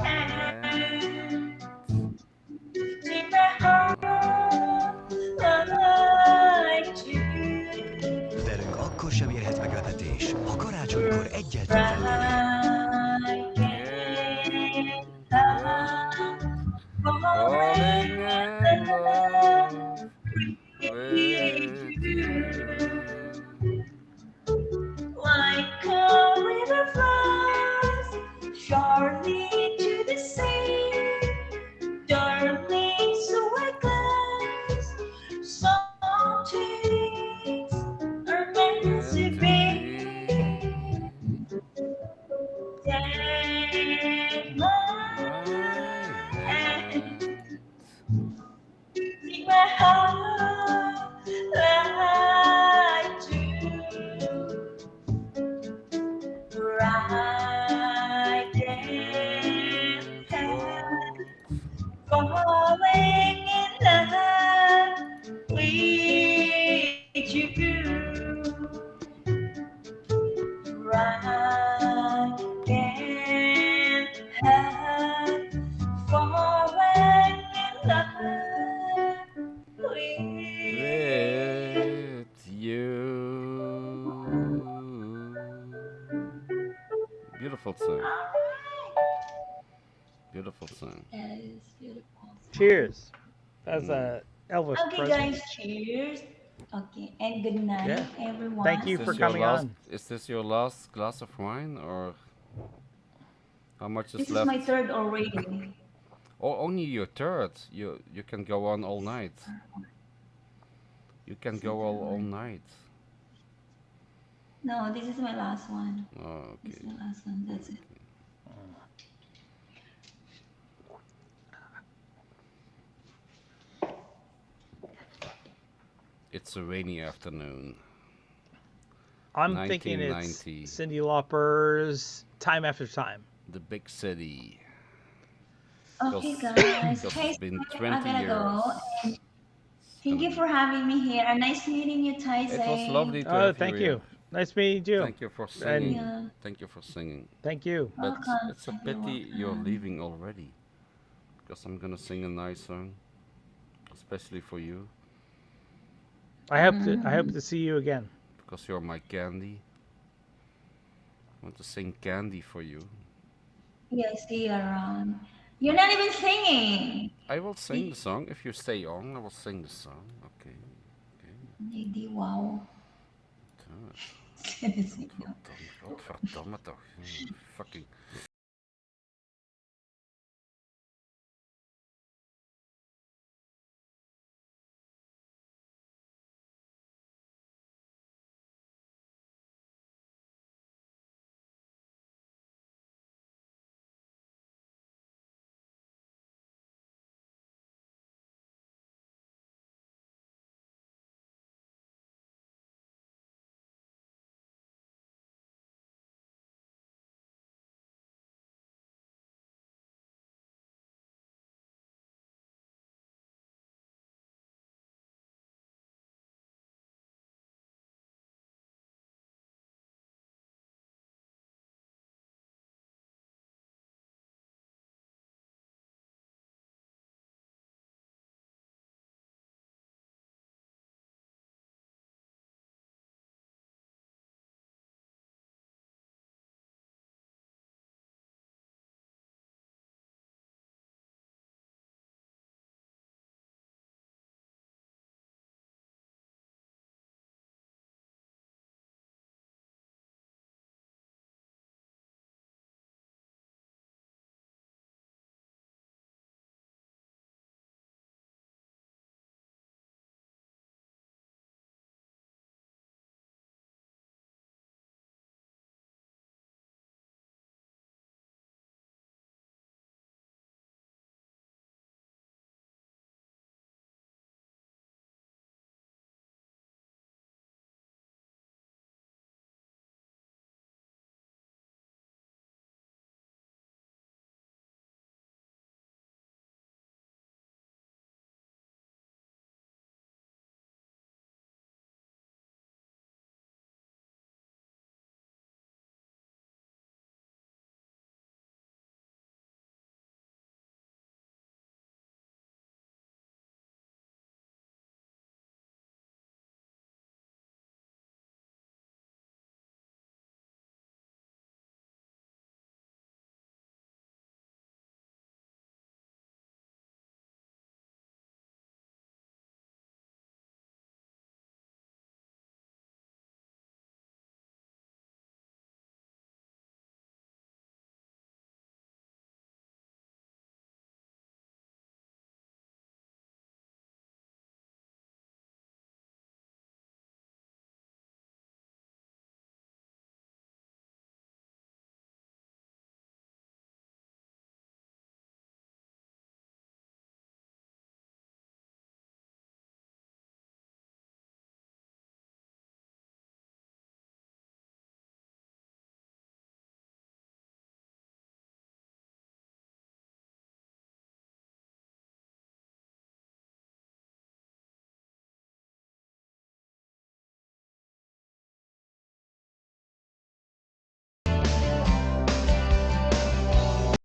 hand, take my heart like you. Velünk akkor sem érhet meglepetés, ha karácsonykor egyáltalán lennél. Falling in love with you. Like a river flows surely to the sea, darling, so I glass some things are meant to be. Beautiful song. That is beautiful. Cheers. That's a Elvis Okay, Presley. guys, cheers. Okay, and good night, Yeah. everyone. Thank you for coming on. Is this your last glass of wine, or how much is This left? is my third already. Oh, only your third. You can go on all night. You can go all night. No, this is my last one. Oh, This okay. is my last one. That's it. It's a rainy afternoon. I'm thinking it's 1990. Cyndi Lauper's Time After Time. The big city. Okay, Because- guys. because Hey, it's been sorry, 20 I gotta years. go. And thank you for having me here. And nice meeting you, Tai. It was lovely to Oh, have thank you. you. Nice meeting you. Thank you for singing. Yeah. Thank you for singing. Thank you. But Welcome. it's a You're pity you're welcome. leaving already. Because I'm gonna sing a nice song, especially for you, I hope to see you again. because you're my candy. I want to sing Candy for you. Yeah, see you around. You're not even singing. I will sing the song. If you stay on, I will sing the song. Okay. Lady, wow. Godverdamme toch. Fucking.